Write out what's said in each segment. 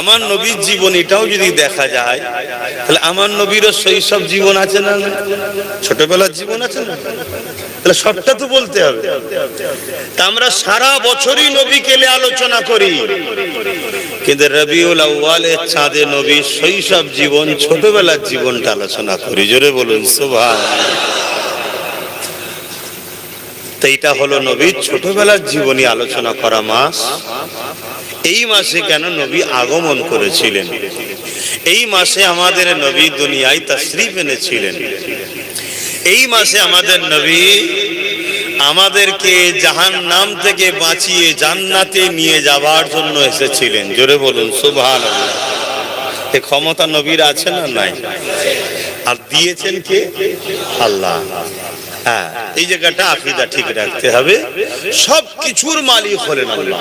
আমার নবীর জীবন এটাও যদি দেখা যায়, তাহলে আমার নবীরও শৈশব জীবন আছে না, ছোটবেলার জীবন আছে না? তাহলে সবটা তো বলতে হবে। তা আমরা সারা বছরই নবীকে নিয়ে আলোচনা করি, কিন্তু রবিউল আউয়ালের চাঁদে নবীর শৈশব জীবন, ছোটবেলার জীবনটা আলোচনা করি। জোরে বলুন সুবহানাল্লাহ। তো এটা হলো নবীর ছোটবেলার জীবনী আলোচনা করা মাস। এই মাসে কেন নবী আগমন করেছিলেন, এই মাসে আমাদের নবী দুনিয়ায় তাশরীফ এনেছিলেন, এই মাসে আমাদের নবী আমাদেরকে জাহান্নাম থেকে বাঁচিয়ে জান্নাতে নিয়ে যাওয়ার জন্য এসেছিলেন। জোরে বলুন সুবহানাল্লাহ। এই ক্ষমতা নবীর আছে না নাই? আর দিয়েছেন কে? আল্লাহ। হ্যাঁ, এই জায়গাটা আকীদা ঠিক রাখতে হবে। সব কিছুর মালিক হলেন আল্লাহ,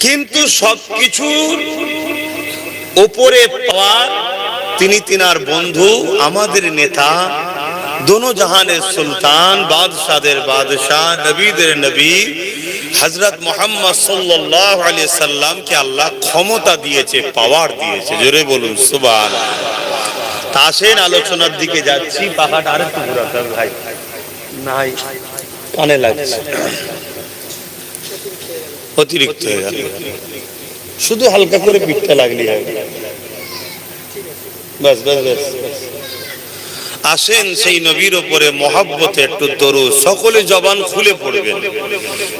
কিন্তু সবকিছুর উপরে পাওয়ার তিনি, তিনার বন্ধু, আমাদের নেতা, দোনো জাহানের সুলতান, বাদশাদের বাদশাহ, নবীদের নবী হযরত মুহাম্মদ সাল্লাল্লাহু আলাইহি সাল্লামকে আল্লাহ ক্ষমতা দিয়েছে, পাওয়ার দিয়েছে। জোরে বলুন সুবহানাল্লাহ। আসেন আলোচনার দিকে যাচ্ছি। পাহাড় আরেকটু ঘোরাতে হবে ভাই, নাই কানে লাগছে, অতিরিক্ত হয়ে গেল, শুধু হালকা করে পিঠটা লাগলি হবে। বাস বাস বাস। আসেন সেই নবীর উপরে মহব্বতে একটু দরুদ, সকলে জবান খুলে পড়বেন।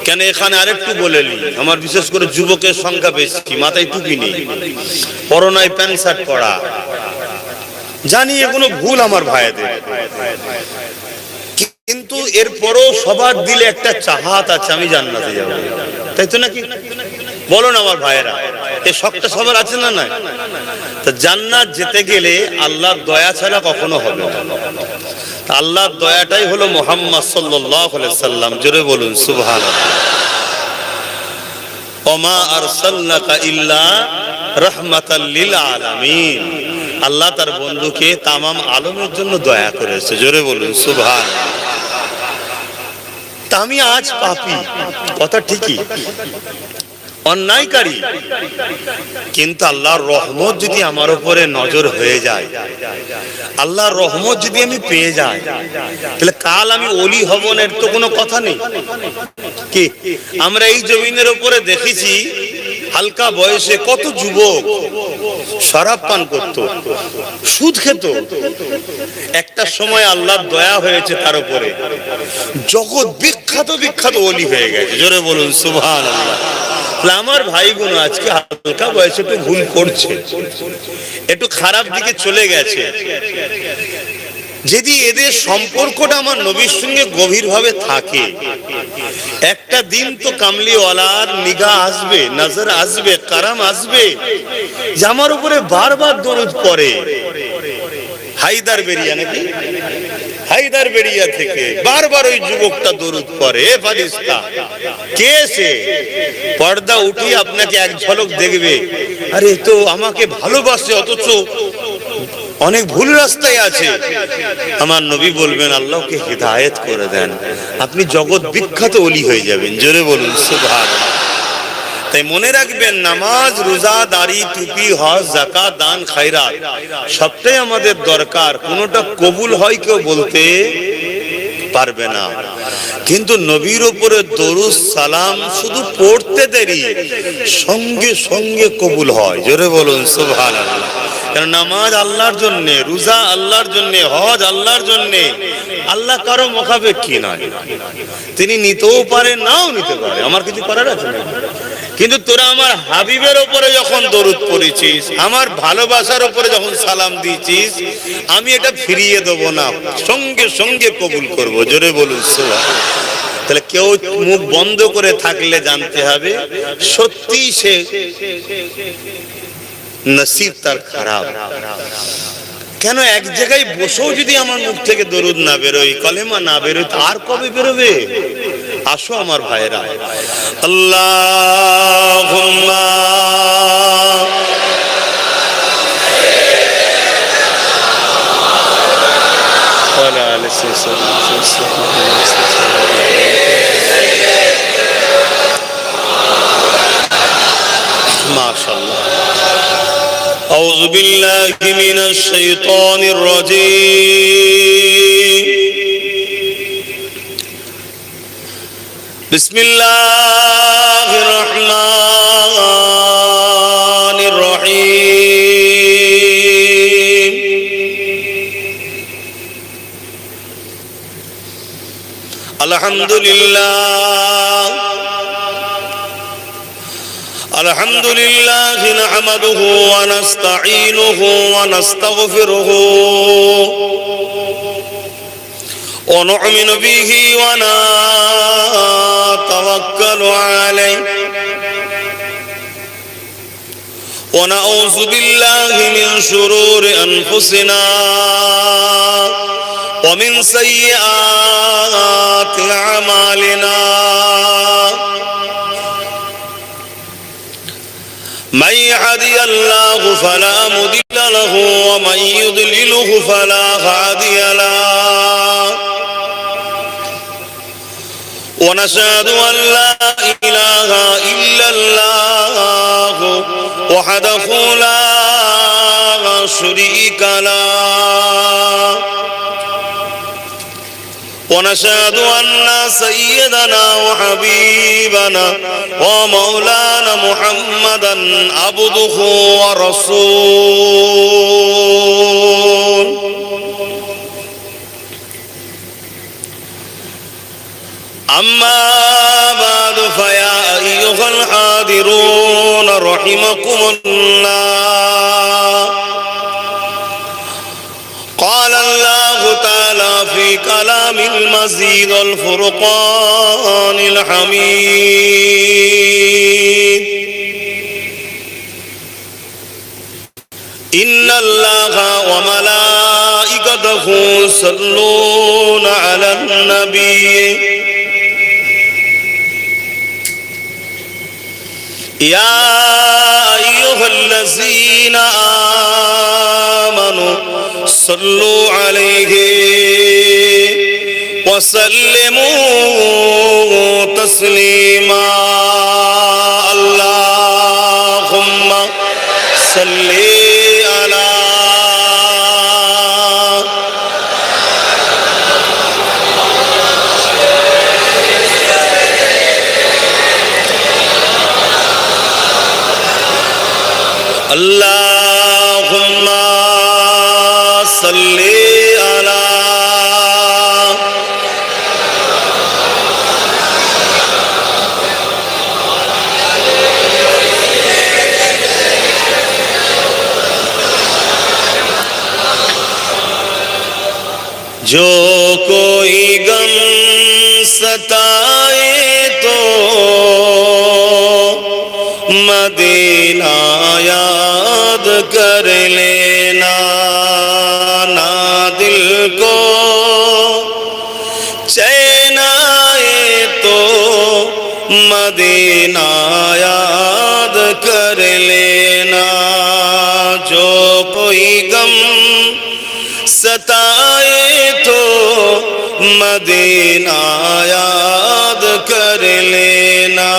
কেন এখানে আরেকটু বলে নি, আমার বিশেষ করে যুবকের সংখ্যা বেশি, মাথায় টুপি নেই, পরনায় প্যান্ট শার্ট পরা, জানি এগুলো ভুল আমার ভাইদের, কিন্তু এরপরও সবার দিলে একটা চাহাত আছে আমি জান্নাতে যাব, তাই তো নাকি? বলো না আমার ভাইয়েরা, এই শখটা সবার আছে না নাই? তা জান্নাত যেতে গেলে আল্লাহর দয়া ছাড়া কখনো হবে না। আল্লাহর দয়াটাই হলো মুহাম্মদ সাল্লাল্লাহু আলাইহি সাল্লাম। জোরে বলুন সুবহানাল্লাহ। ওমা আরসালনাকা ইল্লা রাহমাতাল লিল আলামিন। আল্লাহ তার বন্ধুকে তামাম আলমের জন্য দয়া করেছে। জোরে বলুন সুবহানাল্লাহ। তা আমি আজ পাপী, কথা ঠিকই, অন্যায়কারী, কিন্তু আল্লাহর রহমত যদি আমার উপরে নজর হয়ে যায়, আল্লাহর রহমত যদি আমি পেয়ে যাই, তাহলে কাল আমি ওলি হব না, এর তো কোনো কথা নেই। কি আমরা এই জমিনের উপরে দেখেছি হালকা বয়সে কত যুবক শরাব পান করত, সুদ খেত, একটা সময় আল্লাহর দয়া হয়েছে তার উপরে, জগৎ বিখ্যাত বিখ্যাত ওলি হয়ে গেছে। জোরে বলুন সুবহানাল্লাহ। আমার ভাইগুলো আজকে হালকা বয়সে একটু ভুল করছে, একটু খারাপ দিকে চলে গেছে। যদি এদের সম্পর্কটা আমার নবীর সঙ্গে গভীরভাবে থাকে, একটা দিন তো কামলিওয়ালার নিগাহ আসবে, নজর আসবে, কারাম আসবে, যে আমার উপরে বারবার দরুদ পড়ে। হায়দার বেরিয়া নাকি, হায়দার বেরিয়া থেকে বারবার ওই যুবকটা দরুদ পড়ে। ফারিস্তা কে সে? পর্দা উঠিয়ে আপনাকে এক ঝলক দেখবে, আরে তো আমাকে ভালোবাসে, অথচ অনেক ভুল রাস্তায় আছে। আমার নবী বলবেন আল্লাহকে হিদায়াত করে দেন, আপনি জগৎ বিখ্যাত ওলি হয়ে যাবেন। জোরে বলুন সুবহানাল্লাহ। তাই মনে রাখবেন, নামাজ, রোজা, দাড়ি, টুপি, হজ, যাকাত, দান, খায়রাত সবটাই আমাদের দরকার। কোনোটা কবুল হয় কেউ বলতে পারবে না, কিন্তু নবীর উপরে দরুদ সালাম শুধু পড়তে দেরি, সঙ্গে সঙ্গে কবুল হয়। জোরে বলুন সুবহানাল্লাহ। কারণ নামাজ আল্লাহর জন্য, রোজা আল্লাহর জন্য, হজ আল্লাহর জন্য। আল্লাহ কারো মুখাপেক্ষী নয়, তিনি নিতেও পারে, নাও নিতে পারে, আমার কিছু করার আছে না। কিন্তু তোরা আমার হাবিবের উপরে যখন দরুদ পড়েছিস, আমার ভালোবাসার উপরে যখন সালাম দিয়েছিস, আমি এটা ফিরিয়ে দেবো না, সঙ্গে সঙ্গে কবুল করব। জোরে বলুন সুবহানাল্লাহ। তাহলে কেউ মুখ বন্ধ করে থাকলে জানতে হবে সত্যি সে নসিব তার খারাপ। কেন এক জায়গায় বসেও যদি আমার মুখ থেকে দরুদ না বেরোয়, কলেমা না বেরোয়, আর কবে বেরোবে? আসো আমার ভাইরা, আল্লাহুম্মা ওয়ালা আলি সাল্লাল্লাহু মাশাআল্লাহ। আউযু বিল্লাহি মিনাশ শাইতানির রাজীম। বিসমিল্লাহির রহমানির রহিম। আলহামদুলিল্লাহ আলহামদুলিল্লাহ নাহমাদুহু ওয়া নাস্তাঈনুহু ওয়া নাস্তাগফিরুহু ওয়া নু'মিনু বিহি ওয়া নাতাওয়াক্কালু আলাইহি ওয়া নাউযু বিল্লাহি মিন শুরুরি আনফুসিনা ওয়া মিন সাইয়্যাতি আমালিনা। من يهده الله فلا مضل له ومن يضلله فلا هادي له ونشهد أن لا إله إلا الله وحده لا شريك له ونشهد أن سيدنا وحبيبنا ومولانا محمدا عبده ورسوله. أما بعد فيا أيها الحاضرون رحمكم الله. قال الله تعالى في كلام المزيد الفرقان الحميد. إن الله وملائكته يصلون على النبي يا أيها الذين آمنوا صلوا عليه وسلموا تسليما. اللهم صل على اللهم صل على جو کوئی غم ستائے تو مدینہ یاد کر لینا، نہ دل کو چین آئے تو مدینہ یاد کر لینا. جو کوئی غم ستائے تو مدینہ یاد کر لینا،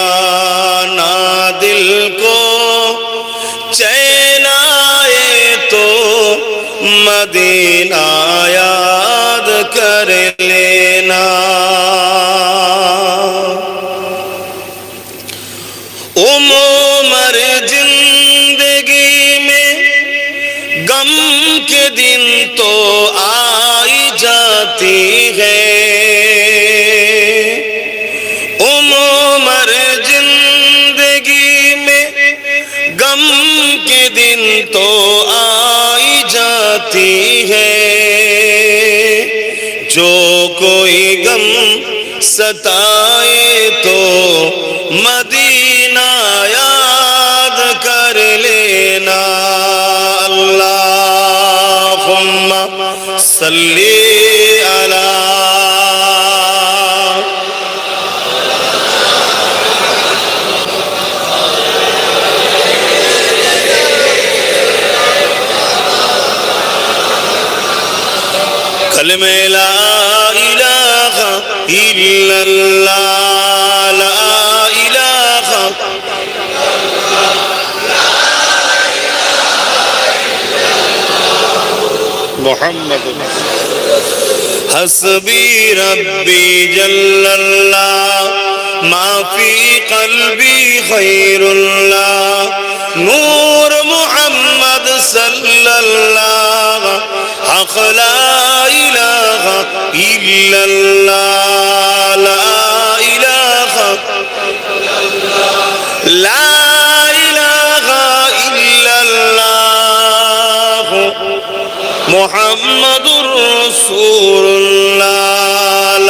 نہ دل کو چین آئے تو مدینہ یاد کر لینا. عمر زندگی میں غم کے دن تو آئی جاتی ہے، عمر زندگی میں غم کے دن تو آئی جاتی ہے. جو کوئی غم ستائے تو مدینہ یاد کر لینا. اللہم صلی علی کلمہ لا الہ الا اللہ، لا الہ মুহাম্মাদুর হাসবি রাব্বি জাল্লাল্লাহ মা ফি কলবি খায়রুল্লাহ নূর মুহাম্মদ সাল্লাল্লাহ হক লা ইলাহা ইল্লাল্লাহ লা ইলাহা লা ইলাহা ইল্লাল্লাহ মুহাম্মাদুর রাসূলুল্লাহ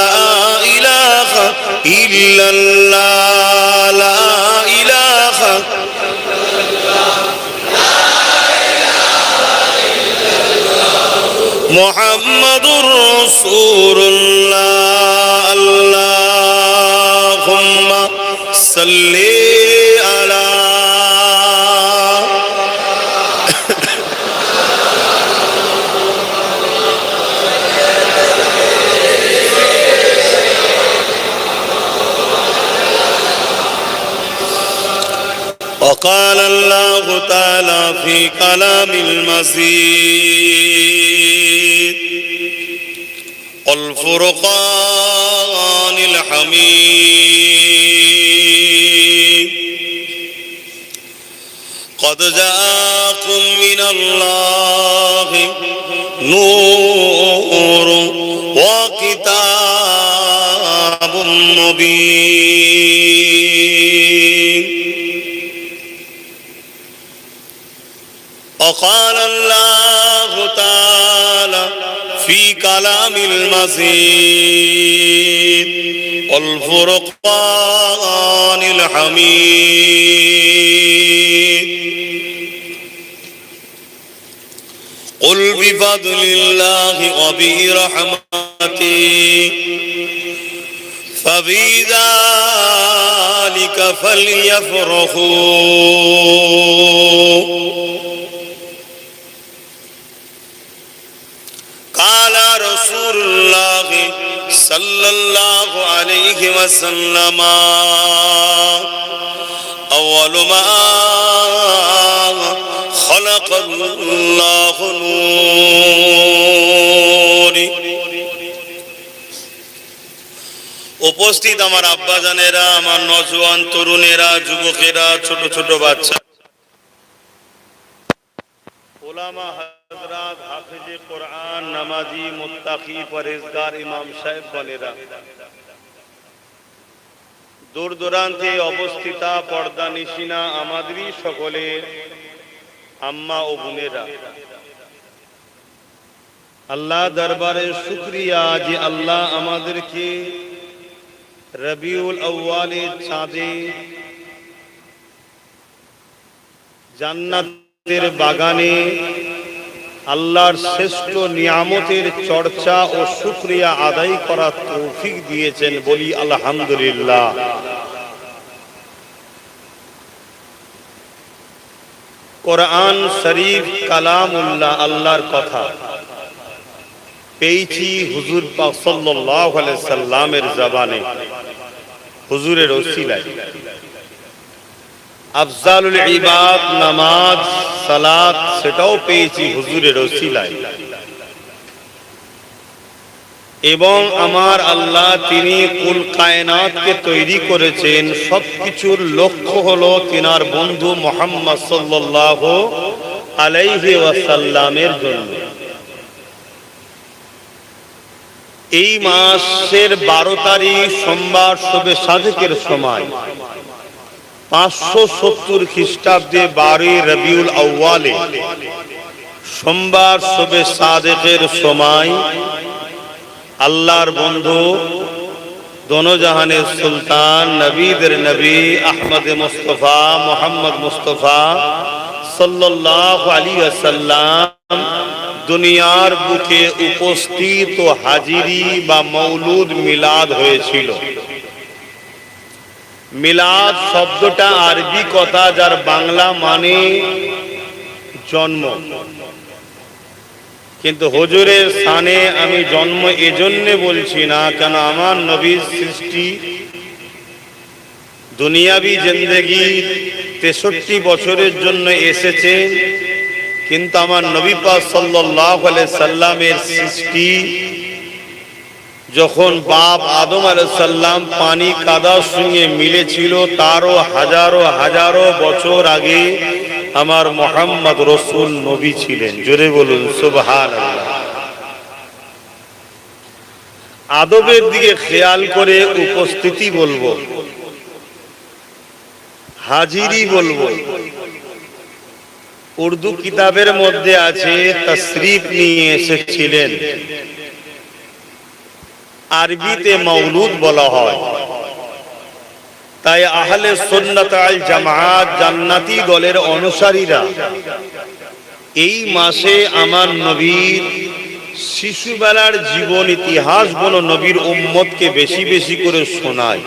লা ইলাহা ইল্লাল্লাহ লা ইলাহা মুহাম্মাদুর রাসূলুল্লাহ আল্লাহুম্মা সাল্লি আলা وقال الله تعالى في كلام المزيد والفرقان الحميد قد جاءكم من الله نور وكتاب مبين وقال الله تعالى في كلام المزيد والفرقان الحميد قل بفضل الله وبرحمته فبذلك فليفرحوا قال رسول الله صلى الله عليه وسلم أول ما خلق الله نور উপস্থিত আমার আব্বাজানেরা, আমার নওজোয়ান তরুণেরা, যুবকেরা, ছোট ছোট বাচ্চা, ওলামা হযরত, হাফেজে কোরআন, নামাজি, মুত্তাকি, পরহেজগার, ইমাম সাহেব বলেরা, দূর দূরান্তে অবস্থিতা পর্দা নিশিনা আমাদেরই সকলের আম্মা ও বোনেরা, আল্লাহ দরবারে শুকরিয়া যে আল্লাহ আমাদেরকে রবিউল আউয়ালের চাঁদে জান্নাতের বাগানে আল্লাহর শ্রেষ্ঠ নিয়ামতের চর্চা ও শুকরিয়া আদায় করার তৌফিক দিয়েছেন। বলি আলহামদুলিল্লাহ। কোরআন শরীফ কালামুল্লাহ, আল্লাহর কথা, পেয়েছি হুজুর পাক সাল্লাল্লাহু আলাইহি সাল্লামের জবানে, হুজুরের ওসিলায়। আফজালুল ইবাদ নামাজ সালাত, সেটাও পেয়েছি হুজুরের ওসিলায়। এবং আমার আল্লাহ তিনি কুল কায়নাতকে তৈরি করেছেন, সবকিছুর লক্ষ্য হলো তিনার বন্ধু মুহাম্মদ সাল্লাল্লাহু আলাইহি ওয়াসাল্লামের জন্য। এই মাসের 12 তারিখ সোমবার শবে সাদেকের সময় 570 খ্রিস্টাব্দে 12 রবিউল আউয়ালে সোমবার শবে সাদেকের সময় আল্লাহর বন্ধু দোনো জাহানের সুলতান নবীদের নবী আহমদ মুস্তফা মোহাম্মদ মুস্তফা সাল্লাল্লাহু আলাইহি ওয়াসাল্লাম দুনিয়ার বুকে উপস্থিত ও হাজিরি বা মৌলুদ মিলাদ হয়েছিল। মিলাদ শব্দটা আরবি কথা, যার বাংলা মানে জন্ম, কিন্তু হুজুরের শানে আমি জন্ম এজন্য বলছি না, কেন আমার নবীর সৃষ্টি দুনিয়াবি জিন্দেগি 63 বছরের জন্য এসেছে, কিন্তু আমার নবী পাক সাল্লাল্লাহু আলাইহি সাল্লামের সৃষ্টি যখন বাপ আদম আলাইহিস সালাম পানি কাদার সঙ্গে মিলেছিল, তারও হাজারো হাজারো বছর আগে আমার মুহাম্মদ রাসূল নবী ছিলেন। জোরে বলুন সুবহানাল্লাহ। আদবের দিকে খেয়াল করে উপস্থিতি বলবো, হাজিরি বলবো। উর্দু কিতাবের মধ্যে আছে তশরিফ নিয়ে এসেছিলেন, আরবিতে মৌলুদ বলা হয়। তাই আহলে সুন্নাত আল জামাত জান্নাতি দলের অনুসারীরা এই মাসে আমার নবীর শিশুবেলার জীবন ইতিহাস গুলো নবীর উম্মতকে বেশি বেশি করে শোনায়।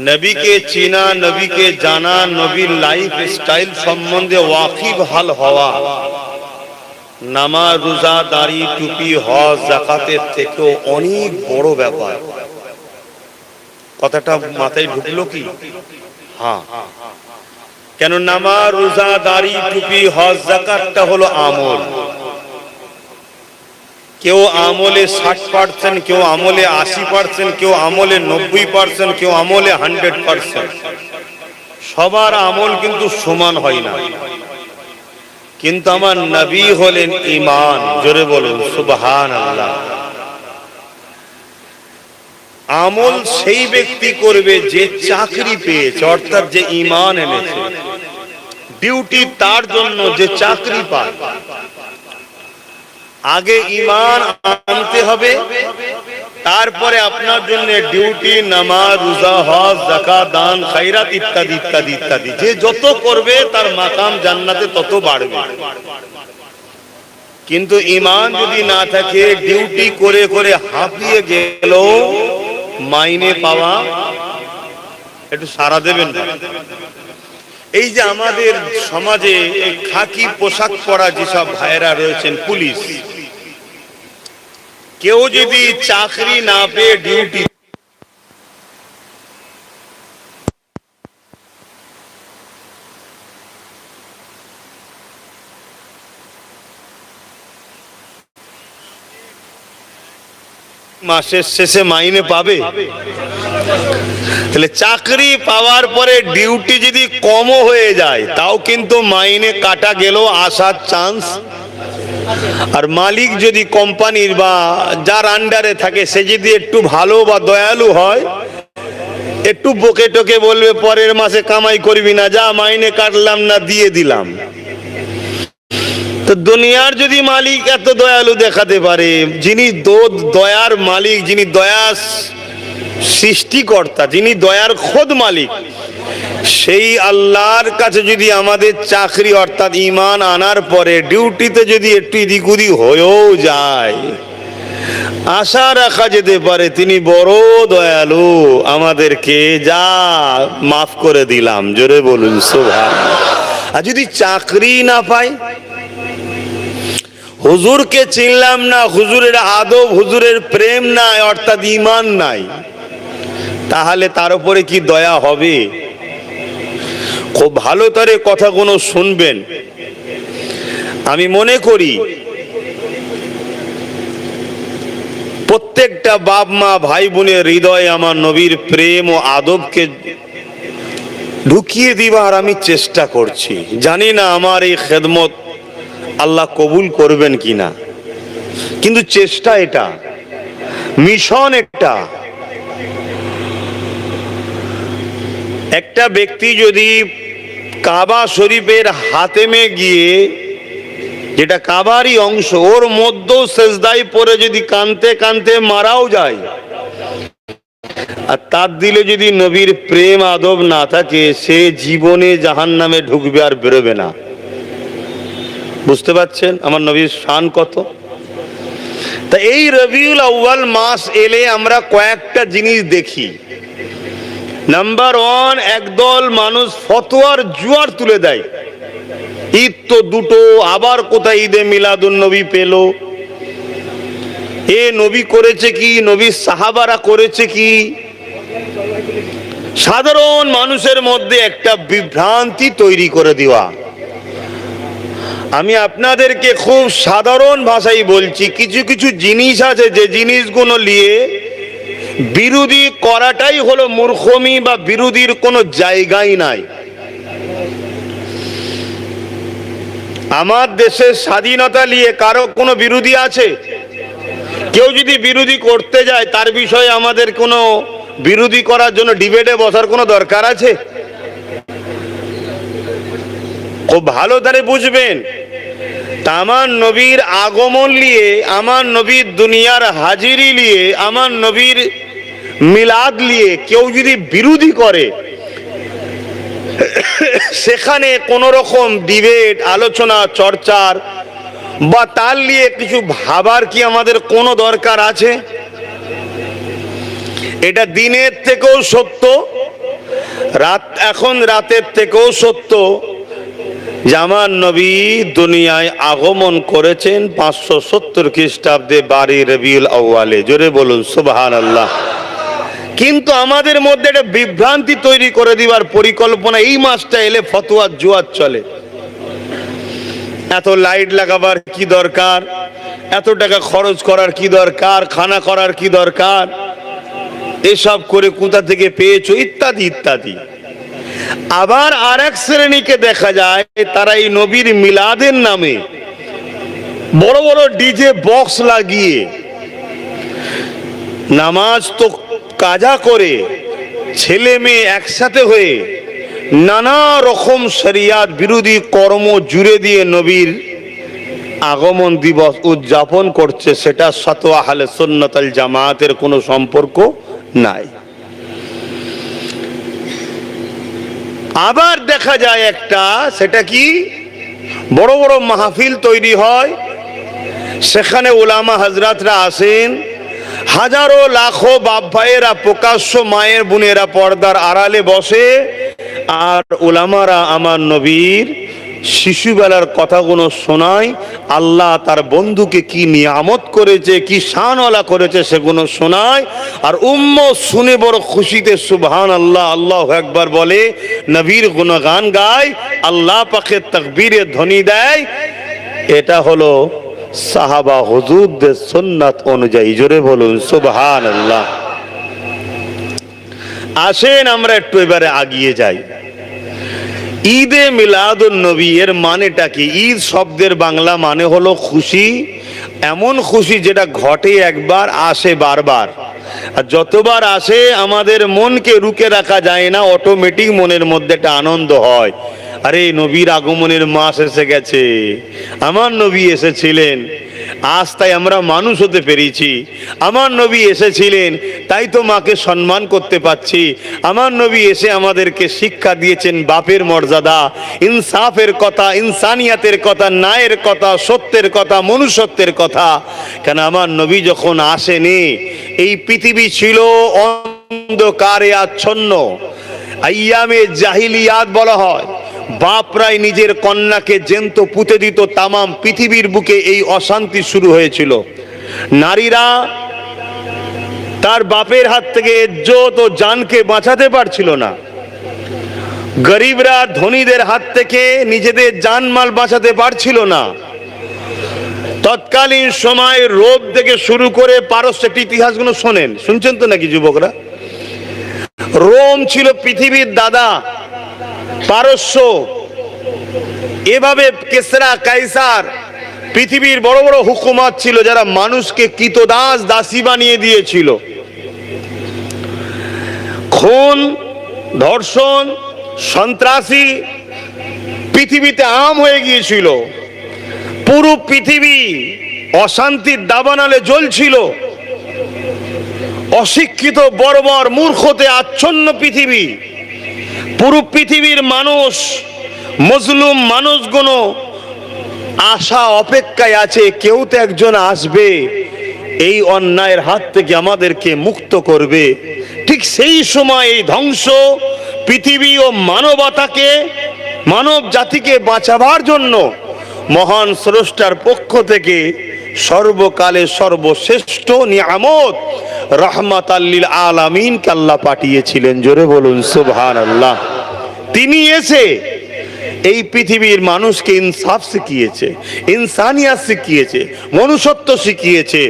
নবীকে চেনা, নবীকে জানা, নবীর লাইফ স্টাইল সম্বন্ধে ওয়াকিফ হাল হওয়া নামাজ, রোজা, দাড়ি, টুপি, হজ, যাকাতের থেকেও অনেক বড় ব্যাপার। কথাটা মাথায় ঢুকলো কি? হ্যাঁ। কেন নামাজ, রোজা, দাড়ি, টুপি, হজ, যাকাতটা হলো আমল। কেউ আমলে 60%, কেউ আমলে 80%, কেউ আমলে 90%, কেউ আমলে 100%। সবার আমল কিন্তু সমান হয় না। কিন্তু আমার নবী হলেন ঈমান। জোরে বলুন সুবহানাল্লাহ। আমল সেই ব্যক্তি করবে যে চাকরি পেয়েছে, অর্থাৎ যে ঈমান এনেছে। ডিউটি তার জন্য যে চাকরি পায়। আগে ঈমান আনতে হবে, তারপরে আপনার জন্য ডিউটি নামাজ, রোজা, হজ, যাকাত, দান, খায়রাত ইত্যাদি ইত্যাদি ইত্যাদি। যে যত করবে তার মাকাম জান্নাতে তত বাড়বে। কিন্তু ঈমান যদি না থাকে, ডিউটি করে করে হাঁপিয়ে গেল, মাইনে পাওয়া একটু সারা দেবেন না। এই যে আমাদের সমাজে খাকি পোশাক পরা যেসব ভাইরা রয়েছেন, পুলিশ, কেউ যদি চাকরি না পেয়ে ডিউটি মাসের শেষে মাইনে পাবে, তাহলে চাকরি পাওয়ার পরে ডিউটি যদি কমও হয়ে যায় তাও কিন্তু মাইনে কাটা গেল আসার চান্স। আর মালিক যদি কোম্পানির বা যার আন্ডারে থাকে সে যদি একটু ভালো বা দয়ালু হয়, একটু বকে টকে বলবে পরের মাসে কামাই করবি না, যা মাইনে কাটলাম না দিয়ে দিলাম। তো দুনিয়ার যদি মালিক এত দয়ালু দেখাতে পারে, যিনি দয়ার মালিক, যিনি দয়া সৃষ্টিকর্তা, যিনি দয়ার খোদ মালিক, সেই আল্লাহর কাছে যদি আমাদের চাকরি অর্থাৎ ঈমান আনার পরে ডিউটিতে যদি একটু এদিক ওদিক হয়েও যায়, আশা রাখা যেতে পারে তিনি বড় দয়ালু, আমাদেরকে যা মাফ করে দিলাম। জোরে বলুন সুবহানাল্লাহ। আর যদি চাকরি না পাই, হুজুরকে চিনলাম না, হুজুরের আদব, হুজুরের প্রেম নাই, অর্থাৎ ঈমান নাই, তাহলে তার উপরে কি দয়া হবে? খুব ভালো করে কথাগুলো শুনবেন। আমি মনে করি প্রত্যেকটা বাপ মা ভাই বোনের হৃদয়ে আমার নবীর প্রেম ও আদবকে ঢুকিয়ে দিবার আমি চেষ্টা করছি। জানি না আমার এই খেদমত আল্লাহ কবুল করবেন কিনা, কিন্তু চেষ্টা এটা, মিশন একটা। একটা ব্যক্তি যদি কাবা শরীফের হাতেমে গিয়ে, যেটা কাবারই অংশ, ওর মধ্যেও সেজদায় পড়ে যদি কানতে কানতে মারাও যায়, আর তার দিলে যদি নবীর প্রেম আদব না থাকে, সে জীবনে জাহান্নামে ঢুকবে আর বেরোবে না। বুঝতে পারছেন আমার নবীর শান কত? তা এই রবিউল আউয়াল মাস এলে আমরা কয়েকটা জিনিস দেখি। নাম্বার 1, একদল মানুষ ফতোয়ার জুয়ার তুলে দেয়। ঈদ তো দুটো, আবার কোথায় ঈদে মিলাদুন নবী পেল, এ নবী করেছে কি, নবীর সাহাবারা করেছে কি। সাধারণ মানুষের মধ্যে একটা বিভ্রান্তি তৈরি করে দেওয়া। আমি আপনাদেরকে খুব সাধারণ ভাষায় বলছি, কিছু কিছু জিনিস আছে যে জিনিসগুলো নিয়ে বিরোধী করাটাই হলো মূর্খমি, বা বিরোধীর কোনো জায়গাই নাই। আমার দেশের স্বাধীনতা নিয়ে কারো কোনো বিরোধী আছে? কেউ যদি বিরোধী করতে যায় তার বিষয়ে আমাদের কোনো বিরোধী করার জন্য ডিবেটে বসার কোনো দরকার আছে? খুব ভালো করে বুঝবেন, আমার নবীর আগমন নিয়ে, আমার নবীর দুনিয়ার হাজিরি নিয়ে, আমার নবীর মিলাদ নিয়ে কেউ যদি বিরোধী করে, সেখানে কোন রকম ডিবেট, আলোচনা, চর্চার বা তার নিয়ে কিছু ভাবার কি আমাদের কোনো দরকার আছে? এটা দিনের থেকেও সত্য, এখন রাতের থেকেও সত্য যে আমার নবী দুনিয়ায় আগমন করেছেন 570 খ্রিস্টাব্দে 12 রবিউল আউয়ালে। জোরে বলুন সুবহানাল্লাহ। কিন্তু আমাদের মধ্যে একটা বিভ্রান্তি তৈরি করে দিবার পরিকল্পনা, এই মাসটা এলে ফতোয়া জুয়ার চলে। এত লাইট লাগাবার কি দরকার, এত টাকা খরচ করার কি দরকার, খানা করার কি দরকার, এসব করে কোথা থেকে পেয়েছো, ইত্যাদি ইত্যাদি। আবার আর এক শ্রেণীকে দেখা যায় তারা এই নবীর মিলাদের নামে বড় বড় ডিজে বক্স লাগিয়ে নামাজ তো কাজা করে ছেলে মেয়ে একসাথে হয়ে নানা রকম শরিয়াত বিরোধী কর্ম জুড়ে দিয়ে নবীর আগমন দিবস উদযাপন করছে। সেটার সাথে আহলে সুন্নাত ওয়াল জামাতের কোনো সম্পর্ক নাই। আবার দেখা যায় একটা, সেটা কি, বড় বড় মাহফিল তৈরি হয়, সেখানে উলামা হযরতরা আসেন, হাজারো লাখো বাপ ভাইয়েরা প্রকাশ্য মায়ের বোনেরা পর্দার আড়ালে বসে, আর উলামারা আমার নবীর শিশুবেলার কথাগুলো শোনায়, আল্লাহ তার বন্ধুকে কি নিয়ামত করেছে, কি শানওয়ালা করেছে সেগুলো শোনায়, আর উম্মত শুনে বড় খুশিতে সুবহানাল্লাহ আল্লাহু আকবার বলে, নবীর গুণগান গায়, আল্লাহ পাকের তাকবীরে ধ্বনি দেয়। এটা হলো সাহাবা হুজুরদের সুন্নাত অনুযায়ী। জোরে বলুন সুবহানাল্লাহ। আসেন আমরা একটু এবারে আগিয়ে যাই। ঈদে মিলাদুন নবী এর মানেটা কি? ঈদ শব্দের বাংলা মানে হলো খুশি, এমন খুশি যেটা ঘটে একবার, আসে বারবার, আর যতবার আসে আমাদের মনকে রুকে রাখা যায় না, অটোমেটিক মনের মধ্যে একটা আনন্দ হয়। আরে নবীর আগমনের মাস এসে গেছে, আমার নবী এসেছিলেন, আজ তাই আমরা মানুষ হতে পেরেছি, আমার নবী এসেছিলেন তাই তো মাকে সম্মান করতে পাচ্ছি, আমার নবী এসে আমাদেরকে শিক্ষা দিয়েছেন বাপের মর্যাদা, ইনসাফের কথা, ইনসানিয়াতের কথা, ন্যায়ের কথা, সত্যের কথা, মনুষ্যত্বের কথা। কেন আমার নবী যখন আসেনি এই পৃথিবী ছিল অন্ধকারে আচ্ছন্ন, আইয়ামে জাহিলিয়াত বলা হয়। বাপরাই নিজের কন্যাকে জ্যান্ত পুঁতে দিত, তামাম পৃথিবীর বুকে এই অশান্তি শুরু হয়েছিল। নারীরা তার বাপের হাত থেকে ইজ্জত ও জানকে বাঁচাতে পারছিল না, গরিবরা ধনীদের হাত থেকে নিজেদের জানমাল বাঁচাতে পারছিল না। তৎকালীন সময় রোম থেকে শুরু করে পারস্যের ইতিহাসগুলো শোনেন, শুনছেন তো নাকি যুবকরা? রোম ছিল পৃথিবীর দাদা, পারস্য, এভাবে কেসরা, কাইসার, পৃথিবীর বড় বড় হুকুমত ছিল যারা মানুষকে কৃতদাস, দাসী বানিয়ে দিয়েছিল। খুন, ধর্ষণ, সন্ত্রাসী পৃথিবীতে আম হয়ে গিয়েছিল। পুরো পৃথিবী অশান্তির দাবানলে জ্বলছিল। অশিক্ষিত, বর্বর, মূর্খতে আচ্ছন্ন পৃথিবী। পুরো পৃথিবীর মানুষ, মজলুম মানুষগুলো আশা অপেক্ষায় আছে, কেউ তো একজন আসবে এই অন্যায়ের হাত থেকে আমাদেরকে মুক্ত করবে। ঠিক সেই সময় এই ধ্বংস পৃথিবী ও মানবতাকে, মানব জাতিকে বাঁচাবার জন্য মহান স্রষ্টার পক্ষ থেকে সর্বকালে সর্বশ্রেষ্ঠ নিয়ামত রাহমাতাল লিল আলামিনকে আল্লাহ পাঠিয়েছিলেন। জোরে বলুন সুবহানাল্লাহ। তিনি এসে এই পৃথিবীর মানুষকে ইনসাফ শিখিয়েছে, ইনসানিয়াত শিখিয়েছে, মনুষ্যত্ব শিখিয়েছে,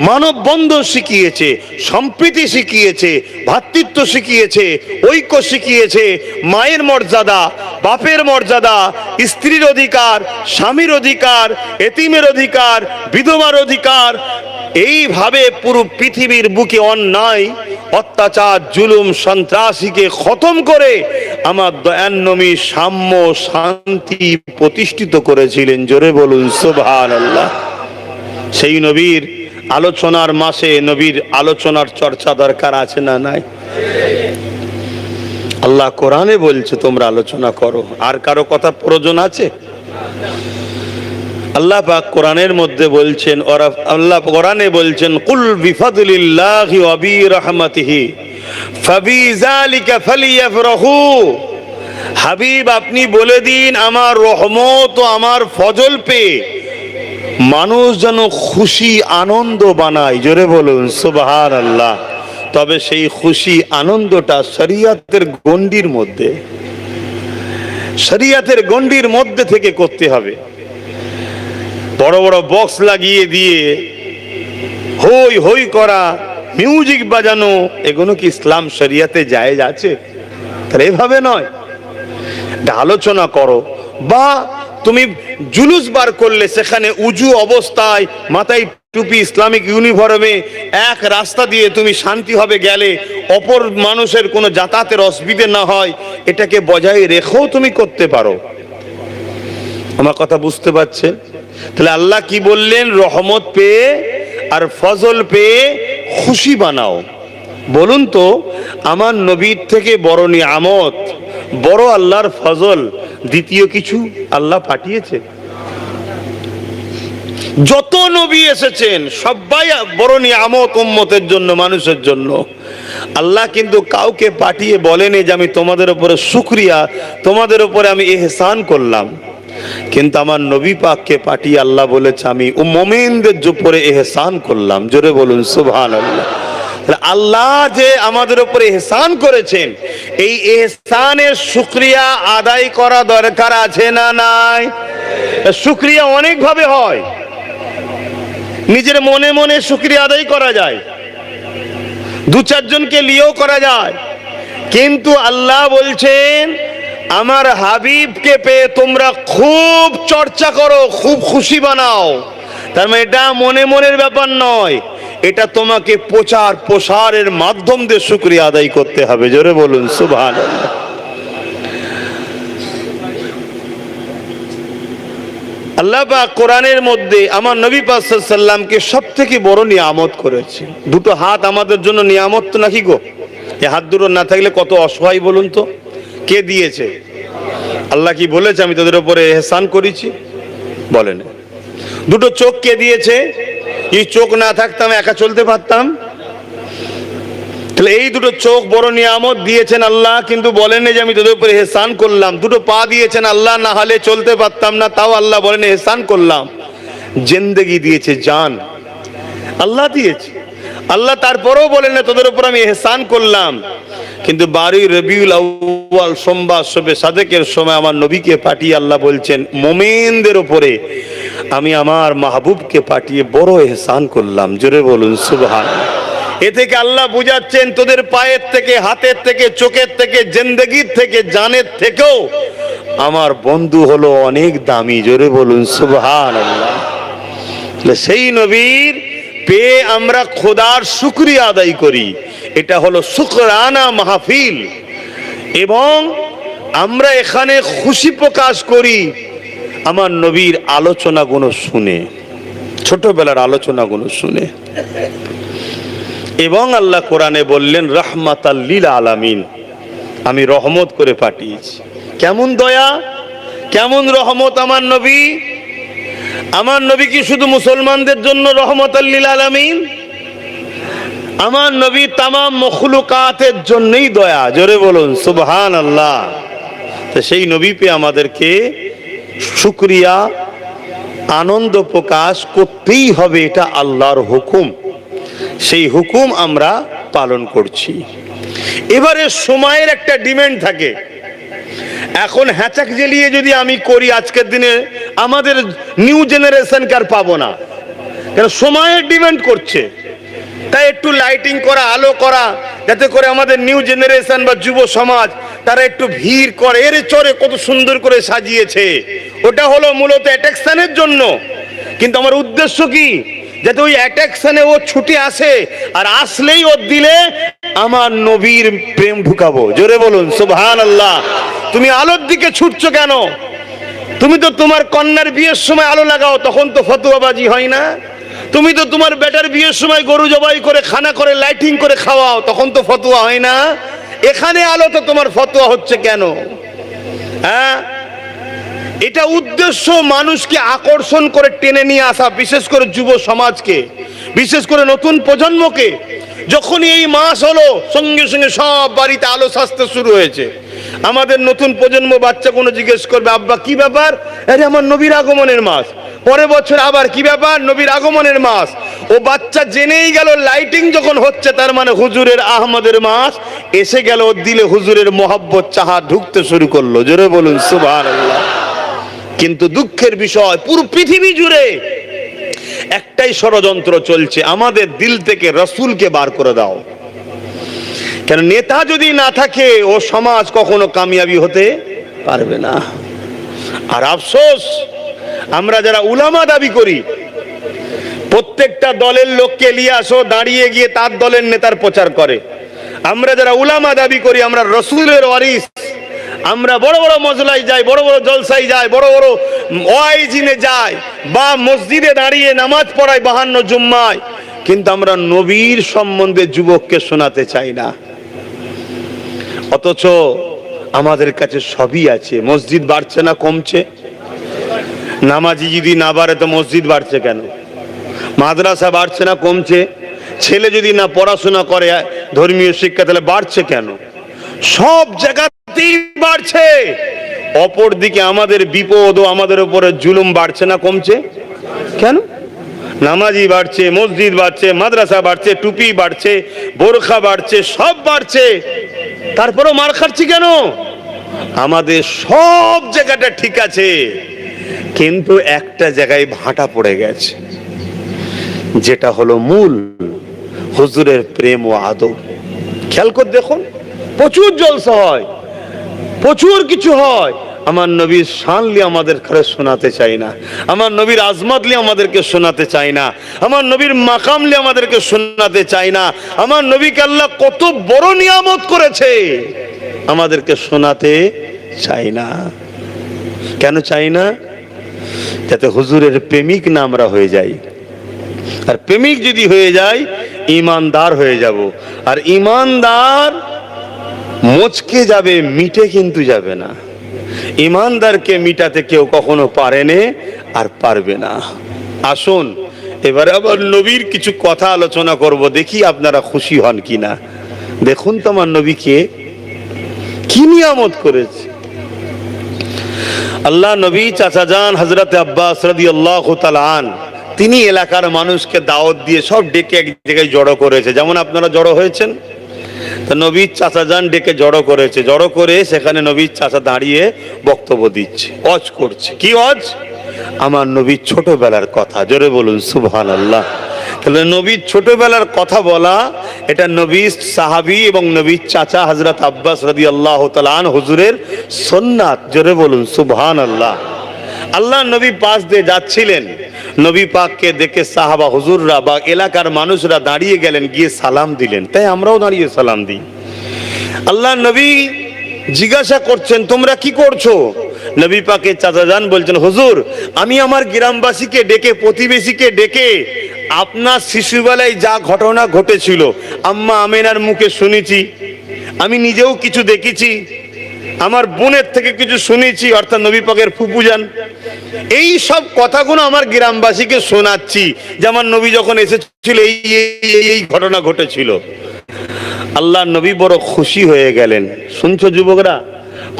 মানববন্ধন শিখিয়েছে, সম্প্রীতি শিখিয়েছে, ভ্রাতৃত্ব শিখিয়েছে, ঐক্য শিখিয়েছে, মায়ের মর্যাদা, বাপের মর্যাদা, স্ত্রীর অধিকার, স্বামীর অধিকার, এতিমের অধিকার, বিধবার অধিকার। এইভাবে পুরো পৃথিবীর বুকে অন্যায়, অত্যাচার, জুলুম, সন্ত্রাসীকে খতম করে আমার দয়ার নবী সাম্য, শান্তি প্রতিষ্ঠিত করেছিলেন। জোরে বলুন সুবহানাল্লাহ। সেই নবীর আলোচনার মাসে নবীর আলোচনার চর্চা দরকার আছে না নাই? আল্লাহ কোরআনে বলছে তোমরা আলোচনা করো, আর কারো কথা প্রয়োজন আছে? আল্লাহ পাক কোরআনের মধ্যে বলছেন, আল্লাহ কোরআনে বলছেন, কুল বিফাদলিল্লাহি ওয়া বিরহমাতিহি ফাবিযালিকা ফালিয়াফরাহু। হাবিব আপনি বলে দিন আমার রহমত ও আমার ফজল পেয়ে মানুষ যেন খুশি আনন্দ বানায়। জোরে বলুন সুবহানাল্লাহ। তবে সেই খুশি আনন্দটা শরীয়তের গণ্ডির মধ্যে, শরীয়তের গণ্ডির মধ্যে থেকে করতে হবে। বড় বড় বক্স লাগিয়ে দিয়ে হই হই করা, মিউজিক বাজানো, এগুলো কি ইসলাম শরীয়তে জায়েজ আছে? তাহলে এভাবে নয়, আলোচনা করো। বা তুমি জুলুস বার করলে সেখানে উজু অবস্থায়, মাথায় টুপি, ইসলামিক ইউনিফর্মে এক রাস্তা দিয়ে তুমি শান্তিভাবে গেলে, অপর মানুষের কোনো যাতায়াতের অসুবিধে না হয়, এটাকে বজায় রেখেও তুমি করতে পারো। আমার কথা বুঝতে পারছেন? তাহলে আল্লাহ কি বললেন? রহমত পেয়ে আর ফজল পেয়ে খুশি বানাও। বলুন তো, আমার নবীর থেকে বড় নিয়ামত, বড় আল্লাহর ফজল দ্বিতীয় কিছু আল্লাহ পাঠিয়েছে? যত নবী এসেছেন সবাই বড় নিয়ামত উম্মতের জন্য, মানুষের জন্য। আল্লাহ কিন্তু কাউকে পাঠিয়ে বলেনি যে আমি তোমাদের উপরে শুকরিয়া, তোমাদের উপরে আমি ইহসান করলাম। কিন্তু আমার নবী পাককে পাঠিয়ে আল্লাহ বলেছে আমি মুমিনদের উপরে ইহসান করলাম। জোরে বলুন সুবহানাল্লাহ। আল্লাহ যে আমাদের উপরে ইহসান করেছেন, এই ইহসানের শুকরিয়া আদায় করা দরকার আছে না নাই? শুকরিয়া অনেক ভাবে হয়। নিজের মনে মনে শুকরিয়া আদায় করা যায়, দু চারজনকে নিয়েও করা যায়। কিন্তু আল্লাহ বলছেন আমার হাবিবকে পেয়ে তোমরা খুব চর্চা করো, খুব খুশি বানাও। তার মানে এটা মনে মনের ব্যাপার নয়, এটা তোমাকে প্রচার প্রসারের মাধ্যম দিয়ে শুকরিয়া আদায় করতে হবে। জোরে বলুন সুবহানাল্লাহ। আল্লাহ পাক কোরআনের মধ্যে আমার নবী পাক সাল্লাল্লাহু আলাইহি সাল্লামকে সবথেকে বড় নিয়ামত করেছে। দুটো হাত আমাদের জন্য নিয়ামত তো নাকি গো? এই হাত দুটো না থাকলে কত অসহায় বলুন তো। কে দিয়েছে? আল্লাহ কি বলেছে আমি তোদের উপরে ইহসান করেছি? বলেন। দুটো চোখ কে দিয়েছে? এই চোখ না থাকতাম একা চলতে পারতাম? তাহলে এই দুটো চোখ বড় নিয়ামত দিয়েছেন আল্লাহ, কিন্তু বলেন যে আমি তোদের উপরে ইহসান করলাম। দুটো পা দিয়েছেন আল্লাহ, না হলে চলতে পারতাম না, তাও আল্লাহ বলেন ইহসান করলাম। জিন্দেগি দিয়েছে, জান আল্লাহ দিয়েছে আল্লাহ, তারপরেও বলেন না তোদের উপর আমি ইহসান করলাম। কিন্তু 12 রবিউল আউয়াল সোমবার শবে সাদেকের সময় আমার নবীকে পাঠিয়ে আল্লাহ বলছেন মুমিনদের উপরে আমি আমার মাহবুবকে পাঠিয়ে বড় ইহসান করলাম। জোরে বলুন সুবহানাল্লাহ। এ থেকে আল্লাহ বুঝাচ্ছেন তোদের পায়ের থেকে, হাতের থেকে, চোখের থেকে, জিন্দেগির থেকে, জানের থেকেও আমার বন্ধু হলো অনেক দামি। জোরে বলুন সুবহানাল্লাহ। সেই নবীর পেয়ে আমরা খোদার শুকরিয়া আদায় করি, এটা হলো শুকরানা মাহফিল। এবং আমরা এখানে খুশি প্রকাশ করি আমার নবীর আলোচনাগুলো শুনে, ছোটবেলার আলোচনাগুলো শুনে। এবং আল্লাহ কোরআনে বললেন রাহমাতাল লিল আলামিন, আমি রহমত করে পাঠিয়েছি। কেমন দয়া, কেমন রহমত আমার নবী! আমার নবী কি শুধু মুসলমানদের জন্য রহমাতাল লিল আলামিন? আমার নবী তামাম মখলুকাতের জন্যই দয়া। জোরে বলুন সুবহানাল্লাহ। তো সেই নবী পেয়ে আমাদেরকে শুকরিয়া, আনন্দ প্রকাশ করতেই হবে, এটা আল্লাহর হুকুম। সেই হুকুম আমরা পালন করছি। এবারে সময়ের একটা ডিমান্ড থাকে, এখন হ্যাচাক জ্বালিয়ে যদি আমি করি আজকের দিনে আমাদের নিউ জেনারেশনকে আর পাবো না, কারণ সময়ের ডিমান্ড করছে। তাই একটু লাইটিং করা, আলো করা, যাতে করে আমাদের নিউ জেনারেশন বা যুব সমাজ তারা একটু ভিড় করে, এর চরে কত সুন্দর করে সাজিয়েছে, ওটা হলো মূলত অ্যাট্রাকশনের জন্য। কিন্তু আমার উদ্দেশ্য কি, যাতে ওই অ্যাট্রাকশনে ও ছুটে আসে, আর আসলেই ওর দিলে আমার নবীর প্রেম ঢুকাবো। জোরে বলুন সুবহানাল্লাহ। তুমি আলোর দিকে ছুটছো কেন? তুমি তো তোমার কন্যার বিয়ের সময় আলো লাগাও, তখন তো ফতোয়াবাজি হয় না। তুমি তো তোমার বেটার বিয়ের সময় গরু জবাই করে, খানা করে, লাইটিং করে খাওয়াও, তখন তো ফতোয়া হয় না। এখানে আলো তো তোমার ফতোয়া হচ্ছে কেন? হ্যাঁ, এটা উদ্দেশ্য মানুষকে আকর্ষণ করে টেনে নিয়ে আসা, বিশেষ করে যুব সমাজকে, বিশেষ করে নতুন প্রজন্মকে। যখনই এই মাস হলো, সঙ্গে সঙ্গে সব বাড়িতে আলো সাজতে শুরু হয়েছে। আমাদের নতুন প্রজন্ম বাচ্চা কোনো জিজ্ঞেস করবে, আব্বা কি ব্যাপার? আরে আমার নবীর আগমনের মাস। পরের বছর আবার কি ব্যাপার? নবীর আগমনের মাস। ও বাচ্চা জেনেই গেল লাইটিং যখন হচ্ছে তার মানে হুজুরের আহমদের মাস এসে গেল, ওর দিলে হুজুরের মোহাব্বত চাহা ঢুকতে শুরু করলো। জোরে বলুন সুবহানাল্লাহ। কিন্তু দুঃখের বিষয়, পুরো পৃথিবী জুড়ে একটাই ষড়যন্ত্র চলছে, আমাদের দিল থেকে রসুলকে বার করে দাও। কেন, নেতা যদি না থাকে ও সমাজ কখনো কামিয়াবি হতে পারবে না। আর আফসোস, আমরা যারা উলামা দাবি করি, প্রত্যেকটা দলের লোককে নিয়ে আসো, দাঁড়িয়ে গিয়ে তার দলের নেতার প্রচার করে। আমরা যারা উলামা দাবি করি, আমরা রসুলের ওয়ারিস, আমরা বড় বড় মজলায় যাই, বড় বড় জলসায় যাই, বড় বড় ওয়াইজিনে যাই, বা মসজিদে দাঁড়িয়ে নামাজ পড়াই 52 জুম্মায়, কিন্তু আমরা নবীর সম্বন্ধে যুবককে শোনাতে চাই না। অথচ আমাদের কাছে সবই আছে। মসজিদ বাড়ছে না কমছে? নামাজি যদি না বাড়ে তো মসজিদ বাড়ছে কেন? মাদ্রাসা বাড়ছে না কমছে? ছেলে যদি না পড়াশোনা করে ধর্মীয় শিক্ষা, তাহলে বাড়ছে কেন? সব জায়গাতেই বাড়ছে। অপরদিকে আমাদের বিপদ ও আমাদের উপরে জুলুম বাড়ছে না কমছে কেন? নামাজি বাড়ছে, মসজিদ বাড়ছে, মাদ্রাসা বাড়ছে, টুপি বাড়ছে, বোরখা বাড়ছে, সব বাড়ছে, তারপরেও মার খাচ্ছি কেন? আমাদের সব জায়গাটা ঠিক আছে, কিন্তু একটা জায়গায় ভাটা পড়ে গেছে, যেটা হলো মূল হুজুরের প্রেম ও আদব। খেয়াল করে দেখুন, প্রচুর জলসা হয়, প্রচুর কিছু হয়, আমার নবীর শানলি আমাদের ঘরে শোনাতে চাই না, আমার নবীর আজমতলি আমাদেরকে শোনাতে চাই না, আমার নবীর মাকামলি আমাদেরকে শোনাতে চাই না, আমার নবীকে আল্লাহ কত বড় নিয়ামত করেছে আমাদেরকে শোনাতে চাই না। কেন চাই না? যাতে হুজুরের প্রেমিক না আমরা হয়ে যাই। আর প্রেমিক যদি হয়ে যায়, ইমানদার হয়ে যাব। আর ইমানদার মুচকে যাবে, মিটে কিন্তু যাবে না। ইমানদারকে মিটাতে কেউ কখনো পারেনি আর পারবে না। আসুন এবারে আবার নবীর কিছু কথা আলোচনা করব, দেখি আপনারা খুশি হন কিনা। দেখুন তো আমার নবীকে কি নিয়ামত করেছে আল্লাহ। নবী চাচাজান হযরত আব্বাস রাদিয়াল্লাহু তাআলা আন, তিনি এলাকার মানুষকে দাওয়াত দিয়ে সব ডেকে এক জায়গায় জড়ো করেছে, যেমন আপনারা জড়ো হয়েছেন। তো নবীর চাচাজান ডেকে জড়ো করেছে, জড়ো করে সেখানে নবীর চাচা দাঁড়িয়ে বক্তব্য দিচ্ছে, ওয়াজ করছে। কি ওয়াজ? আমার নবীর ছোটবেলার কথা। জোরে বলুন সুবহানাল্লাহ। তাহলে নবীর ছোটবেলার কথা বলা, এটা নবীর সাহাবী এবং নবীর চাচা হযরত আব্বাস রাদিয়াল্লাহু তাআলা আন হুজুরের সুন্নাত। জোরে বলুন সুবহানাল্লাহ। আল্লাহ নবী পাশ দিয়ে যাচ্ছিলেন, নবী পাককে দেখে সাহাবা হুজুররা বা এলাকার মানুষরা দাঁড়িয়ে গেলেন, গিয়ে সালাম দিলেন। তাই আমরাও দাঁড়িয়ে সালাম দিই। আল্লাহ নবী জিজ্ঞাসা করছেন, তোমরা কি করছো? নবী পাকের চাচাজান বলছেন, হুজুর আমি আমার গ্রামবাসীকে ডেকে, প্রতিবেশীকে ডেকে আপনার শিশুবেলায় যা ঘটনা ঘটেছিল আম্মা আমেনার মুখে শুনেছি, আমি নিজেও কিছু দেখেছি, আমার বোনের থেকে কিছু শুনেছি, অর্থাৎ নবী পাকের ফুপু যান, এই সব কথাগুলো আমার গ্রামবাসীকে শোনাচ্ছি, যে আমার নবী যখন এসেছিল এই এই ঘটনা ঘটেছিল। আল্লাহ নবী বড় খুশি হয়ে গেলেন। শুনছো যুবকরা?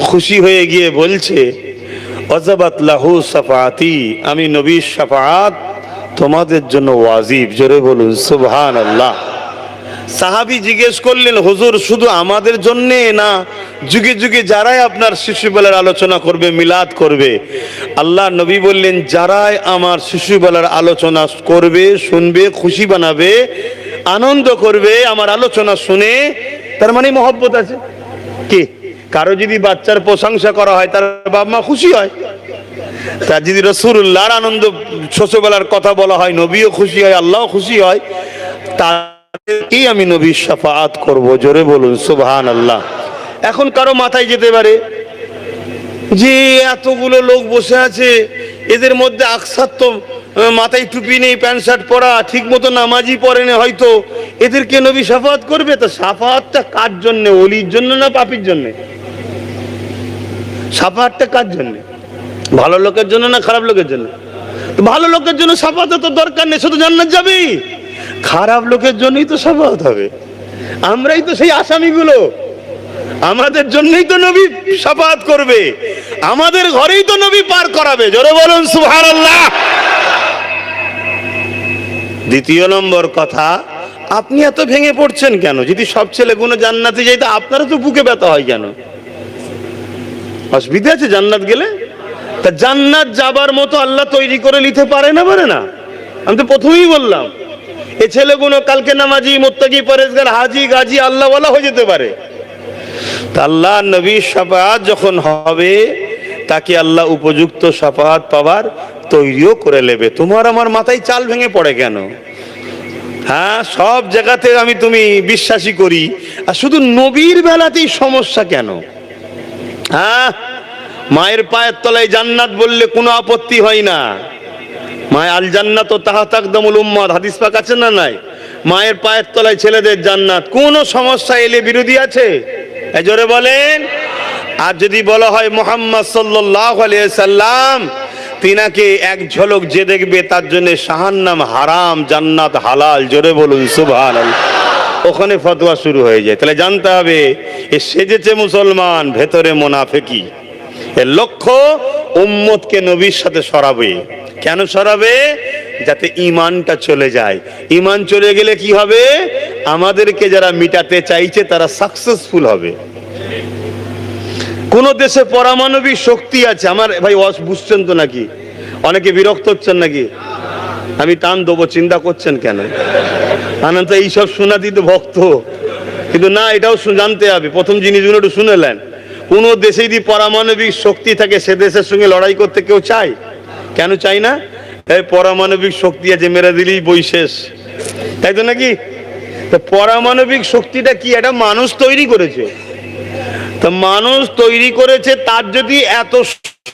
খুশি হয়ে গিয়ে বলছে, ওয়াজাবাত লাহু শাফাআতি, আমি নবীর শাফাআত তোমাদের জন্য ওয়াজিব। জোরে বলুন সুবহানাল্লাহ। সাহাবী জিজ্ঞেস করলেন, হুজুর শুধু আমাদের জন্যে না যুগে যুগে যারাই আপনার শিশুবেলার আলোচনা করবে, মিলাদ করবে? আল্লাহ নবী বললেন, যারাই আমার শিশুবেলার আলোচনা করবে, শুনবে, খুশি বানাবে, আনন্দ করবে আমার আলোচনা শুনে, তার মানে মহব্বত আছে। কি কারো যদি বাচ্চার প্রশংসা করা হয় তার বাবা মা খুশি হয়, তার যদি রাসূলুল্লাহর আনন্দ ছোটবেলার কথা বলা হয় নবীও খুশি হয়, আল্লাহও খুশি হয়, তাদেরকেই আমি নবীর শাফাআত করব। জোরে বলুন সুবহানাল্লাহ। এখন কারো মাথায় যেতে পারে যে এতগুলো লোক বসে আছে, এদের মধ্যে আকসার তো মাথায় টুপি নেই, প্যান্ট শার্ট পরা, ঠিক মতো নামাজই পড়ে না, হয়তো এদেরকে নবী শাফাআত করবে। তো শাফাআতটা কার জন্য? ওলির জন্য না পাপীর জন্য? শাফাআতটা কার জন্য? ভালো লোকের জন্য না খারাপ লোকের জন্য? ভালো লোকের জন্য শাফাআত তো দরকার নেই, শুধু জান্নাত যাবেই। খারাপ লোকের জন্যই তো শাফাআত হবে। আমরাই তো সেই আসামিগুলো, আমাদের জন্যই তো নবী শাফাআত করবে, আমাদের ঘরেই তো নবী পার করাবে। জোরে বলুন সুবহানাল্লাহ। দ্বিতীয় নম্বর কথা, আপনি এত ভেঙে পড়ছেন কেন? যদি সব ছেলেগুলো জান্নাতে যায় তো আপনারও তো বুকে ব্যথা হয় কেন? অসুবিধা আছে জান্নাত গেলে? তা জান্নাত যাবার মতো আল্লাহ তৈরি করে নিতে পারে না, পারে না? আমি তো প্রথমেই বললাম, এই ছেলেগুলো কালকে নামাজি, মুত্তাকি, পরেজগার, হাজি, গাজী, আল্লাহওয়ালা হয়ে যেতে পারে। তা আল্লাহ নবীর শাফাআত যখন হবে, তাকে আল্লাহ উপযুক্ত শাফাআত পাওয়ার তৈরিও করে নেবে। তোমার আমার মাথায় চাল ভেঙে পড়ে কেন? হ্যাঁ, সব জায়গাতে আমি তুমি বিশ্বাসী করি, আর শুধু নবীর বেলাতেই সমস্যা কেন? হ্যাঁ, মায়ের পায়ের তলায় জান্নাত বললে কোনো আপত্তি হয় না। মায়ের আল জান্নাত ও তাহাত আকদামুল উম্মাত, হাদিস পাক আছে না নাই? মায়ের পায়ের তলায় ছেলেদের জান্নাত, কোনো সমস্যা এলে বিরোধী আছে? এই জোরে বলেন। আর যদি বলা হয় মুহাম্মদ সাল্লাল্লাহু আলাইহি সাল্লাম, তিনাকে এক ঝলক যে দেখবে তার জন্য জাহান্নাম হারাম, জান্নাত হালাল। জোরে বলুন সুবহানাল্লাহ। ওখানে ফতোয়া শুরু হয়ে যায়। তাহলে জানতে হবে, এ সেজেছে মুসলমান, ভেতরে মুনাফিকি। এর লক্ষ্য উম্মতকে নবীর সাথে সরাবে। কেন সরাবে? যাতে ঈমানটা চলে যায়। ঈমান চলে গেলে কি হবে? আমাদেরকে যারা মিটাতে চাইছে তারা সাকসেসফুল হবে। কোন দেশে পারমাণবিক শক্তি আছে, আমার ভাই বুঝছেন তো নাকি? অনেকে বিরক্ত হচ্ছেন নাকি? আমি টান দেবো, চিন্তা করছেন কেন? আনন্দ এইসব শোনা দিতে ভক্ত, কিন্তু না, এটাও জানতে হবে। প্রথম জিনিসগুলো একটু শুনেলেন। কোন দেশে যদি পারমাণবিক শক্তি থাকে, সে দেশের সঙ্গে লড়াই করতে কেউ চায়? কেন চাই না? এই পারমাণবিক শক্তি আছে, মেরে দিলেই বই শেষ, তাই তো নাকি? তো পারমাণবিক শক্তিটা কি? এটা মানুষ তৈরি করেছে। তো মানুষ তৈরি করেছে, তার যদি এত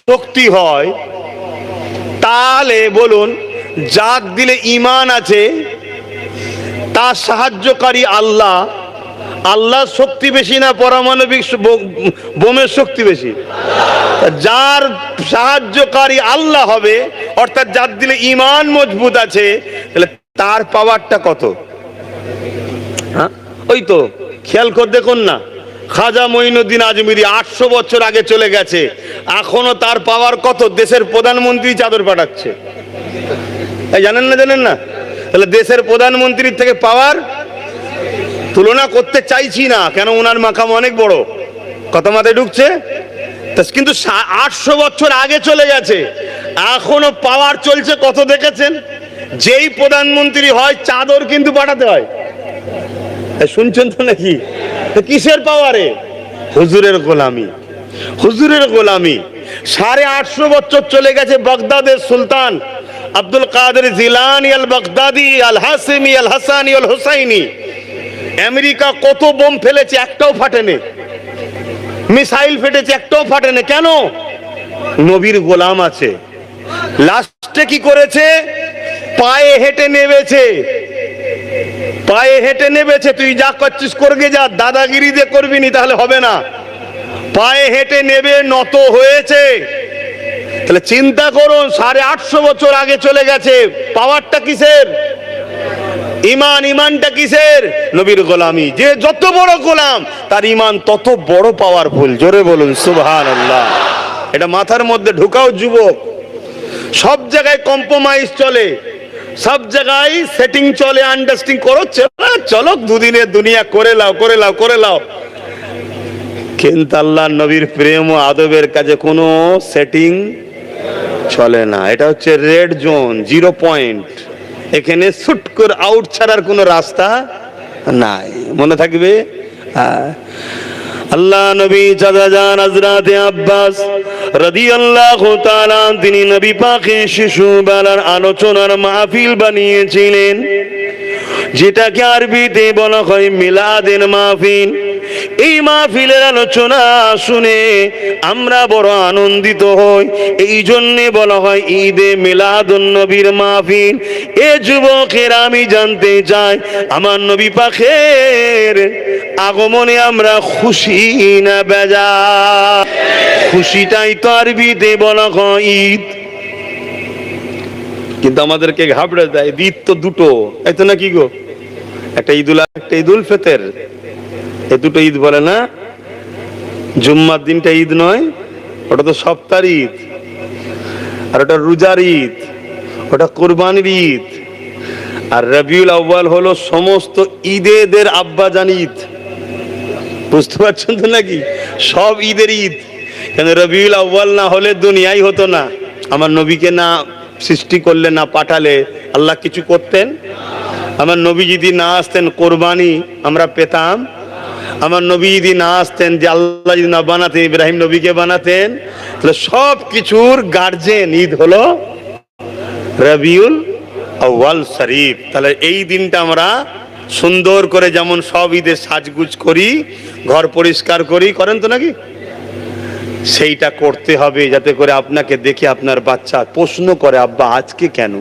শক্তি হয়, তাহলে বলুন, যাক দিলে ঈমান আছে, তার সাহায্যকারী আল্লাহ, আল্লাহর শক্তি বেশি না পারমাণবিক বোমের শক্তি বেশি? যার সাহায্যকারী আল্লাহ হবে, অর্থাৎ যার দিলে ঈমান মজবুত আছে, তাহলে তার পাওয়ারটা কত? হ্যাঁ, ওই তো খেয়াল করে দেখুন না, খাজা মঈনুদ্দিন আজমিরি 800 বছর আগে চলে গেছে, এখনো তার পাওয়ার কত? দেশের প্রধানমন্ত্রী চাদর পাঠাচ্ছে। জানেন না? জানেন না? তাহলে দেশের প্রধানমন্ত্রীর থেকে পাওয়ার তুলনা করতে চাইছি না, কেন ওনার মাকাম অনেক বড়। কথা মাথায় ঢুকছে? কিন্তু 800 বছর আগে চলে গেছে, এখনো পাওয়ার চলছে। কত দেখেছেন? যেই প্রধানমন্ত্রী হয় চাদর কিন্তু পাঠাতে হয়। শুনছেন তো নাকি? কিসের পাওয়ারে? হুজুরের গোলামি, হুজুরের গোলামি। 850 বছর চলে গেছে। বাগদাদের সুলতান আব্দুল কাদের জিলানী আল বাগদাদি আল হাসিমি আল হাসানি আল হুসাইনি, আমেরিকা কত বোম ফেলেছে, একটাও ফাটেনি। মিসাইল ফেটেছে, একটাও ফাটেনি। কেন? নবীর গোলাম আছে। লাস্টে কি করেছে? পায়ে হেঁটে নেমেছে, পায়ে হেঁটে নেমেছে। তুই যা করছিস করবে, যা, দাদাগিরি দিয়ে করবি নি, তাহলে হবে না। পায়ে হেঁটে নেবে, নত হয়েছে। তাহলে চিন্তা করুন, 850 বছর আগে চলে গেছে। পাওয়ারটা কিসের? ঈমান। ঈমানটা কিসের? নবীর গোলামি। যে যত বড় গোলাম, তার ঈমান তত বড় পাওয়ারফুল। জোরে বলুন সুবহানাল্লাহ। এটা মাথার মধ্যে ঢুকাও যুবক। সব জায়গায় কম্প্রোমাইজ চলে। সব জায়গায় সেটিং চলে, আন্ডারস্ট্যান্ডিং করো, চলো দুদিনের দুনিয়া করে লাও করে লাও করে লাও। কিন্তু আল্লাহ নবীর প্রেম ও আদবের কাছে কোনো সেটিং চলে না। এটা হচ্ছে রেড জোন, 0 পয়েন্ট। এখানে শুট করে আউট ছাড়ার কোনো রাস্তা নাই, মনে থাকবে। আল্লাহ নবী চাচাজান হযরতে আব্বাস রাদিয়াল্লাহু তাআলা তিনি নবী পাকের শিশুবেলার আলোচনার মাহফিল বানিয়েছিলেন, যেটাকে আরবিতে বলা হয় মিলাদের মাহফিল। এই মাহফিলের আলোচনা শুনে আমরা বড় আনন্দিত হই, এই জন্যে বলা হয় ঈদে মিলাদুন নবীর মাহফিল। এ যুবকেরা আমি জানতে চাই, আমার নবী পাকের আগমনে আমরা খুশি না বেজার? খুশিটাই তো আরবিতে বলা হয় ঈদ, কিন্তু আমাদেরকে ঘাবড়ে দেয়। ঈদ তো দুটো, এই তো নাকি গো? একটা ঈদুল আযহা, একটা ঈদুল ফিতর। এই দুটো ঈদ বলে না? জুম্মার দিনটা ঈদ নয়, ওটা তো সপ্তাহের ঈদ। আর ওটা রোজার ঈদ, ওটা কোরবানির ঈদ। আর রবিউল আউয়াল হলো সমস্ত ঈদের আব্বাজান ঈদ। বুঝতে পারছেন তো নাকি? সব ঈদের ঈদ। কেন রবিউল আউয়াল না হলে দুনিয়াই হতো না। আমার নবীকে না সৃষ্টি করলে, না পাঠালে আল্লাহ কিছু করতেন? আমার নবী যদি না আসতেন কোরবানি আমরা পেতাম? আমার নবী যদি না আসতেন, যে আল্লাহ যদি না বানাতেন, ইব্রাহিম নবীকে বানাতেন, তাহলে সব কিছুর গার্জেন ঈদ হলো রবিউল আউয়াল শরীফ। তাহলে এই দিনটা আমরা সুন্দর করে যেমন সব ঈদের সাজগুজ করি, ঘর পরিষ্কার করি, করেন তো নাকি? সেইটা করতে হবে, যাতে করে আপনাকে দেখে আপনার বাচ্চা প্রশ্ন করে, আব্বা আজকে কেন,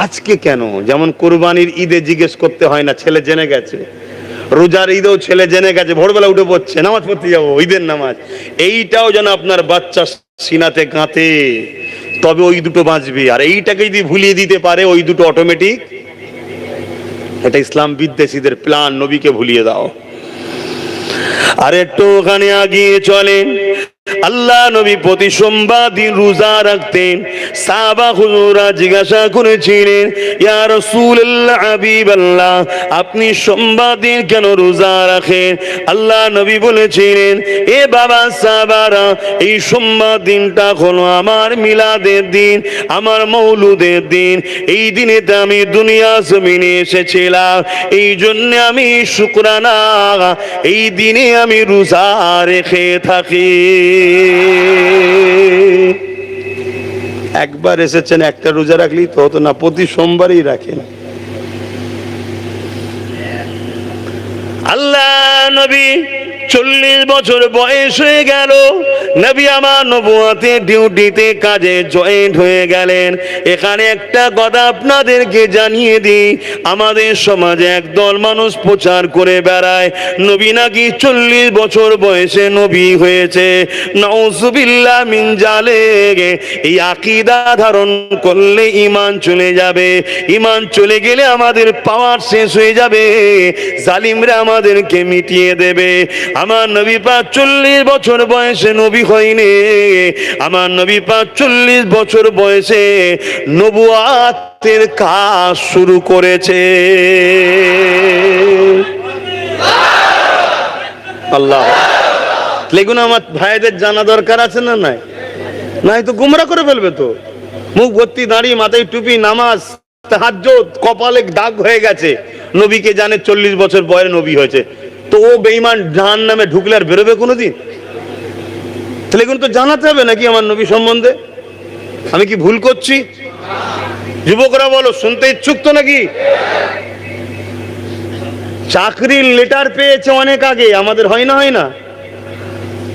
আজকে কেন? যেমন কোরবানির ঈদে জিজ্ঞেস করতে হয় না, ছেলে জেনে গেছে। রোজার ঈদেও ছেলে জেনে গেছে, ভোরবেলা উঠে পড়ছে নামাজ পড়তে যাবো, ঈদের নামাজ। এইটাও যেন আপনার বাচ্চা সিনাতে গাঁথে, তবে ওই দুটো বাঁচবে। আর এইটাকে যদি ভুলিয়ে দিতে পারে, ওই দুটো অটোমেটিক। এটা ইসলাম বিদ্বেষীদের প্ল্যান, নবীকে ভুলিয়ে দাও। আর একটু ওখানে আগিয়ে চলেন। আল্লাহ নবী প্রতি সোমবার দিন রোজা রাখতেন। সাহাবা হুজুরা জিজ্ঞাসা করেছিলেন, ইয়া রাসূলুল্লাহ, হাবিবাল্লাহ, আপনি সোমবার দিন কেন রোজা রাখেন? আল্লাহ নবী বলেছিলেন, এ বাবা সাহাবারা, এই সোমবার দিনটা হলো আমার মিলাদের দিন, আমার মৌলুদের দিন। এই দিনেতে আমি দুনিয়া জমিনে এসেছিলাম, এই জন্য আমি শুকরানা এই দিনে আমি রোজা রেখে থাকি। একবার এসেছেন, একটা রোজা রাখলেই তো হতো না, প্রতি সোমবারই রাখেন। আল্লাহ নবী 40 বছর বয়স হয়ে গেল, নবী আমার নবুয়তের ডিউটিতে কাজে জয়েন্ট হয়ে গেলেন। এখানে একটা কথা আপনাদেরকে জানিয়ে দিই, আমাদের সমাজে একদল মানুষ প্রচার করে বেড়ায় নবী নাকি 40 বছর বয়সে নবী হয়েছে। নাউজুবিল্লাহ মিন জালিক। এই আকীদা ধারণ করলে ঈমান চলে যাবে। ঈমান চলে গেলে আমাদের পাওয়ার শেষ হয়ে যাবে, জালিমরা আমাদেরকে মিটিয়ে দেবে। আমার নবী পাক 40 বছর বয়সে নবী হয়নি, আমার নবী পাক 40 বছর বয়সে নবুয়াতের কাজ শুরু করেছে। আল্লাহ, লেগুন আমার ভাইদের জানা দরকার আছে না? নাই, নাই তো গুমরা করে ফেলবে তো। মুখ ভর্তি দাড়ি, মাথায় টুপি, নামাজ, তাহাজ্জুদ, কপালে দাগ হয়ে গেছে, নবীকে জানে 40 বছর বয়সে নবী হয়েছে। তো ও বেঈমান জাহান্নামে ঢুকলে আর বেরোবে কোনোদিন? তাহলে এখন তো জানাতে হবে নাকি আমার নবী সম্বন্ধে? আমি কি ভুল করছি? যুবকরা বলো, শুনতে ইচ্ছুক তো নাকি? চাকরির লেটার পেয়েছে অনেক আগে, আমাদের হয় না? হয় না?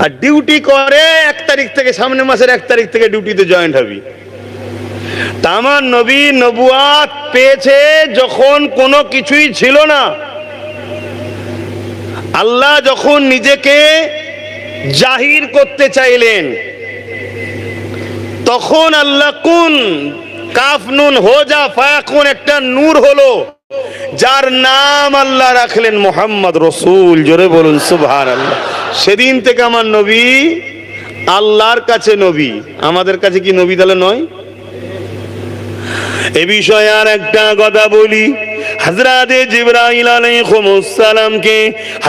আর ডিউটি করে 1 তারিখ থেকে, সামনের মাসের 1 তারিখ থেকে ডিউটিতে জয়েন্ট হবি। তা আমার নবী নবুয়াত পেয়েছে যখন কোনো কিছুই ছিল না। আল্লাহ যখন নিজেকে জাহির করতে চাইলেন, তখন আল্লাহ কুন কাফ নুন হো যা ফায়াকুন একটা নূর হলো, যার নাম আল্লাহ রাখলেন মুহাম্মদ রাসূল। জোরে বলুন সুবহানাল্লাহ। সেদিন থেকে আমার নবী আল্লাহর কাছে নবী, আমাদের কাছে কি নবী তাহলে নয়? এ বিষয়ে আর একটা কথা বলি, হযরতে জিবরাইল আলাইহিস সালামকে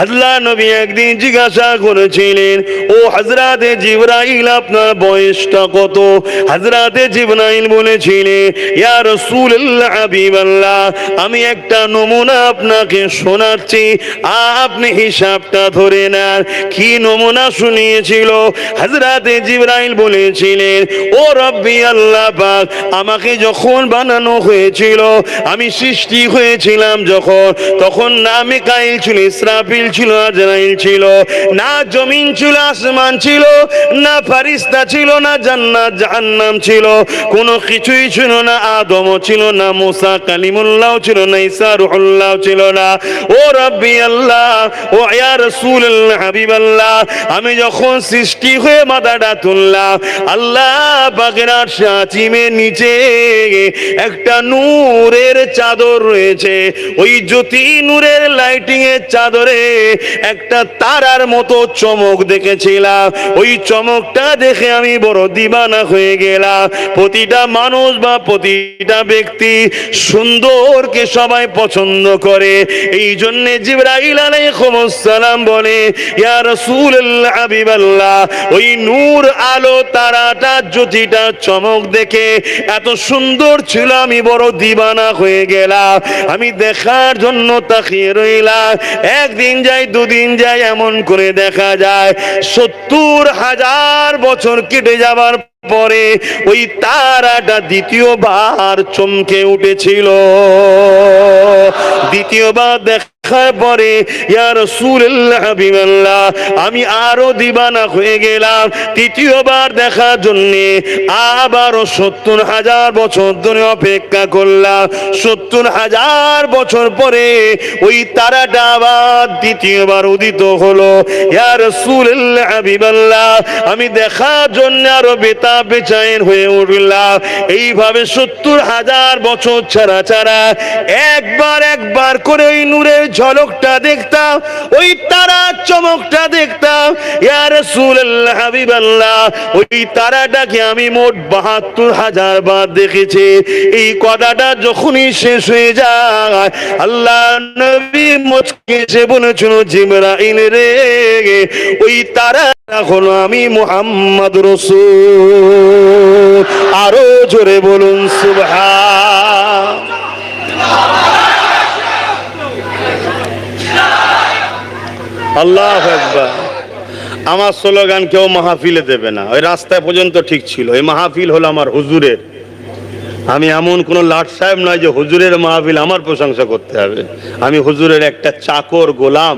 আল্লাহ নবী একদিন জিজ্ঞাসা করেছিলেন, ও হযরতে জিবরাইল আপনার বয়সটা কত? হযরতে জিবরাইল বলেছিলেন, ইয়া রাসূলুল্লাহ হাবিবাল্লাহ, আমি একটা নমুনা আপনাকে শোনাচ্ছি, আপনি হিসাবটা ধরে নেন। কি নমুনা শুনিয়েছিল? হযরতে জিবরাইল বলেছিলেন, ও রব্বি আল্লাহ পাক, আমাকে যখন বানানো হয়েছিল, আমি সৃষ্টি হয়েছিলাম যখন, তখন না মিকাইল ছিল, ইসরাফিল ছিল, আজরাইল ছিল, না জমিন ছিল, আসমান ছিল, না ফারিস্তা ছিল, না জান্নাত জাহান্নাম ছিল, কোনো কিছুই ছিল না। আদম ছিল না, মুসা কালিমুল্লাহ ছিল না, ঈসা রূহুল্লাহ ছিল না। ও রব্বি আল্লাহ, ও ইয়া রাসূলুল্লাহ হাবিবাল্লাহ, আমি যখন সৃষ্টি হয়ে মাথাটা তুললাম, আল্লাহ পাকের আরশ আজিমের নিচে একটা নূরের চাদর রয়েছে। ওই জ্যোতি নূরের লাইটিং এর চাদরে একটা তারার মতো চমক দেখেছিলাম। ওই চমকটা দেখে আমি বড় দিবানা হয়ে গেলাম। প্রতিটা মানুষ বা প্রতিটা ব্যক্তি সুন্দরকে সবাই পছন্দ করে, এই জন্য জিবরাইল আলাইহিস সালাম বলে, ইয়া রাসূলুল্লাহ হাবিবাল্লাহ, ওই নূর আলো তারাটা জ্যোতিটা চমক দেখে এত সুন্দর ছিল, আমি বড় দিবানা হয়ে গেলাম। আমি দেখার জন্য তাকিয়ে রইলাম। একদিন যায়, দুদিন যায়, এমন করে দেখা যায় 70,000 বছর কেটে যাবার পরে ওই তারাটা দ্বিতীয়বার চমকে উঠেছিল। দ্বিতীয়বার দেখার পরে ইয়া রাসূলুল্লাহ হাবিবাল্লাহ, আমি আরো দিবানা হয়ে গেলাম। তৃতীয়বার দেখার জন্য আবারও 70,000 বছর ধরে অপেক্ষা করলাম। 70,000 বছর পরে ওই তারাটা আবার দ্বিতীয়বার উদিত হলো। ইয়া রাসূলুল্লাহ হাবিবাল্লাহ, আমি দেখার জন্য আরো বেচাইন হয়ে উঠলাম। এইভাবে 70,000 বছর ছাড়া ছাড়া একবার করে ওই নূরের ঝলকটা দেখতাম, ওই তারার চমকটা দেখতাম। ইয়া রাসূলুল্লাহ হাবিবাল্লাহ, ওই তারাটাকে আমি মোট 72,000 বার দেখেছি। এই কথাটা যখনই শেষ হয়ে যায়, আল্লাহ নবী মুচকি এসে বলেছিল, জিবরাইল রে, ওই তারা হলো আমি মুহাম্মদ রাসূল। আরো জোরে বলুন সুবহান। আল্লাহু আকবার। আমার স্লোগান কেউ মাহফিলে দেবে না, ওই রাস্তায় পর্যন্ত ঠিক ছিল। এই মাহফিল হলো আমার হুজুরের। আমি এমন কোন লাট সাহেব নয় যে হুজুরের মাহফিল আমার প্রশংসা করতে হবে। আমি হুজুরের একটা চাকর, গোলাম।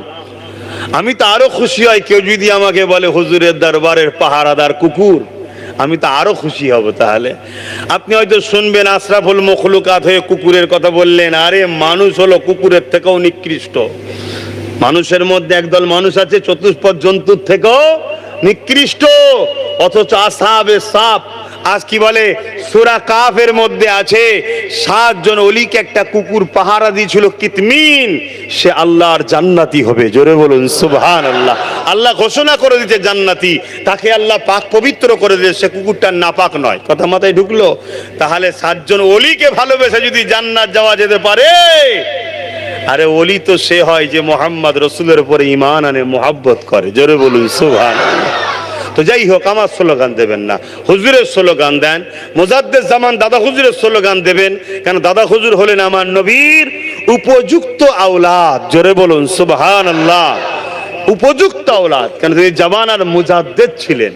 আমি তো আরো খুশি হয় কেউ যদি আমাকে বলে হুজুরের দরবারের পাহারাদার কুকুর, আমি তো আরো খুশি হব। তাহলে আপনি হয়তো শুনবেন আশরাফুল মখলুকাত হয়ে কুকুরের কথা বললেন। আরে মানুষ হলো কুকুরের থেকেও নিকৃষ্ট। মানুষের মধ্যে একদল মানুষ আছে চতুষ্পদ জন্তুর থেকেও নিকৃষ্ট, অথচ আসহাবে সাপ, আজ কি বলে সূরা কাফের মধ্যে আছে 7 জন ওলিকে একটা কুকুর পাহারা দিয়েছিল, কিতমিন, সে আল্লাহর জান্নাতি হবে। জোরে বলুন সুবহানাল্লাহ। আল্লাহ ঘোষণা করে দিতে জান্নাতি, তাকে আল্লাহ পাক পবিত্র করে দিয়েছে, সে কুকুরটা নাপাক নয়। কথা মাথায় ঢুকলো? তাহলে 7 জন ওলিকে ভালোবেসে যদি জান্নাত যাওয়া যেতে পারে, আরে ওলি তো সে হয় যে মোহাম্মদ রসুলের উপরে ঈমান আনে, মুহাব্বত করে। জোরে বলুন সুবহানাল্লাহ। তো যাই হোক, আমার স্লোগান দেবেন না, হুজুরের স্লোগান দেন। মুজাদ্দেদ জামান দাদা হুজুরের স্লোগান দেবেন, কেন দাদা হুজুর হলেন আমার নবীর উপযুক্ত আওলাদ। জোরে বলুন সুবহানাল্লাহ। উপযুক্ত আওলাদ, কেন তিনি জামানার মুজাদ্দেদ ছিলেন।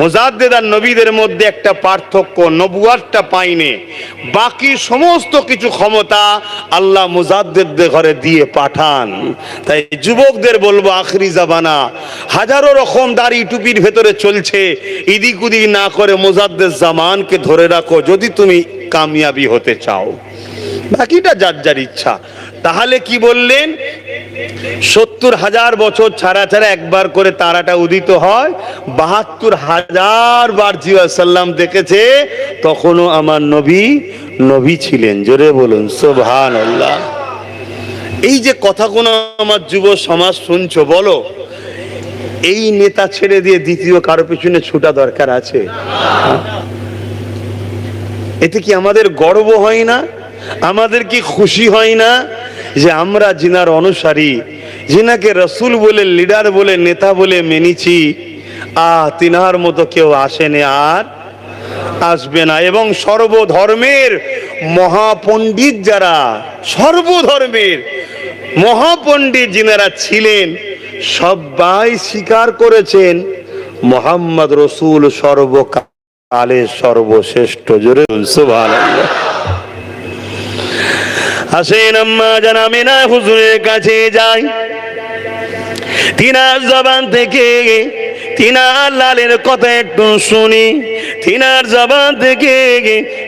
মুজাদ্দেদ আর নবীদের মধ্যে একটা পার্থক্য, নবুয়াতটা পাইনি, বাকি সমস্ত কিছু ক্ষমতা আল্লাহ মুজাদ্দেদদের ঘরে দিয়ে পাঠান। তাই যুবকদের বলবো, আখরি জামানা, হাজারো রকম দাড়ি টুপির ভেতরে চলছে, ইদিক উদিক না করে মুজাদ্দেদ জামানকে ধরে রাখো যদি তুমি কামিয়াবি হতে চাও। বাকিটা যার যার ইচ্ছা। তাহলে কি বললেন? 70,000 বছর ছাড়া ছাড়া একবার করে তারাটা উদিত হয়। 72,000 বার জিয়া সাল্লাম দেখেছে, তখনও আমার নবী নবী ছিলেন। জোরে বলুন সুবহানাল্লাহ। এই যে কথাগুলো আমার যুব সমাজ শুনছো, বলো এই নেতা ছেড়ে দিয়ে দ্বিতীয় কারো পিছনে ছুটা দরকার আছে? এতে কি আমাদের গর্ব হয় না? আমাদের কি খুশি হয় না যে আমরা জিনার অনুসারী, জিনাকে রসুল বলে, লিডার বলে, নেতা বলে মেনেছি, তিনার মতো কেউ আসেনি আর আসবে না। এবং সর্বধর্মের মহাপণ্ডিত যারা, সর্বধর্মের মহাপণ্ডিত যিনারা ছিলেন, সবাই স্বীকার করেছেন মুহাম্মদ রসুল সর্বকালের সর্বশ্রেষ্ঠ। জোরে সুবহানাল্লাহ। আসেন আম্মা জান আমিনা হুজুরের কাছে যাই, তিনার জবান থেকে তিনার লালের কথা একটু শুনি, তিনার জবান থেকে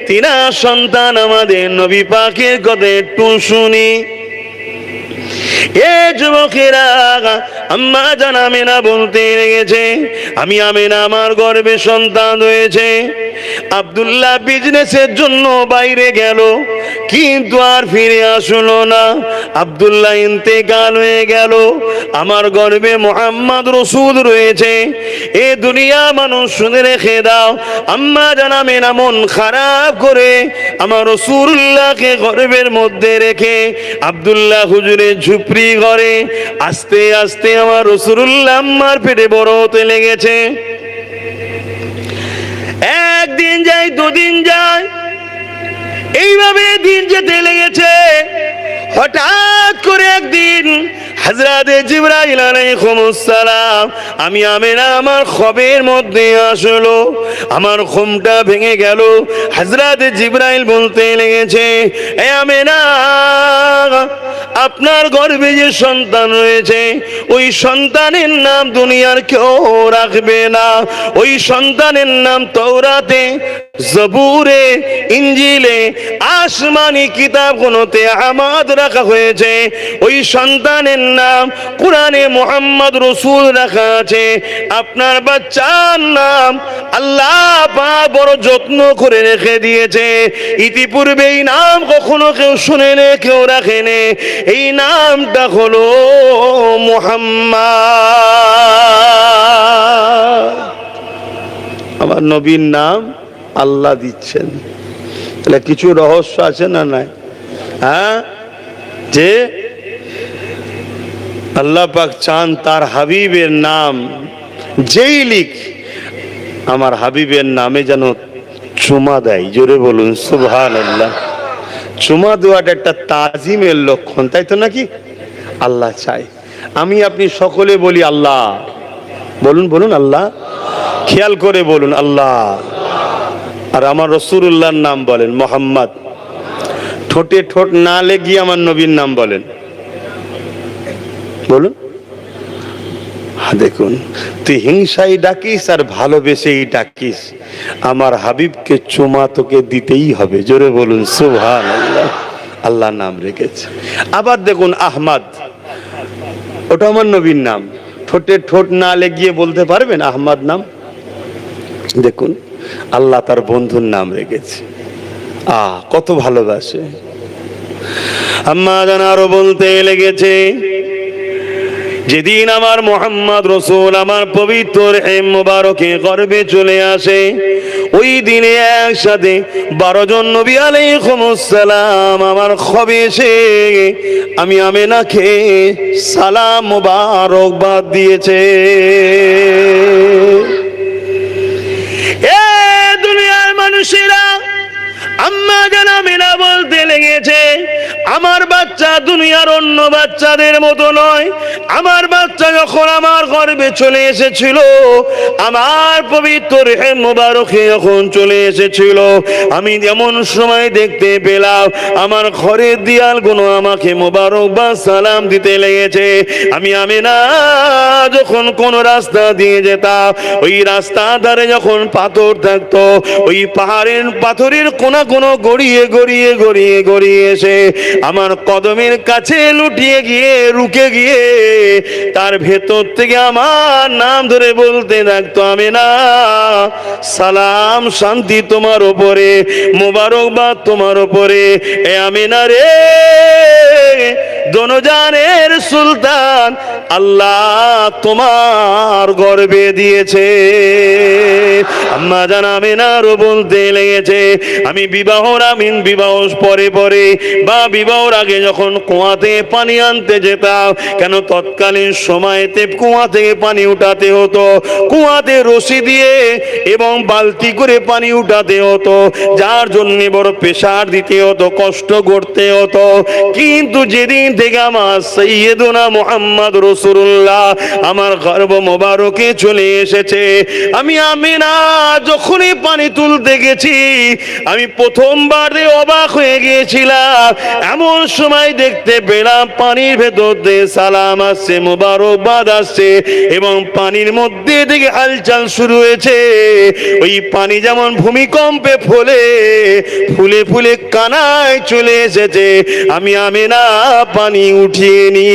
তিনার সন্তান আমাদের নবী পাকের কথা একটু শুনি। এ যুবকেরা, আম্মা জান আমিনা বলতে লেগেছে, আমি আমিনা আমার গর্ভে সন্তান হয়েছে। আব্দুল্লাহ বিজনেসের জন্য বাইরে গেল, কিন্তু আর ফিরে আসলো না। আব্দুল্লাহ ইন্তেকাল হয়ে গেল, আমার গর্ভে মুহাম্মদ রসুল রয়েছে। এ দুনিয়া মানুষ শুনে রেখে দাও, আম্মা জান আমিনা মন খারাপ করে আমার রসুল্লাহকে গর্ভের মধ্যে রেখে আব্দুল্লাহ হুজুরের ঝুপড়ি ঘরে আস্তে আস্তে আমার রসুল্লাহ আম্মার পেটে বড় হতে লেগেছে। একদিন যায়, দুদিন যায়, এইভাবে দিন যেতে লেগেছে। হঠাৎ করে একদিন হযরতে জিবরাইল আলাইহিস সালাম আমি আমিনা আমার খবের মধ্যে আসলো, আমার ঘুমটা ভেঙে গেল। হযরতে জিবরাইল বলতে লেগেছে, এ আমিনা, আপনার গর্ভে যে সন্তান রয়েছে, ওই সন্তানের নাম দুনিয়ার কেউ রাখবে না। ওই সন্তানের নাম তাওরাতে, জবুরে, ইনজিলে, আসমানি কিতাবগুলোতে আমাদ রাখা হয়েছে। ওই সন্তানের নাম কোরআনে মুহাম্মদ রসুল রাখা আছে। আপনার বাচ্চার নাম আল্লাহ পাক বড় যত্ন করে রেখে দিয়েছে। ইতিপূর্বে এই নাম কখনো কেউ শুনেনি, কেউ রাখেনি। এই নামটা হলো মুহাম্মদ। আমার নবীর নাম আল্লাহ দিচ্ছেন, তাহলে কিছু রহস্য আছে না নাই? হ্যাঁ, যে আল্লাহ পাক চান তার হাবিবের নাম যেই লিখ, আমার হাবিবের নামে যেন চুমা দেয়। জোরে বলুন সুবহানাল্লাহ। চুমা দেওয়াটা একটা তাজিমের লক্ষণ, তাই তো নাকি? আল্লাহ চাই আমি আপনি সকলে বলি আল্লাহ। বলুন বলুন আল্লাহ, খেয়াল করে বলুন আল্লাহ। আর আমার রাসূলুল্লাহর নাম বলেন মুহাম্মদ। ঠোঁটে ঠোঁট না লেগিয়ে আমার নবীর নাম বলেন, বলুন। দেখুন, তুই হিংসাই ডাকিস আর ভালোবেসেই ডাকিস, আমার হাবিবকে চুমা তোকে দিতেই হবে। জোরে বলুন সুবহানাল্লাহ। আল্লাহ নাম রেখেছে। আবার দেখুন আহমদ, ওটা আমার নবীর নাম। ঠোঁটে ঠোঁট না লেগিয়ে বলতে পারবেন আহমদ নাম? দেখুন, আল্লাহ তার বন্ধুর নাম রেখেছে। কত ভালোবাসে। আম্মা জান আরো বলতে লেগেছে, যেদিন আমার মুহাম্মদ রসুল আমার পবিত্র মোবারকে গর্ভে চলে আসে, ওই দিনে একসাথে 12 জন নবী আলাইহিস সালাম আমার খবে এসে আমি আমিনাকে সালাম মোবারকবাদ দিয়েছে। এ দুনিয়ার মানুষেরা, আম্মা জান আমিনা বলতে লেগেছে, আমার বাচ্চা দুনিয়ার অন্য বাচ্চাদের মতো নয়। আমার বাচ্চা যখন আমার গর্ভে চলে এসেছিল, আমার পবিত্র রেহেম মোবারকে যখন চলে এসেছিল, আমি যেমন সময় দেখতে পেলাম আমার ঘরের দেয়ালগুলো আমাকে মোবারকবাদ সালাম দিতে লেগেছে। আমি আমিনা যখন কোন রাস্তা দিয়ে যেতাম, ওই রাস্তার ধারে যখন পাথর থাকতো, ওই পাহাড়ের পাথরের কোনা কোনো গড়িয়ে গড়িয়ে গড়িয়ে গড়িয়ে এসে আমার কদমের কাছে লুটিয়ে গিয়ে রুকে গিয়ে তার ভেতর থেকে আমার নাম ধরে বলতে থাকতো, আমিনা, সালাম শান্তি তোমার উপরে, মোবারকবাদ তোমার উপরে। এ আমিনা রে, দোনোজানের সুলতান আল্লাহ তোমার গর্ভে দিয়েছে। আম্মা জান আমিনারও বলতে লেগেছে, আমি বিবাহ পরে পরে বা বিবাহর আগে যখন কুয়াতে পানি আনতে যেতাম, কেন তৎকালীন সময়তে কুয়া থেকে পানি উঠাতে হতো, কুয়াতে রশি দিয়ে এবং বালতি করে পানি উঠাতে হতো, যার জন্য বড় প্রেসার দিতে হতো, কষ্ট করতে হতো। কিন্তু যেদিন থেকে আমার সাইয়্যিদুনা মুহাম্মদ রাসূলুল্লাহ আমার গর্ভ মোবারকে চলে এসেছে, আমি আমিনা যখনই পানি তুলতে গেছি আমি প্রথমবারে অবাক হয়ে গিয়েছিলাম। এমন সময় দেখতে পেলাম পানির ভেতর দিয়ে সালাম আসছে, মোবারকবাদ আসছে এবং পানির মধ্যে থেকে হালচাল শুরু হয়েছে। ওই পানি যেমন ভূমিকম্পে ফুলে ফুলে কানায় চলে এসেছে। আমি আমিনা পানি উঠিয়ে নি।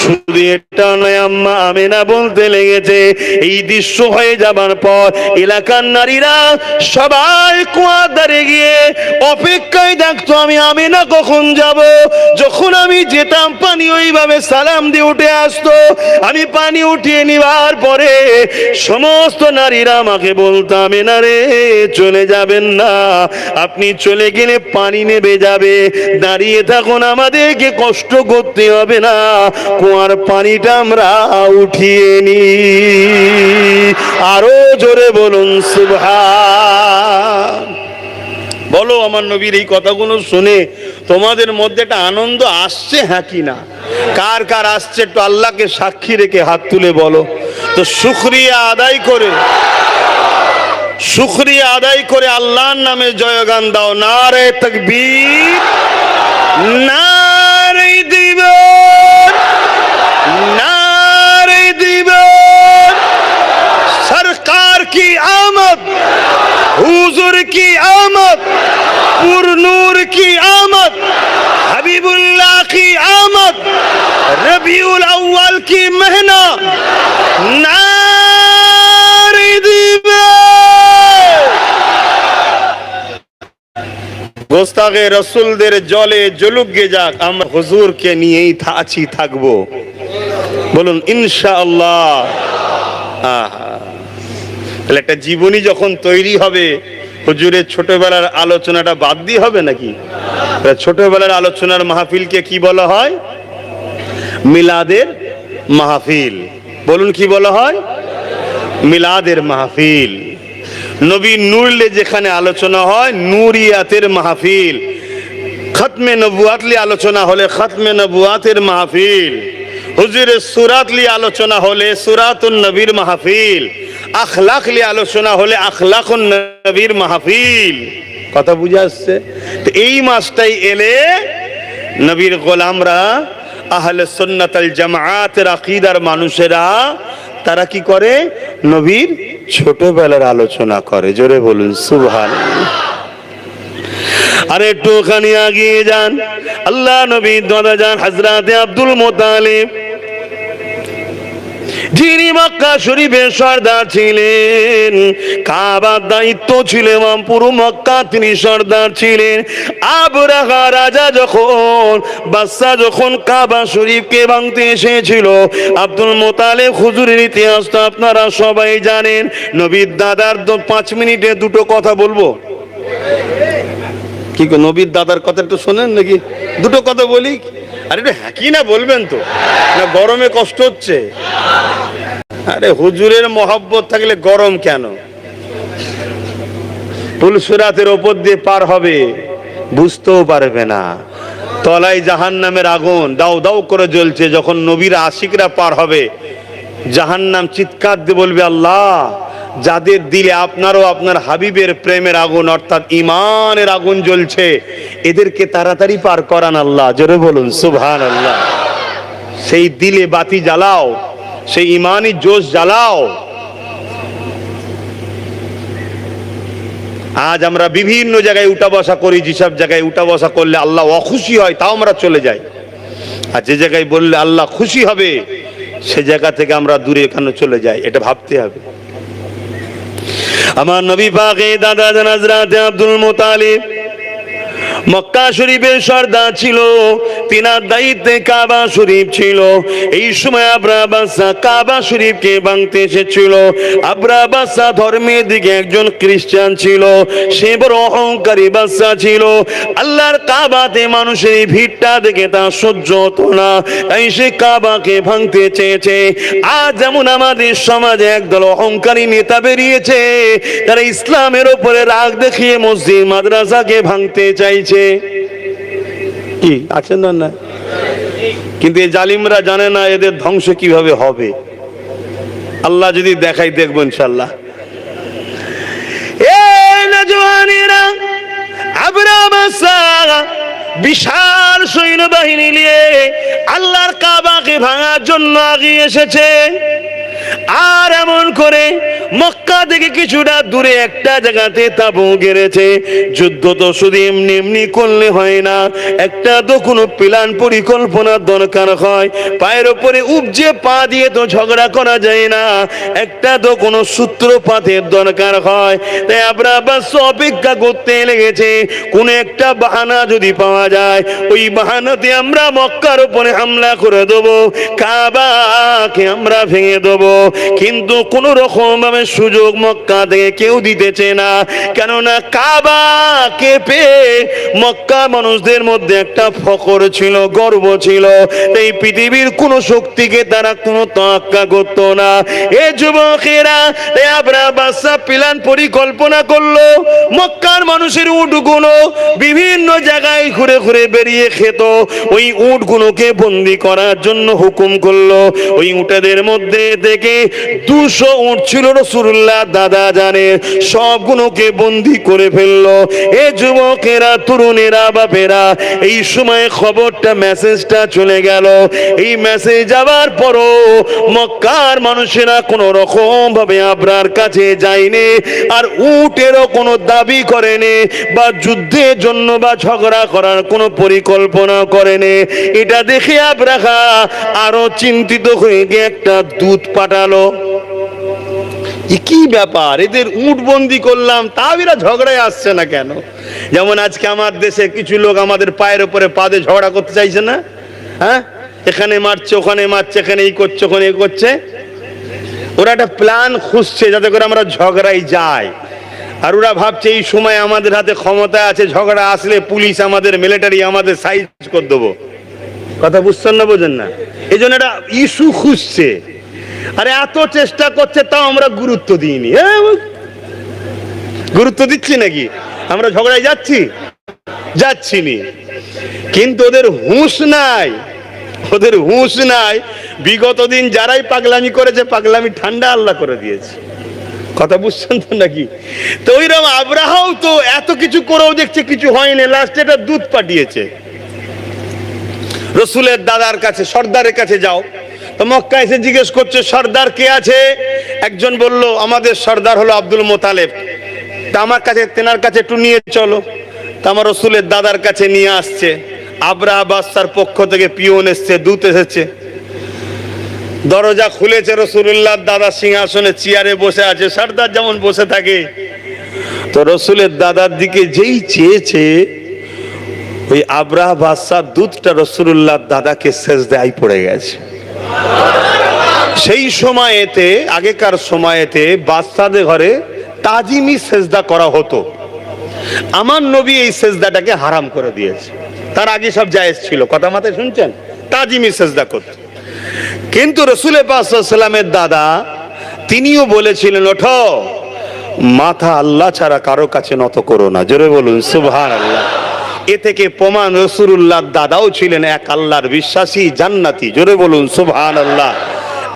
শুধু এটা নয়, আম্মা আমিনা বলতে লেগেছে, এই দৃশ্য হয়ে যাবার পর এলাকার নারীরা সবাই কুয়ার ধারে গিয়ে অপেক্ষায় থাকতো আমি আমিনা কখন যাব। যখন আমি যেতাম পানি ওইভাবে সালাম দিয়ে উঠে আসতো। আমি পানি উঠিয়ে নিবার পরে সমস্ত নারীরা আমাকে বলতো, আমিনা রে চলে যাবেন না, আপনি চলে গেলে পানি নেবে যাবে, দাঁড়িয়ে থাকুন, আমাদেরকে কষ্ট করতে হবে না, কুয়ার পানিটা আমরা উঠিয়ে নি। আরো জোরে বলুন সুবহান। বলো আমার নবীর এই কথাগুলো শুনে তোমাদের মধ্যে একটা আনন্দ আসছে, হ্যাঁ কি না? কার কার আসছে একটু আল্লাহকে সাক্ষী রেখে হাত তুলে বলো তো। শুকরিয়া আদায় করে আল্লাহর নামে জয়গান দাও। নারে তাকবীর, নারে দিবন, নারে দিবন। সরকার কি আমদ, হুজুর কি আমদ, পুর নূর কি আমদ, हबीबुल्लाह की आमद, रबीउल अव्वल की महीना। नारे दिबे গোস্তাগে রসুলদের জলে জলুক গে যাক, আমরা হুজুরকে নিয়েই আছি থাকবো। বলুন ইনশাআল্লাহ। তাহলে একটা জীবনী যখন তৈরি হবে, হুজুরের ছোটবেলার আলোচনাটা বাদ দিয়ে হবে নাকি? ছোটবেলার আলোচনার মাহফিলকে কি বলা হয়? মিলাদের মাহফিল। বলুন কি বলা হয়? মিলাদের মাহফিল। নবী নূরলে যেখানে আলোচনা হয় নূরিয়াতের মাহফিল। খতমে নবুয়াত নিয়ে আলোচনা হলে খতমে নবুয়াতের মাহফিল। হুজুরের সূরাত নিয়ে আলোচনা হলে সূরাতুন নবীর মাহফিল। আখলাক নিয়ে আলোচনা হলে আখলাকুন নবীর মাহফিল। কথা বুঝে আসছে? তো এই মাসটাই এলে নবীর গোলামরা, আহলে সুন্নাত আল জামাআতের আকীদার মানুষেরা তারা কি করে? নবীর ছোটবেলার আলোচনা করে। জোরে বলুন সুবহানাল্লাহ। আর একটু ওখানে এগিয়ে যান, আল্লাহ নবীর দাদা যান হযরতে আব্দুল মুত্তালিব, যিনি মক্কা শরীফের সর্দার ছিলেন, কাবার দায়িত্ব ছিল এবং পুরো মক্কা তিনি সর্দার ছিলেন। আবরাহা রাজা যখন কাবা শরীফকে ভাঙতে এসেছিল, আব্দুল মুত্তালিব হুজুরের ইতিহাস তো আপনারা সবাই জানেন। নবীর দাদার 5 মিনিটে দুটো কথা বলবো। কি নবীর দাদার কথা একটু শোনেন নাকি? দুটো কথা বলি। আরে একটু হ্যাঁ কি না বলবেন তো, না গরমে কষ্ট হচ্ছে? আরে হুজুরের মহব্বত থাকলে গরম কেন? পুলসিরাতের ওপর দিয়ে পার হবে, বুঝতেও পারবে না। তলায় জাহান্নামের আগুন দাউ দাউ করে জ্বলছে। যখন নবীর আশিকরা পার হবে, জাহান্নাম চিৎকার দিয়ে বলবে, আল্লাহ, যাদের দিলে আপনার ও আপনার হাবিবের প্রেমের আগুন অর্থাৎ ঈমানের আগুন জ্বলছে, এদেরকে তাড়াতাড়ি পার করান আল্লাহ। জোরে বলুন সুবহানাল্লাহ। সেই দিলে বাতি জ্বালাও, সেই ঈমানি জোশ জ্বালাও। আজ আমরা বিভিন্ন জায়গায় উঠা বসা করি, যেসব জায়গায় উঠা বসা করলে আল্লাহ অখুশি হয় তাও আমরা চলে যাই, আর যে জায়গায় বললে আল্লাহ খুশি হবে সে জায়গা থেকে আমরা দূরে কেন চলে যাই, এটা ভাবতে হবে। আমার নবী পাক এই দাদা হযরত আব্দুল মুত্তালিব মক্কা শরীফের সর্দার ছিল, তিনার দায়িত্বে কাবা শরীফ ছিল। এই সময় আবরাহা বাদশা কাবা শরীফকে ভাঙতে এসেছিল। আবরাহা বাদশা ধর্মের দিকে একজন খ্রিস্টান ছিল, সে বড় অহংকারী বাদশা ছিল। আল্লাহর কাবাতে মানুষের এই ভিড়টা দেখে তা সহ্য হতো না, তাই সে কাবাকে ভাঙতে চেয়েছে। আজ যেমন আমাদের সমাজে একদল অহংকারী নেতা বেরিয়েছে, তারা ইসলামের উপরে রাগ দেখিয়ে মসজিদ মাদ্রাসাকে ভাঙতে চাইছে। কি আছেন না? কিন্তু এই জালিমরা জানে না এদের ধ্বংস কিভাবে হবে। আল্লাহ যদি দেখাই দেখবো ইনশাল্লাহ। আবরাহা বাদশা বিশাল সৈন্যবাহিনী নিয়ে আল্লাহর কাবাকে ভাঙার জন্য আগিয়ে এসেছে। আর এমন করে মক্কা থেকে কিছুটা দূরে একটা জায়গাতে তাঁবু গেড়েছে। যুদ্ধ তো শুধু এমনি এমনি করলে হয় না, একটা তো কোনো প্ল্যান পরিকল্পনার দরকার হয়। পায়ের উপরে উপজে পা দিয়ে তো ঝগড়া করা যায় না, একটা তো কোনো সূত্রপাতের দরকার হয়। তাই আবরাহা বাদশা অপেক্ষা করতে লেগেছে, কোন একটা বাহানা যদি পাওয়া যায়, ওই বাহানাতে আমরা মক্কার উপরে হামলা করে দেবো, কাবাকে আমরা ভেঙে দেবো। কিন্তু কোন রকম ভাবে সুযোগ মক্কা থেকে কেউ দিতেছে না, কেননা কাবাকে পেয়ে মক্কা মানুষদের মধ্যে একটা ফখর ছিল, গর্ব ছিল। এই পৃথিবীর কোন শক্তিকে তারা কোনো তোয়াক্কা করতো না। এ যুবকেরা, আবরাহা বাদশা প্ল্যান পরিকল্পনা করলো, মক্কার মানুষের উটগুলো বিভিন্ন জায়গায় ঘুরে ঘুরে বেরিয়ে খেত, ওই উটগুলোকে বন্দি করার জন্য হুকুম করলো। ওই উটেদের মধ্যে থেকে 200 উট ছিল, রাসূলুল্লাহ দাদা জানে, সবগুলোকে বন্দি করে ফেললো। এ যুবকেরা, তরুণেরা, বাপেরা, এই সময় খবরটা, মেসেজটা চলে গেল। এই মেসেজ যাওয়ার পরও মক্কার মানুষেরা কোনো রকম ভাবে আবরার কাছে যায়নি, আর উটেরও কোনো দাবি করেনি, বা যুদ্ধের জন্য বা ঝগড়া করার কোনো পরিকল্পনা করেনি। এটা দেখে আবরাহা আরো চিন্তিত হয়ে গিয়ে একটা দূত পাঠালো। কি ব্যাপার, এদের উট বন্দি করলাম, তাও এরা ঝগড়ায় আসছে না কেন? যেমন আজকে আমার দেশে কিছু লোক আমাদের পায়ের উপরে পা দিয়ে ঝগড়া করতে চাইছে না, হ্যাঁ, এখানে মারছে, ওখানে মারছে, এখানে এই করছে, ওখানে এই করছে। ওরা একটা প্ল্যান খুঁজছে যাতে করে আমরা ঝগড়ায় যাই। আর ওরা ভাবছে এই সময় আমাদের হাতে ক্ষমতা আছে, ঝগড়া আসলে পুলিশ আমাদের, মিলিটারি আমাদের সাইজ করে দেবো। কথা বুঝছেন না, বোঝেন না? এই জন্য একটা ইস্যু খুঁজছে। আরে এত চেষ্টা করছে, তাও আমরা গুরুত্ব দিইনি। গুরুত্ব দিচ্ছি নাকি? আমরা ঝগড়ায় যাচ্ছি নি, কিন্তু ওদের হুঁশ নাই, ওদের হুঁশ নাই। বিগত দিন যারাই পাগলামি করেছে, পাগলামি ঠান্ডা আল্লাহ করে দিয়েছে। কথা বুঝছেন তো নাকি? তো ওইরকম আবরাহাও তো এত কিছু করেও দেখছে কিছু হয়নি, লাস্টে একটা দূত পাঠিয়েছে রসুলের দাদার কাছে, সর্দারের কাছে যাও। তো মক্কা এসে জিজ্ঞেস করছে, সর্দার কে আছে? একজন বলল, আমাদের সর্দার হলো আব্দুল মোতালেব, তা আমার কাছে, তেনার কাছে একটু নিয়ে চলো। তা আমার রসুলের দাদার কাছে নিয়ে আসছে। আবরাহা বাদশার পক্ষ থেকে পিয়ন এসছে, দূত এসেছে। দরজা খুলেছে, রসুলুল্লাহ দাদা সিংহাসনে চেয়ারে বসে আছে, সর্দার যেমন বসে থাকে। তো রসুলের দাদার দিকে যেই চেয়েছে, ওই আবরাহা বাদশার দূতটা রসুলুল্লাহ দাদাকে সেজদায় পড়ে গেছে। সেই সময়েতে, আগেকার সময়েতে বাদশাদের ঘরে তাজিমি সেজদা করা হতো। আমার নবী এই সেজদাটাকে হারাম করে দিয়েছে। তার আগে সব জায়েজ ছিল, কথা মাথায় শুনছেন? তাজিমি সেজদা করত। কিন্তু রাসূল পাক সাল্লাল্লাহু আলাইহি ওয়াসাল্লামের দাদা, তিনিও বলেছিলেন, ওঠো, মাথা আল্লাহ ছাড়া কারো কাছে নত করো না। জোরে বলুন সুবহানাল্লাহ। এ থেকে প্রমাণ, রাসূলুল্লাহ দাদাও ছিলেন এক আল্লাহর বিশ্বাসী, জান্নাতি। জোরে বলুন সুবহানাল্লাহ।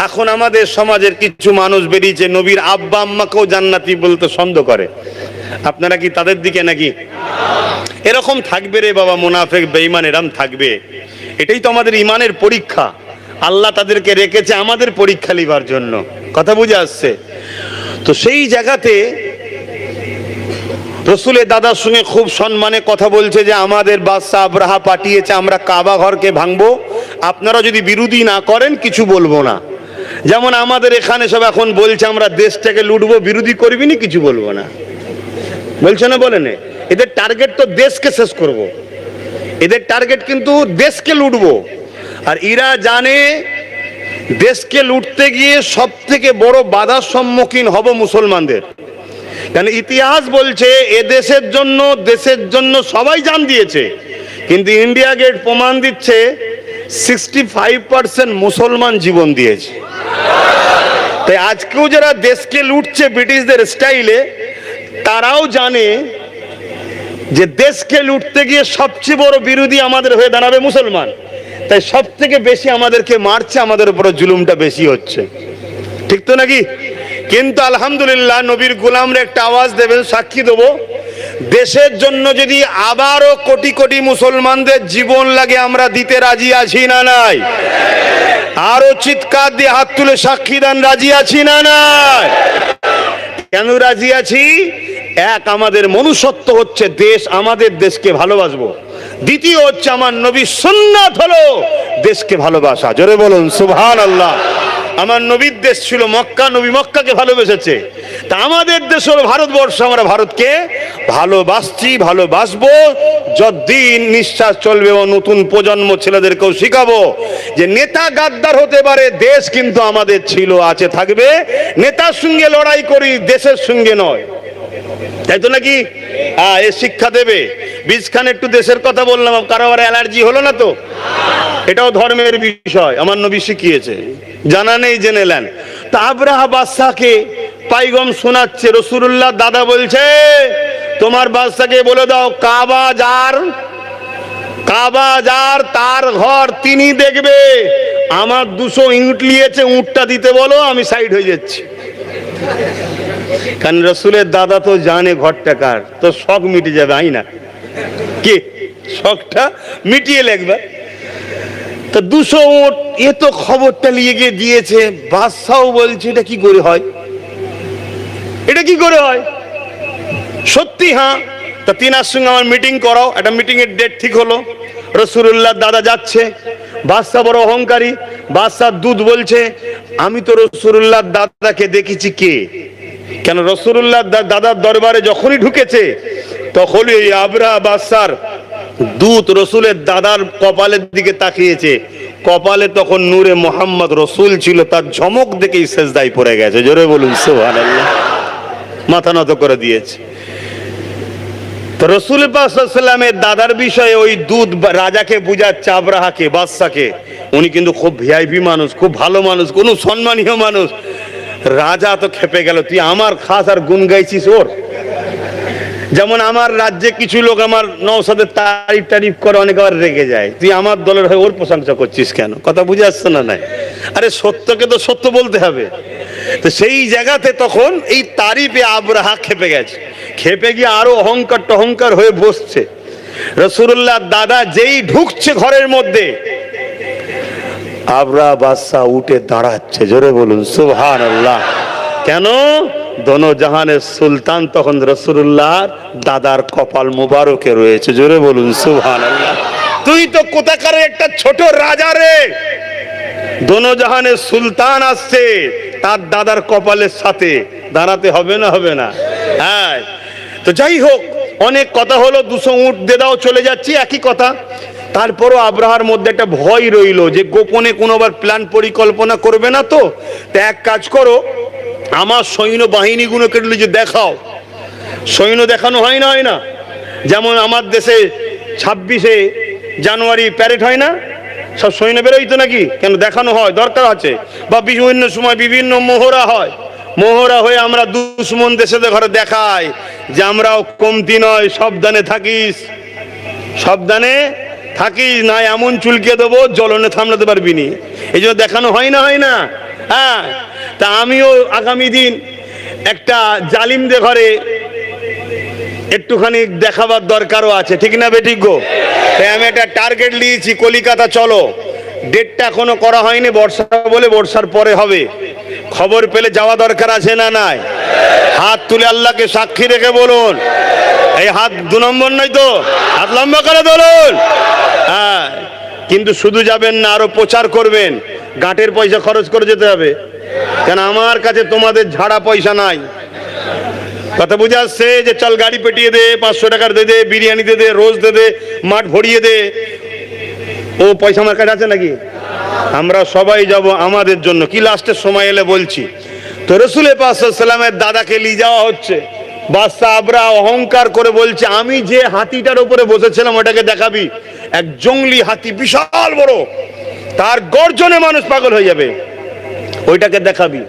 এখন আমাদের সমাজের কিছু মানুষ বেরিয়েছে, নবীর আব্বা আম্মাকেও জান্নাতি বলতে সন্দেহ করে। আপনারা কি তাদের দিকে নাকি? এরকম থাকবে রে বাবা, মুনাফিক বেঈমান এরকম থাকবে। এটাই তো আমাদের ইমানের পরীক্ষা। আল্লাহ তাদেরকে রেখেছে আমাদের পরীক্ষা লিবার জন্য। কথা বুঝে আসছে তো? সেই জায়গাতে রসুলের দাদার সঙ্গে খুব সম্মানে কথা বলছে যে আমাদের বাদশা আবরাহা পাঠিয়েছে, আমরা কাবা ঘরকে ভাঙবো, আপনারা যদি বিরোধী না করেন কিছু বলবো না। যেমন আমাদের এখানে সব এখন বলছে আমরা দেশটাকে লুটবো, বিরোধী করবি না, কিছু বলবো না, বলছে না? বলেন, এদের টার্গেট তো দেশকে শেষ করব, এদের টার্গেট কিন্তু দেশকে লুটবো। আর এরা জানে দেশকে লুটতে গিয়ে সব থেকে বড় বাধার সম্মুখীন হব মুসলমানদের। কারণ ইতিহাস বলছে এ দেশের জন্য সবাই জান দিয়েছে, কিন্তু ইন্ডিয়া গেট প্রমাণ দিচ্ছে 65% মুসলমান জীবন দিয়েছে। তাই আজকেও যারা দেশকে লুটছে ব্রিটিশদের স্টাইলে, তারাও জানে যে দেশকে লুটতে গিয়ে সবচেয়ে বড় বিরোধী আমাদের হয়ে দাঁড়াবে মুসলমান। তাই সব থেকে বেশি আমাদেরকে মারছে, আমাদের উপরে জুলুমটা বেশি হচ্ছে, ঠিক তো নাকি? কিন্তু আলহামদুলিল্লাহ নবীর গোলামরা একটা আওয়াজ দেবেন, সাক্ষী দেবো, দেশের জন্য যদি আবারও কোটি কোটি মুসলমানদের জীবন লাগে আমরা দিতে রাজি আছি না নাই? আরো চিৎকার দিয়ে হাত তুলে সাক্ষী দেন, রাজি আছি না নাই? কেন রাজি আছি? এক, আমাদের মনুষ্যত্ব হচ্ছে দেশ, আমাদের দেশকে ভালোবাসবো। দ্বিতীয় হচ্ছে আমার নবীর সুন্নাত হলো দেশকে ভালোবাসা। জোরে বলুন সুবহানাল্লাহ। আমার নবীর দেশ ছিল মক্কা, নবী মক্কাকে ভালোবেসেছে। তা আমাদের দেশ হলো ভারতবর্ষ, আমরা ভারতকে ভালোবাসছি, ভালোবাসবো যতদিন নিঃশ্বাস চলবে। ও নতুন প্রজন্ম ছেলেদেরকেও শিখাবো যে নেতা গাদ্দার হতে পারে, দেশ কিন্তু আমাদের ছিল, আছে, থাকবে। নেতার সঙ্গে লড়াই করি, দেশের সঙ্গে নয়, তাই তো নাকি? এ শিক্ষা দেবে। বীজখান একটু দেশের কথা বললাম, কারোর অ্যালার্জি হলো না তো? এটাও ধর্মের বিষয়, আমার নবী শিখিয়েছে, জানা নেই জেনে নেন। তা আব্রাহা বাদশাকে পাইগম শোনাচ্ছে, রাসূলুল্লাহ দাদা বলছে তোমার বাদশাকে বলে দাও কাবা যার তার ঘর তিনি দেখবে, আমার 200 ইঁট নিয়েছে, উঁটটা দিতে বলো, আমি সাইড হয়ে যাচ্ছি। কারণ রসুলের দাদা তো জানে ঘরটা কার, তো শখ মিটে যাবে, আই না কি? শখটা মিটিয়ে লাগবে। তো 200 উট, এ তো খবরটা নিয়ে গিয়ে দিয়েছে। বাদশাও বলছে এটা কি করে হয়, এটা কি করে হয়? সত্যি হ্যাঁ, তা তিনার সঙ্গে আমার মিটিং করাও। একটা মিটিং এর ডেট ঠিক হলো, রাসূলুল্লাহ দাদা যাচ্ছে। বাদশা বড় অহংকারী, বাদশার দুধ বলছে আমি তো রাসূলুল্লাহ দাদাকে দেখেছি। কে? কেন রাসূলুল্লাহ দাদার দরবারে যখনই ঢুকেছে তখনই ওই আবরাহা বাদশার দূত রসুলের দাদার কপালের দিকে তাকিয়েছে, কপালে তখন নূরে মোহাম্মদ রসুল ছিল, তার ঝমক দেখেই সেজদায় পড়ে গেছে। জোরে বলুন সুবহানাল্লাহ, মাথা নত করে দিয়েছে। তো রসুল পাক সাল্লাল্লাহু আলাইহি ওয়াসাল্লামের দাদার বিষয়ে ওই দূত রাজাকে বুঝাচ্ছে, আবরাহাকে, বাদশাকে। উনি কিন্তু খুব ভিআইপি মানুষ, খুব ভালো মানুষ, কোন সম্মানীয় মানুষ। রাজা তো খেপে গেল, তুই আমার খাস আর গুণ গাইছিস ওর? যেমন আমার রাজ্যে কিছু লোক আমার নওশাদের তারিফ করে, অনেক আবার রেগে যায়, তুই আমার দলের হয়ে ওর প্রশংসা করছিস কেন? কথা বুঝে আসছে না? নাই, আরে সত্যকে তো সত্য বলতে হবে। তো সেই জায়গাতে তখন এই তারিফে আবরাহা খেপে গেছে, খেপে গিয়ে আরো অহংকার হয়ে বসছে। রাসূলুল্লাহ দাদা যেই ঢুকছে ঘরের মধ্যে, আবরাহা বাদশা উঠে দাঁড়াচ্ছে। জোরে বলুন সুবহানাল্লাহ। কেন? দোনো জাহানের সুলতান তখন রাসূলুল্লাহর দাদার কপাল মোবারকে রয়েছে। জোরে বলুন সুবহানাল্লাহ। তুই তো কোথাকার একটা ছোট রাজা রে, দোনো জাহানের সুলতান আসছে, তার দাদার কপালের সাথে দাঁড়াতে হবে না? হবে না? হ্যাঁ। তো যাই হোক, অনেক কথা হলো, 200 উট দিয়ে দাও, চলে যাচ্ছি, একই কথা। তারপরও আব্রাহার মধ্যে একটা ভয় রইল যে গোপনে কোনোবার প্ল্যান পরিকল্পনা করবে না তো। এক কাজ করো, আমার সৈন্য বাহিনীগুলোকে যে দেখাও। সৈন্য দেখানো হয় না? যেমন আমার দেশে 26শে জানুয়ারি প্যারেড হয় না, সব সৈন্য বেরোইতো নাকি? কেন দেখানো হয়, দরকার আছে। বা বিভিন্ন সময় বিভিন্ন মোহরা হয়, মোহরা হয়ে আমরা দুশ্মন দেশেদের ঘরে দেখাই যে আমরাও কমতি নয়, সাবধানে থাকিস, সাবধানে থাকিস, না এমন চুলকে দেবো জ্বলনে থামলাতে পারবি নি। এই জন্য দেখানো হয় না? হ্যাঁ। তা আমিও আগামী দিন একটা জালিমদের ঘরে একটুখানি দেখাবার দরকারও আছে, ঠিক না বেঠিক গো? তাই আমি একটা টার্গেট নিয়েছি, কলিকাতা চলো। ডেটটা এখনো করা হয়নি, বর্ষা বলে, বর্ষার পরে হবে। খবর পেলে যাওয়া দরকার আছে না নাই? হাত তুলে আল্লাহকে সাক্ষী রেখে বলুন, এই হাত 2 নম্বর নয় তো, হাত লম্বা করে ধরুন। হ্যাঁ, কিন্তু শুধু যাবেন না, আরো প্রচার করবেন। গাঁটের পয়সা খরচ করে যেতে হবে, কেন আমার কাছে তোমাদের ঝাড়া পয়সা নাই। কথা বুঝে আসছে যে চল গাড়ি পেটিয়ে দে, 500 টাকার দে দে, বিরিয়ানি দে দে, রোজ দে দে, মাঠ ভরিয়ে দে। ও পয়সা আমার কাছে আছে নাকি? আমরা সবাই যাব আমাদের জন্য, কি লাস্টের সময় এলে বলছি। তো রসুল পাক সাল্লাল্লাহু আলাইহি ওয়াসাল্লামের দাদাকে নিয়ে যাওয়া হচ্ছে। বাদশা আবরা অহংকার করে বলছে, আমি যে হাতিটার উপরে বসেছিলাম ওটাকে দেখাবি। এক জঙ্গলি হাতি, বিশাল বড়, তার গর্জনে মানুষ পাগল হয়ে যাবে, ওইটাকে দেখাবি।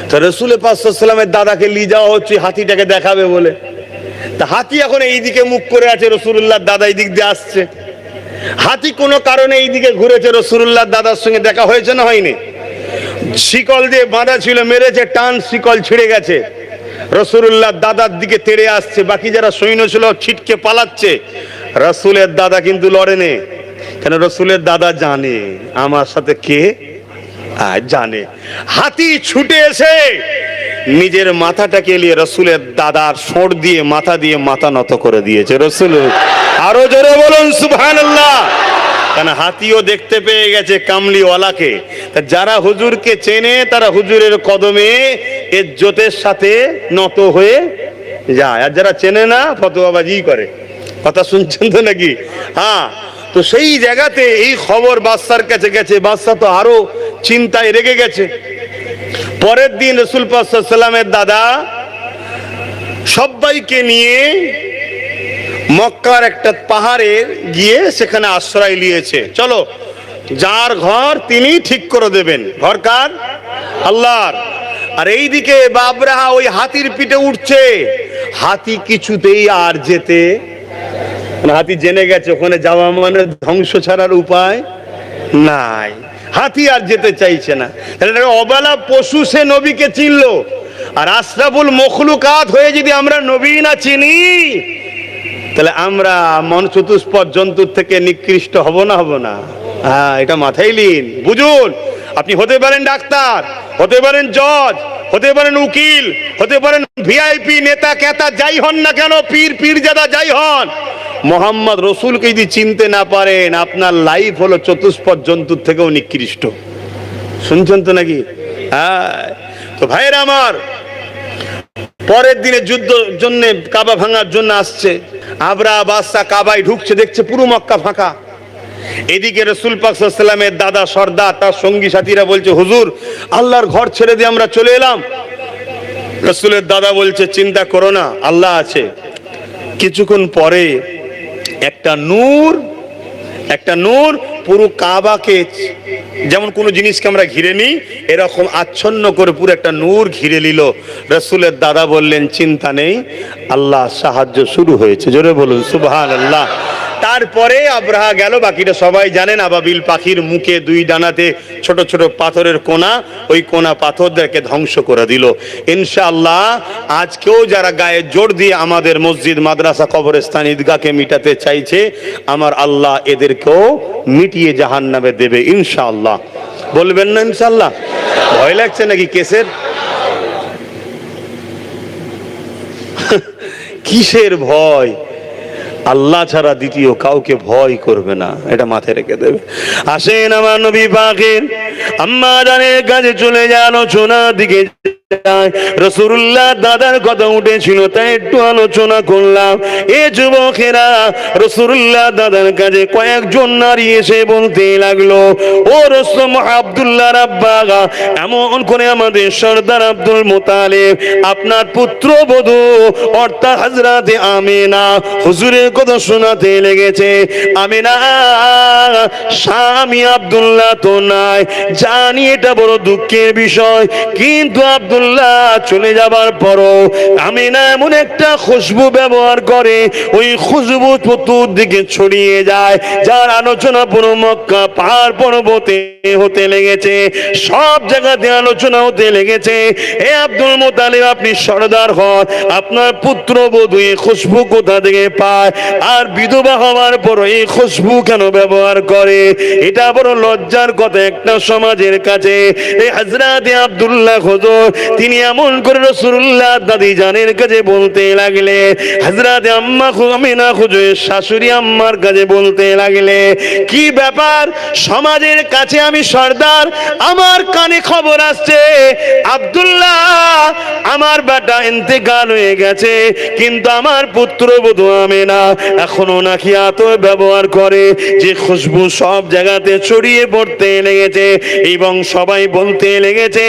তো রসুল পাক সাল্লাল্লাহু আলাইহি ওয়াসাল্লামের দাদাকে নিয়ে যাওয়া হচ্ছে হাতিটাকে দেখাবে বলে। তা হাতি এখন এইদিকে মুখ করে আছে, রাসূলুল্লাহর দাদা এই দিক দিয়ে আসছে। হাতি কোনো কারণে এইদিকে ঘুরেছে, রাসূলুল্লাহর দাদার সঙ্গে দেখা হয়েছে না হয়নি? শিকল দিয়ে বাঁধা ছিল, মেরেছে টান, শিকল ছিঁড়ে গেছে। রাসূলুল্লাহর দাদার দিকে তেড়ে আসছে, বাকি যারা সৈন্য ছিল ছিটকে পালাচ্ছে। রাসূলের দাদা কিন্তু লড়েনি, কেন? রাসূলের দাদা জানে আমার সাথে কে জানে। হাতি ছুটে এসে নিজের মাথাটাকে নিয়ে রাসূলের দাদার ঠোঁট দিয়ে মাথা নত করে দিয়েছে। রাসূল আরো জোরে বলুন সুবহানাল্লাহ। কেন? হাতিও দেখতে পেয়ে গেছে কামলিওয়ালাকে। যারা হুজুরকে চেনে তারা হুজুরের কদমে ইজ্জতের সাথে নত হয়ে যায়, আর যারা চেনে না ফতোয়াবাজি করে। কথা শুনছেন তো নাকি? হ্যাঁ। তো সেই জায়গাতে এই খবর বাদশার কাছে গেছে, বাদশা তো আরো চিন্তায় রেগে গেছে। পরের দিন রাসূল পাক সাল্লাল্লাহু আলাইহি ওয়াসাল্লামের দাদা সবাইকে নিয়ে মক্কার একটা পাহাড়ে গিয়ে সেখানে আশ্রয় নিয়েছে। চলো, যার ঘর তিনি ঠিক করে দেবেন। ঘর কার? আল্লাহর। আর এইদিকে বাবরাহা ওই হাতির পিঠে উঠছে। হাতি কিছুতেই আর যেতে, হাতি জেনে গেছে ওখানে যাওয়া মানে ধ্বংস ছাড়ার উপায় নাই। হাতি আর যেতে চাইছে না। তাহলে অবলা পশু, সে নবীকে চিনলো। আর আশরাফুল মখলুকাত হয়ে যদি আমরা নবী না চিনি, তাহলে আমরা চতুষ্পদ জন্তুর থেকে নিকৃষ্ট হব না? হব না? হ্যাঁ, এটা মাথায় নিন, বুঝুন। আপনি হতে পারেন ডাক্তার, হতে পারেন জজ, হতে পারেন উকিল, হতে পারেন ভিআইপি নেতা কেতা, যাই হন না কেন, পীর পীরজাদা যাই হন, মোহাম্মদ রসুলকে যদি চিনতে না পারেন, আপনার লাইফ হলো চতুষ্পদ জন্তুর থেকেও নিকৃষ্ট। শুনছেন তো নাকি? হ্যাঁ। তো ভাইয়েরা আমার, পরের দিনে যুদ্ধ জন্য কাবা ভাঙার জন্য আসছে। আবরা বাদশা কাবায় ঢুকছে, দেখছে পুরো মক্কা ফাঁকা। এদিকে রাসূল পাক সাল্লাল্লাহু আলাইহি ওয়াসাল্লামের দাদা সর্দার তার সঙ্গী সাথীরা বলছে, হুজুর আল্লাহর ঘর ছেড়ে দিয়ে আমরা চলে এলাম। রাসূলের দাদা বলছে, চিন্তা করো না, আল্লাহ আছে। কিছুক্ষণ পরে একটা নূর পুরো কাবাকে, যেমন কোনো জিনিসকে আমরা ঘিরে নিই এরকম আচ্ছন্ন করে পুরো একটা নূর ঘিরে নিল। রাসূলের দাদা বললেন, চিন্তা নেই, আল্লাহ সাহায্য শুরু হয়েছে। জোরে বলুন সুবহানাল্লাহ। তারপরে আবরাহা গেল, বাকিটা সবাই জানেন। আবাবিল পাখির মুখে 2 ডানাতে ছোট ছোট পাথরের কোনা, ওই কোনা পাথরদেরকে ধ্বংস করে দিল। ইনশাআল্লাহ আজকেও যারা গায়ে জোর দিয়ে আমাদের মসজিদ, মাদ্রাসা, কবরস্থান, ঈদগাহকে মিটাতে চাইছে, আমার আল্লাহ এদেরকেও মিটিয়ে জাহান্নামে দেবে ইনশাআল্লাহ। বলবেন না ইনশাআল্লাহ? ভয় লাগছে নাকি কেসের? কিসের ভয়? আল্লাহ ছাড়া দ্বিতীয় কাউকে ভয় করবে না, এটা মাথায় রেখে দেবে। আসেন আমার নবী পাকের আম্মা জানের কাছে চলে যায়, আলোচনার দিকে রাসূলুল্লাহ দাদার কথা উঠেছিল, তাই একটু আলোচনা করলাম। এ যুবকেরা, রাসূলুল্লাহ দাদার কাছে কয়েকজন নারী এসে বলতে লাগলো, ও রাসূল আব্দুল্লাহর আব্বা, এমন করে আমাদের সরদার আব্দুল মুতালিব আপনার পুত্রবধূ অর্থাৎ হযরতে আমিনা হুজুরের কথা শোনাতে লেগেছে। আমিনা স্বামী আব্দুল্লাহ তো নাই, জানি এটা বড় দুঃখের বিষয়, কিন্তু আব্দুল্লাহ চলে যাবার পরও আমিনা এমন একটা খুশবু ব্যবহার করে, ওই খুশবু চতুর্দিকে ছড়িয়ে যায়, যার আলোচনা পুরো মক্কা পাহাড় পর্বতে হতে লেগেছে, সব জায়গাতে আলোচনা হতে লেগেছে। হে আব্দুল মুতালিব, আপনি সরদার হন, আপনার পুত্রবধূ এই খুশবু কোথা থেকে পায়, আর বিধবা হওয়ার পর এই খুশবু কেন ব্যবহার করে? এটা বড় লজ্জার কথা একটা সমাজের কাছে। এই হযরতে আব্দুল্লাহ হুজুর তিনি এমন করে রাসূলুল্লাহ দাদি জানের কাছে বলতে লাগলে, হযরত আম্মা আমিনা হুজুরের শাশুড়ি আম্মার কাছে বলতে লাগলে, কি ব্যাপার, সমাজের কাছে আমি সর্দার, আমার কানে খবর আসছে আব্দুল্লাহ আমার বেটা ইন্তেকাল হয়ে গেছে, কিন্তু আমার পুত্রবধূ আমেনা এখনো নাকি আতর ব্যবহার করে, যে খুশবু সব জায়গাতে ছড়িয়ে পড়তে লেগেছে এবং সবাই বলতে লেগেছে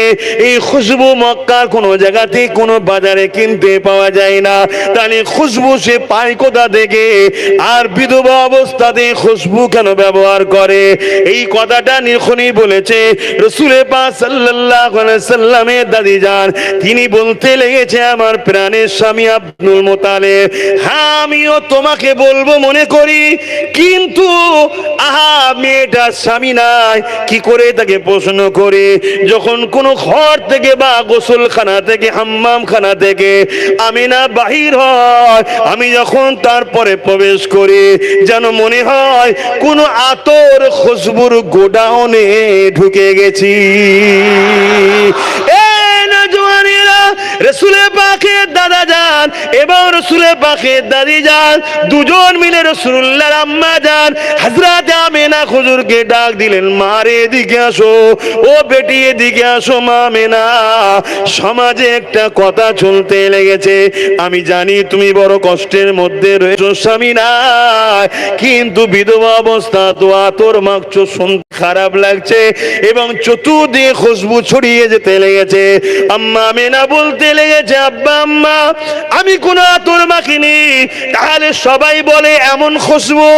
এই খুশবু মক্কার কোনো জায়গাতে কোনো বাজারে কিনতে পাওয়া যায় না, তাহলে খুশবু সে পায় কোথা থেকে, আর বিধবা অবস্থাতে খুশবু কেন ব্যবহার করে? এই কথাটা নিখনি বলেছে রাসূল পাক সাল্লাল্লাহু আলাইহি সাল্লামের দাদি জান। তিনি বলতে লেগেছে, আমার প্রাণের স্বামী আব্দুল মুত্তালিব, হ্যাঁ আমিও তোমাকে বলবো মনে করি, কিন্তু আহা মেয়েটার স্বামী নাই, কি করে তাকে প্রশ্ন করে? যখন কোন ঘর থেকে বা গোসলখানা থেকে হাম্মামখানা থেকে আমিনা বাহির হয়, আমি যখন তারপরে প্রবেশ করি যেন মনে হয় কোন আতর খুশবুর গোডাউনে ঢুকে গেছি। রাসূলের পাকের দাদা যান এবং রাসূলের পাকের দাদি যান দুজন মিলে রাসূলুল্লাহর আম্মা যান হযরত আমিনা হুজুরকে ডাক দিলেন, মা রে এদিকে আসো, ও বেটি এদিকে আসো মা আমিনা, সমাজে একটা কথা চলতে লেগেছে, আমি জানি তুমি বড় কষ্টের মধ্যে রয়েছো, স্বামী নাই, কিন্তু বিধবা অবস্থা তো আতর মাখছো, শুনতে খারাপ লাগছে এবং চতুর্দিকে খুশবু ছড়িয়ে যেতে লেগেছে। আম্মা আমিনা বলতে লেগেছে, আব্বা আম্মা আমি কোন আতর মাখিনি, তাহলে সবাই বলে এমন খুশবু,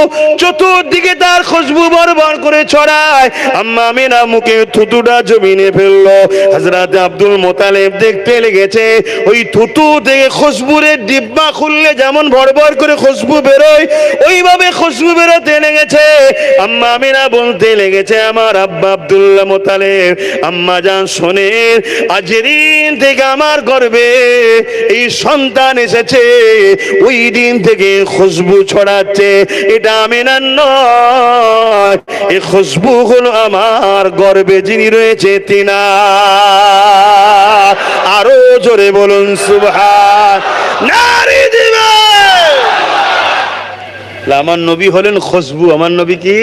চতুর্দিকে তার খুশবু বরবর করে ছড়ায়। আম্মা আমিনা মুখে থুতুটা জমিনে ফেললো। হযরত আব্দুল মুত্তালিব দেখতে লেগেছে ওই থুতু থেকে খুশবুরের ডিব্বা খুললে যেমন ভরভর করে খুশবু বেরোয়, ওইভাবে খুশবু বেরোতে লেগেছে। আম্মা আমিনা বলতে লেগেছে, আমার আব্বা আব্দুল্লাহ মুত্তালিব, আম্মা জান শোনেন, আজের দিন থেকে আমার গর্ভে এই সন্তান এসেছে, ওই দিন থেকে খুশবু ছড়াচ্ছে, এটা আমিনার নয়, এই খুশবু হলো আমার গর্ভে যিনি রয়েছে তিনা। আরো জোরে বলুন সুবহান। নারী দিবে আমার নবী হলেন খুশবু। আমার নবী কি?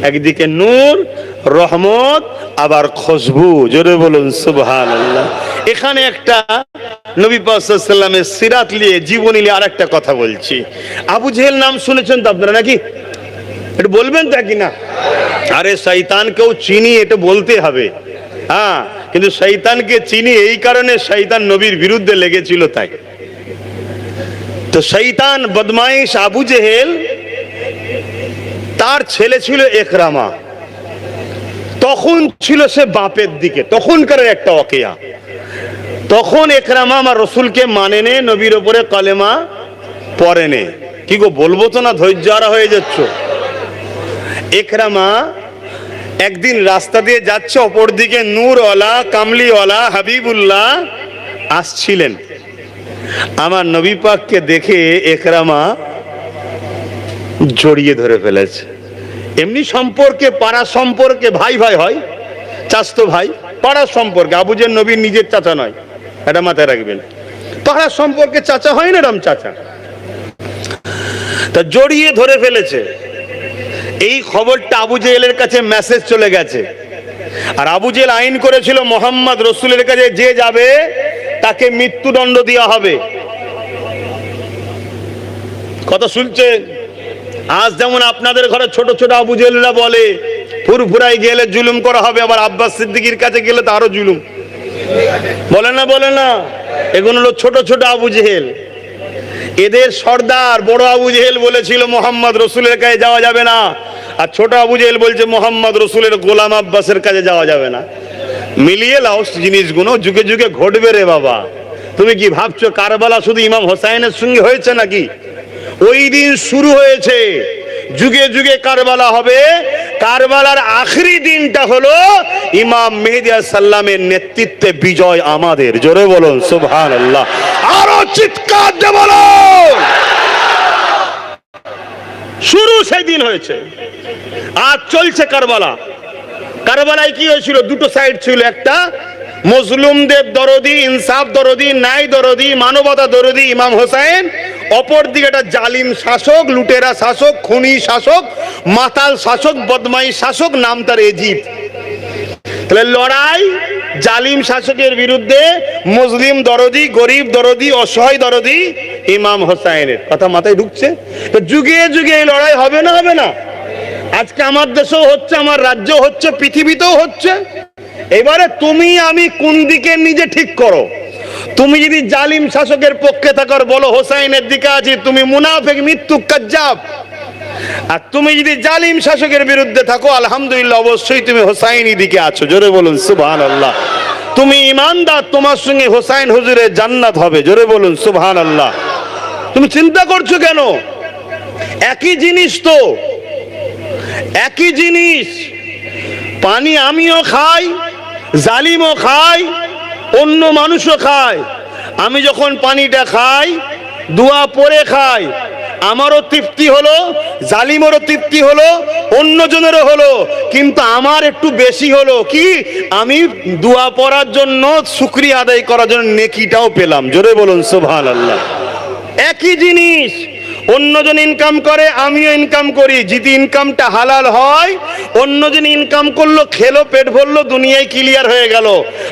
একদিকে নূর রহমত, আবার খুশবু। জোরে বলুন সুবহানাল্লাহ। এখানে একটা নবী পাক সাল্লাল্লাহু আলাইহি ওয়াসাল্লামের সিরাত নিয়ে, জীবনী নিয়ে আরেকটা কথা বলছি। আবু জেহেল নাম শুনেছেন তো আপনারা নাকি? এটা বলবেন তো কি না? আরে শয়তানকেও চিনি, এটা বলতে হবে। হ্যাঁ, কিন্তু শয়তানকে চিনি এই কারণে, শয়তান নবীর বিরুদ্ধে লেগেছিল তাই। তো শয়তান বদমাইশ আবু জেহেল, তার ছেলে ছিল ইকরামা, তখন ছিল সে বাপের দিকে, তখনকার একটা ওয়াকিয়া। তখন ইকরামা আমার রসুলকে মানে নে, নবীর উপরে কালেমা পড়ে নে। কি গো বলবো তো না, ধৈর্য হারা হয়ে যাচ্ছ। ইকরামা একদিন রাস্তা দিয়ে যাচ্ছে, অপর দিকে নূরওয়ালা কামলিওয়ালা হাবিবুল্লাহ আসছিলেন। আমার নবী পাককে দেখে ইকরামা জড়িয়ে ধরে ফেলেছে। এমনি সম্পর্কে, পাড়া সম্পর্কে ভাই ভাই হয়, চাচতো ভাই, পাড়ার সম্পর্কে। আবু জেহেল নবীর নিজের চাচা নয়, এটা মাথায় রাখবেন। পাড়ার সম্পর্কে চাচা হয় না, রাম চাচা। তা জড়িয়ে ধরে ফেলেছে। এই খবরটা আবু জেহেলের কাছে মেসেজ চলে গেছে। আর আবু জেহেল আইন করেছিল, মোহাম্মদ রসুলের কাছে যে যাবে তাকে মৃত্যুদণ্ড দেওয়া হবে। কথা শুনছেন? আজ যেমন আপনাদের ঘরে ছোট ছোট আবু জেহেলরা বলে ফুরফুরাই গেলে জুলুম করা হবে, আবার আব্বাস সিদ্দিকীর কাছে গেলে তো আরো জুলুম। বলে না, বলে না? এগুলো হলো ছোট ছোট আবু জেহেল। এদের সর্দার বড় আবু জেহেল বলেছিল মোহাম্মদ রসুলের কাছে যাওয়া যাবে না, আর ছোট আবু জেহেল বলছে মোহাম্মদ রসুলের গোলাম আব্বাসের কাছে যাওয়া যাবে না। মিলিয়ে লাও জিনিসগুলো, যুগে যুগে ঘটবে রে বাবা। তুমি কি ভাবছো কারবালা শুধু ইমাম হোসাইনের সঙ্গে হয়েছে নাকি? ওই দিন শুরু হয়েছে, যুগে যুগে কারবালা হবে। কারবালার আখরি দিনটা হলো ইমাম মেহেদী আলাইহিস সালামের নেতৃত্বে বিজয় আমাদের। জোরে বলুন সুবহানাল্লাহ, আরো চিৎকার দিয়ে বলুন। শুরু সেই দিন হয়েছে, আজ চলছে কারবালা। কারবালায় কি হয়েছিল? দুটো সাইড ছিল, একটা মুসলিমদের দরদি, ইনসাফ দরদি, ন্যায় দরদি, মানবতা দরদি ইমাম হোসেন, অপরদিকে একটা জালিম শাসক, লুটেরা শাসক, খুনি শাসক, মাতাল শাসক, বদমাই শাসক, নাম তার এজিদ। তাহলে লড়াই জালিম শাসকের বিরুদ্ধে, মুসলিম দরদি, গরিব দরদি, অসহায় দরদি ইমাম হোসেনের। কথা মাথায় ঢুকছে? তো যুগে যুগে এই লড়াই হবে না, হবে না? আজকে আমার দেশেও হচ্ছে, আমার রাজ্য হচ্ছে, পৃথিবীতেও হচ্ছে। এবারে তুমি আমি কোন দিকে নিজে ঠিক করো। তুমি যদি জালিম শাসকের পক্ষে থাকার বলো হোসাইনের দিকে আছি, তুমি মুনাফিক, মৃত্যু, কাজ্জাব। আর তুমি যদি জালিম শাসকের বিরুদ্ধে থাকো, আলহামদুলিল্লাহ, অবশ্যই তুমি হোসাইনি দিকে আছো। জোরে বলুন সুবহানাল্লাহ। তুমি ঈমানদার, তোমার সঙ্গে হোসাইন হুজুরের জান্নাত হবে। জোরে বলুন সুবহানাল্লাহ। তুমি চিন্তা করছো কেন? একই জিনিস তো, একই জিনিস। পানি আমিও খাই, জালিমও খাই, অন্য মানুষও খায়। আমি যখন পানিটা খাই, দোয়া পড়ে খাই, আমারও তৃপ্তি হলো, জালিমেরও তৃপ্তি হলো, অন্যজনেরও হলো। কিন্তু আমার একটু বেশি হলো কি, আমি দোয়া পড়ার জন্য, শুকরিয়া আদায় করার জন্য নেকিটাও পেলাম। জোরে বলুন সুবহানাল্লাহ। একই জিনিস, অন্যজন ইনকাম করে, আমিও ইনকাম করি। যদি ইনকামটা হালাল হয়, অন্যজন ইনকাম করলো, খেলো, পেট ভরলো, দুনিয়ায় ক্লিয়ার হয়ে গেল।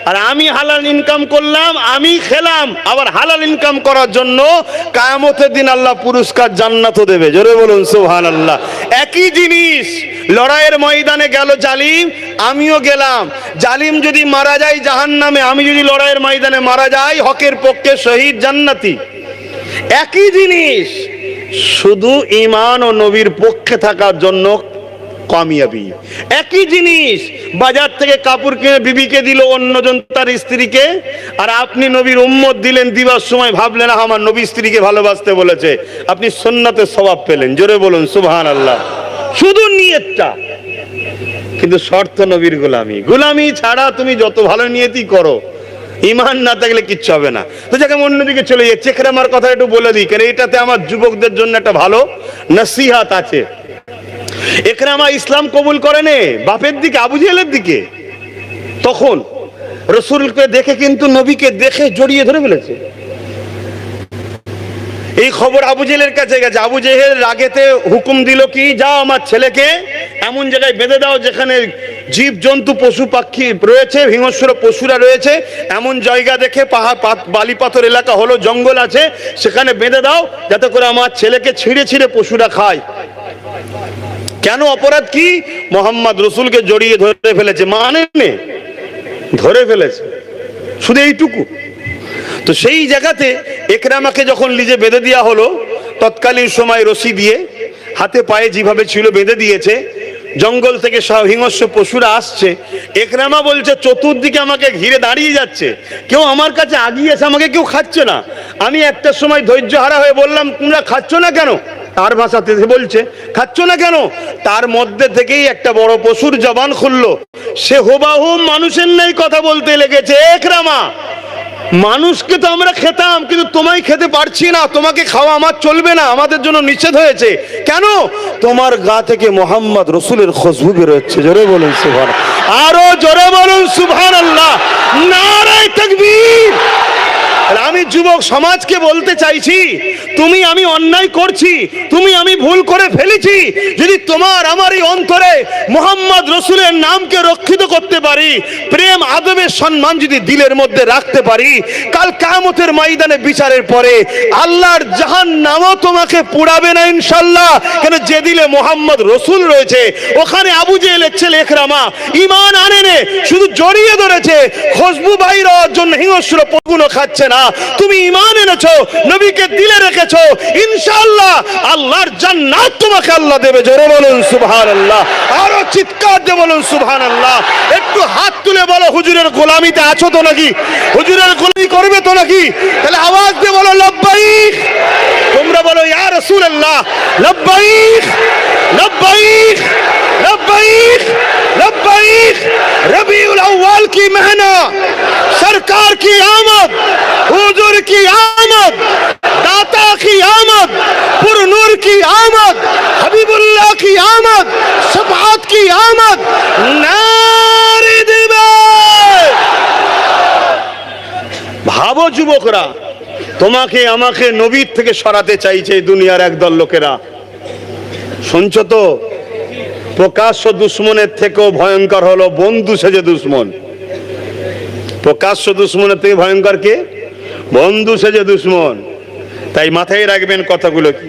আর আমি হালাল ইনকাম করলাম, আমি খেলাম, আবার হালাল ইনকাম করার জন্য কিয়ামতের দিন আল্লাহ পুরস্কার জান্নাতও দেবে। জোরে বলুন সুবহানাল্লাহ। একই জিনিস, লড়াইয়ের ময়দানে গেল জালিম, আমিও গেলাম। জালিম যদি মারা যায় জাহান্নামে, আমি যদি লড়াইয়ের ময়দানে মারা যাই হকের পক্ষে, শহীদ, জান্নাতি। একই জিনিস, শুধু ঈমান ও নবীর পক্ষে থাকার জন্য কামিয়াবি। একই জিনিস, বাজার থেকে কাপড় কিনে বিবিকে দিল, অন্যজন তার স্ত্রীকে, আর আপনি নবীর উম্মত দিলেন, দিবার সময় ভাবলেন আমার নবী স্ত্রীকে ভালোবাসতে বলেছে, আপনি সুন্নাতের সওয়াব পেলেন। জোরে বলুন সুবহানাল্লাহ। শুধু নিয়তটা, কিন্তু শর্ত নবীর গোলামি। গোলামি ছাড়া তুমি যত ভালো নিয়তই করো, ঈমান না থাকলে কিচ্ছু হবে না। তো যাকে অন্যদিকে চলে যাচ্ছে, ইকরামার কথা একটু বলে দিই, কারণ এটাতে আমার যুবকদের জন্য একটা ভালো নসিহাত আছে। ইকরামা ইসলাম কবুল করেনি বাপের দিকে, আবু জেহেলের দিকে। তখন রাসূলকে দেখে, কিন্তু নবীকে দেখে জড়িয়ে ধরে ফেলেছে। এই খবর আবু জেহেলের কাছে গেছে। আবু জেহেল রাগেতে হুকুম দিল কি, যাও আমার ছেলেকে এমন জায়গায় বেঁধে দাও যেখানে জীব জন্তু পশু পাখি রয়েছে, হিংস্র পশুরা রয়েছে, এমন জায়গা দেখে, পাহাড় বালি পাথর এলাকা হলো, জঙ্গল আছে, সেখানে বেঁধে দাও, যাতে করে আমার ছেলেকে ছিঁড়ে ছিঁড়ে পশুরা খায়। কেন? অপরাধ কি? মোহাম্মদ রসুলকে জড়িয়ে ধরে ফেলেছে, মানে ধরে ফেলেছে, শুধু এইটুকু। তো সেই জায়গাতে ইকরামাকে যখন লিজে বেঁধে দেওয়া হলো, তৎকালীন সময় রশি দিয়ে হাতে পায়ে যেভাবে ছিল বেঁধে দিয়েছে, জঙ্গল থেকে সব হিংস্র পশুরা আসছে। ইকরামা বলছে চতুর্দিকে আমাকে ঘিরে দাঁড়িয়ে যাচ্ছে, কেউ আমার কাছে আগিয়ে এসে আমাকে কেউ খাচ্ছে না। আমি একটা সময় ধৈর্য হারা হয়ে বললাম, তোমরা খাচ্ছ না কেন? তার ভাষাতে বলছে, খাচ্ছ না কেন? তার মধ্যে থেকেই একটা বড় পশুর জবান খুললো, সে হুবাহু মানুষের নেই কথা বলতে লেগেছে। ইকরামা, মানুষকে তো আমরা খেতাম, কিন্তু তোমায় খেতে পারছি না, তোমাকে খাওয়া আমার চলবে না, আমাদের জন্য নিষেধ হয়েছে। কেন? তোমার গা থেকে মোহাম্মদ রসুলের খুশবু বেরোচ্ছে। জোরে বলুন সুবহানাল্লাহ। আরো জোরে বলুন সুবহানাল্লাহ। নারে তাকবীর। আমি যুবক সমাজকে বলতে চাইছি, তুমি আমি অন্যায় করছি, তুমি আমি ভুল করে ফেলেছি, যদি তোমার আমার এই অন্তরে মোহাম্মদ রসুলের নামকে রক্ষিত করতে পারি, প্রেম আদবের সম্মান যদি দিলের মধ্যে রাখতে পারি, কাল কিয়ামতের ময়দানে বিচারের পরে আল্লাহর জাহান্নামও তোমাকে পোড়াবে না ইনশাআল্লাহ। কেন? যে দিলে মোহাম্মদ রসুল রয়েছে, ওখানে আবু জেহেলের ছেলে ইকরামা ঈমান আনেনে, শুধু জড়িয়ে ধরেছে, খুশবু বাইর হওয়ার জন্য হিংস্র পশুগুলো খাচ্ছে না। তুমি ঈমান এনেছো, নবীকে দিলে রেখেছো, ইনশাআল্লাহ আল্লাহর জান্নাত তোমাকে আল্লাহ দেবে। জোরে বলুন সুবহানাল্লাহ। আরো চিৎকার দিয়ে বলুন সুবহানাল্লাহ। একটু হাত তুলে বলো, হুজুরের গোলামিতে আছো তো নাকি? হুজুরের গোলামি করবে তো নাকি? তাহলে আওয়াজ দিয়ে বলো লব্বাইক। তোমরা বলো ইয়া রাসূলুল্লাহ লব্বাইক লব্বাইক लब्बैक लब्बैक। रबीउल अव्वल की महीना, सरकार की आमद, हुजूर की आमद, दाता की आमद, पुरनूर की आमद, हबीबुल्लाह की आमद, शफाअत की आमद। नारे दिबे ভাবো যুবকরা, তোমাকে আমাকে নবীর থেকে সরাতে চাইছে এই দুনিয়ার একদল লোকেরা। শুনছো তো? প্রকাশ্য দুশ্মনের থেকেও ভয়ঙ্কর হলো বন্ধু সেজে দুশ্মন। প্রকাশ্য দুশ্মনের থেকে ভয়ঙ্কর কে? বন্ধু সেজে দুশ্মন। তাই মাথায় রাখবেন কথাগুলো কি,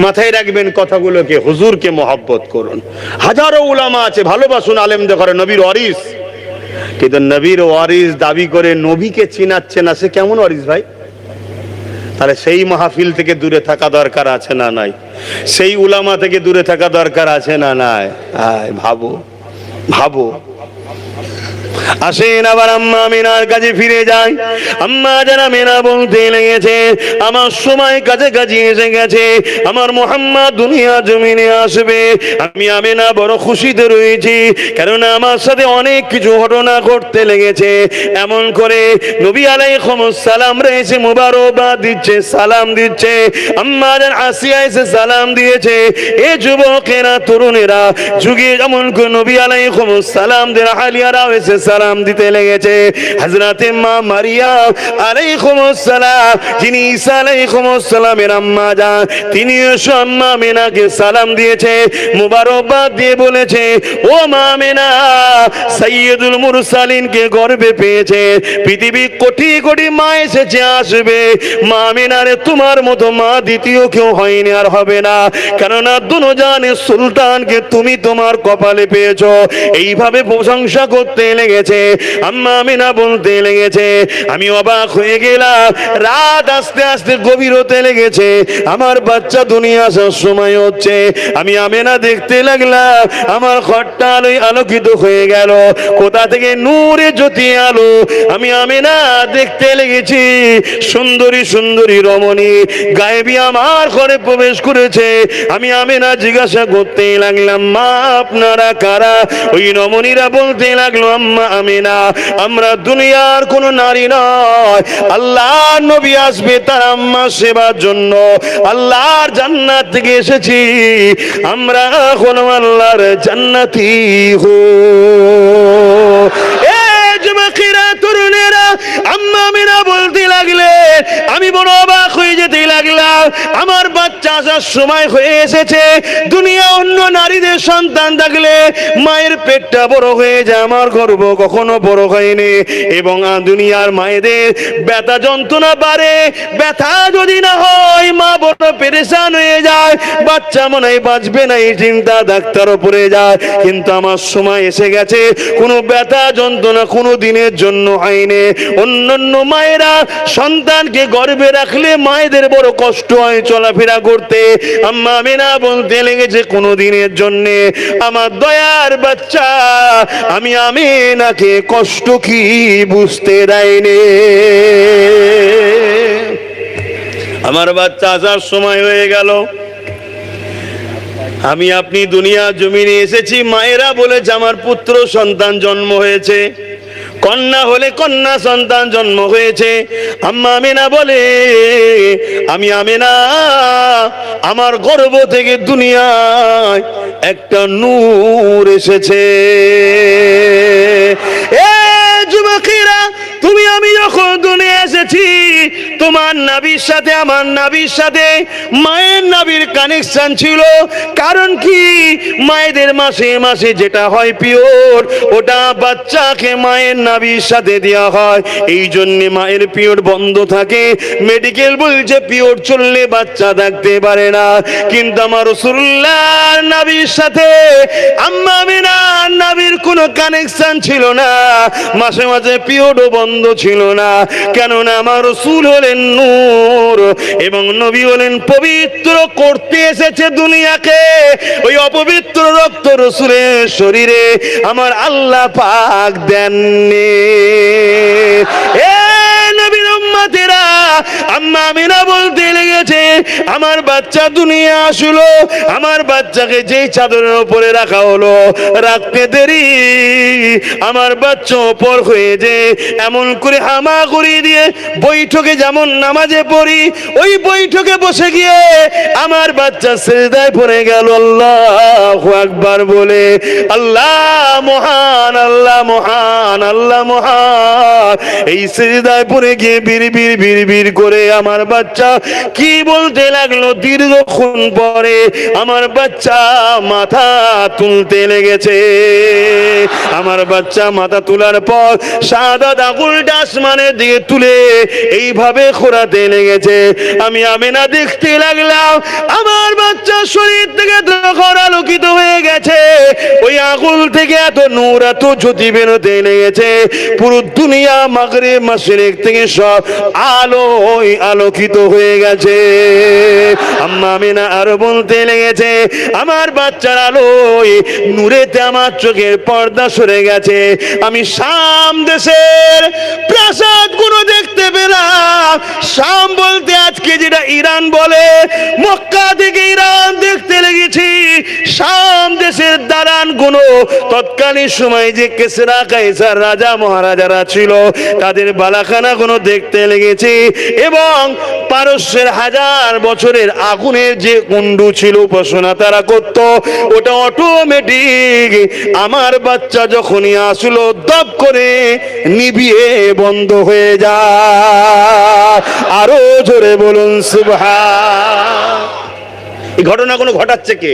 মাথায় রাখবেন কথাগুলোকে। হুজুরকে মহব্বত করুন। হাজারো উলামা আছে, ভালোবাসুন, আলেমদের ঘরে নবীর ওয়ারিস, কিন্তু নবীর ওয়ারিস দাবি করে নবীকে চিনাচ্ছে না, সে কেমন ওয়ারিস ভাই? তাহলে সেই মাহফিল থেকে দূরে থাকা দরকার আছে না নাই? সেই উলামা থেকে দূরে থাকা দরকার আছে না নাই? ভাবো ভাবো। আসেন আবার আম্মা আমিনার কাছে ফিরে যাই। আম্মা যারা মেনা বলতে লেগেছে, আমার সময় কাছাকাছি এসে গেছে, আমার মুহাম্মদ দুনিয়া জমিনে আসবে। আমি আমিনা বড় খুশিতে রয়েছি, কারণ আমার সাথে অনেক কিছু ঘটনা ঘটতে লেগেছে। এমন করে নবী আলাইহিস সালাম রয়েছে, মুবারকবাদ দিচ্ছে, সালাম দিচ্ছে। আম্মা যারা আসিয়া এসে সালাম দিয়েছে। এ যুবকেরা, তরুণেরা, যুগে যেমন নবী আলাইহিস সালাম দের আলিয়ারা এসে সালাম দিতে লেগেছে। হযরতে মা মারিয়াম আলাইহিস সালাম, যিনি ঈসা আলাইহিস সালামের আম্মা জান, তিনি এসে আম্মা আমিনাকে সালাম দিয়েছে, মুবারকবাদ দিয়ে বলেছে, ও মা আমিনা, সাইয়্যিদুল মুরসালিনকে গর্ভে পেয়েছে। পৃথিবী কোটি কোটি মা এসেছে, আসবে, মা আমিনারে তোমার মতো মা দ্বিতীয় কেউ হয়নি আর হবে না, কেননা দুনিয়ার সুলতানকে তুমি তোমার কপালে পেয়েছো। এইভাবে প্রশংসা করতে লেগেছে। আম্মা আমিনা বলতে লেগেছে, আমি অবাক হয়ে গেলাম। রাত আস্তে আস্তে গভীর হতে লেগেছে, আমার বাচ্চা দুনিয়া আসার সময় হচ্ছে। আমি আমিনা দেখতে লাগলাম, আমার ঘরটা আলোয় আলোকিত হয়ে গেল। কোথা থেকে নূরে জ্যোতি আলো, আমি আমিনা দেখতে লেগেছি সুন্দরী সুন্দরী রমণী গায়েবী আমার ঘরে প্রবেশ করেছে। আমি আমিনা জিজ্ঞাসা করতে লাগলাম, মা আপনারা কারা? ওই রমণীরা বলতে লাগলো, আম্মা আমিনা, আমরা দুনিয়ার কোন নারী নয়, আল্লাহর নবী আসবে তার আম্মা সেবার জন্য আল্লাহর জান্নাত থেকে এসেছি, আমরা হলাম আল্লাহর জান্নাতি হো। যুবকেরা, তরুণেরা, আম্মা আমিনা বলতে লাগলে, আমি বড় অবাক হয়ে যেতে লাগলাম। আমার বাচ্চা আসার সময় হয়ে এসেছে। দুনিয়া অন্য নারীদের সন্তান থাকলে মায়ের পেটটা বড় হয়ে যায়, আমার গর্ভ কখনো বড় হয়নি। এবং দুনিয়ার মায়েদের ব্যথা যন্ত্রণা বাড়ে, ব্যথা যদি না হয় মা বড় পেরেশান হয়ে যায়, বাচ্চা মনে হয় বাঁচবে না, এই চিন্তা ডাক্তারও পড়ে যায়। কিন্তু আমার সময় এসে গেছে, কোনো ব্যথা যন্ত্রণা কোনো দিনের জন্য হয়নি। অন্যান্য মায়েরা সন্তানকে গর্ভে রাখলে মায়েদের বড় কষ্ট হয় চলাফেরা করতে, আম্মা আমিনা বলতে লেগেছে কোনো দিনের জন্য আমার দয়ার বাচ্চা আমি আমিনাকে কষ্ট কি বুঝতে দেয়নি। আমার বাচ্চা আসার সময় হয়ে গেল, আমি আপনি দুনিয়া জমিনে এসেছি, মায়েরা বলেছে আমার পুত্র সন্তান জন্ম হয়েছে, কন্যা হলে কন্যা সন্তান জন্ম হয়েছে। আম্মা আমিনা বলে, আমি আমিনা আমার গর্ভ থেকে দুনিয়ায় একটা নূর এসেছে। এ যুবকেরা, তুমি আমি যখন দুনিয়া এসেছি, তোমার নাভির সাথে আমার নাভির সাথে মায়ের নাভির কানেকশন ছিল। কারণ কি, মায়েদের মাসে মাসে যেটা হয় পিরিয়ড, ওটা বাচ্চাকে মায়ের নাভির সাথে দেওয়া হয়। এই জন্য মায়ের পিরিয়ড বন্ধ থাকে। মেডিকেল বলছে পিরিয়ড চললে বাচ্চা থাকতে পারে না, কিন্তু আমার রাসূলুল্লাহর নাভির সাথে আম্মা আমিনার নাভির কোনো কানেকশন ছিল না, মাসে মাসে পিরিয়ডও বন্ধ ছিল না। কেননা আমার রাসূল হলেন নূর এবং নবী হলেন পবিত্র করতে এসেছে দুনিয়াকে। ওই অপবিত্র রক্ত রাসূলের শরীরে আমার আল্লাহ পাক দেননি। এ নবীর উম্মতেরা, আম্মা আমিনা বলতে লেগেছে, আমার বাচ্চা দুনিয়া আসলো, আমার বাচ্চাকে যেই চাদরের উপরে রাখা হলো, রাখতে দেরি আমার বাচ্চা অপর হয়ে যে এমন করে হামা করিয়ে দিয়ে বৈঠকে যেমন নামাজে পড়ি ওই বৈঠকে বসে গিয়ে আমার বাচ্চা সিজদায় পড়ে গেল আল্লাহু আকবার বলে। আল্লাহ মহান, আল্লাহ মহান, আল্লাহ মহান। এই সিজদায় পড়ে গিয়ে বিড়বিড় বিড়বিড় করে আমার বাচ্চা কি বলতে লাগলো, দীর্ঘক্ষণ পরে আমার বাচ্চা মাথা তুলতে লেগেছে। আমার বাচ্চা মাথা তোলার পর শাহাদাত আঙুলটা আসমানের দিকে তুলে এইভাবে খোঁড়াতে লেগেছে। আমি আমিনা দেখতে লাগলাম আমার বাচ্চার শরীর থেকে যখন আলোকিত হয়ে গেছে, ওই আঙুল থেকে এত নূর, এত জ্যোতি বেরোতে লেগেছে, পুরো দুনিয়া মাগরিব মাশরিক থেকে সব আলোয় আলোকিত হয়ে গেছে। আম্মা আমিনা আরো বলতে লেগেছে, আমার বাচ্চার আলোয় নূরেতে আমার চোখের পর্দা সরে গেছে। আমি শাম দেশের প্রাসাদ গুলো দেখতে পেলাম। শাম বলতে আজকে যেটা ইরান বলে, মক্কা থেকে ইরান দেখতে লেগেছি। শাম দেশের দালান গুলো তৎকালীন সময় যে কেসরা কাইসার রাজা মহারাজারা ছিল তাদের বালাখানা গুলো দেখতে লেগেছি। এবং পারস্যের 1000 বছরের আগুনের যে কুণ্ডু ছিল উপাসনা তারা করত, ওটা অটোমেটিক আমার বাচ্চা যখনই আসলো দপ করে নিভিয়ে বন্ধ হয়ে যায়। আরো জোরে বলুন সুবহান। এই ঘটনাগুলো ঘটাচ্ছে কে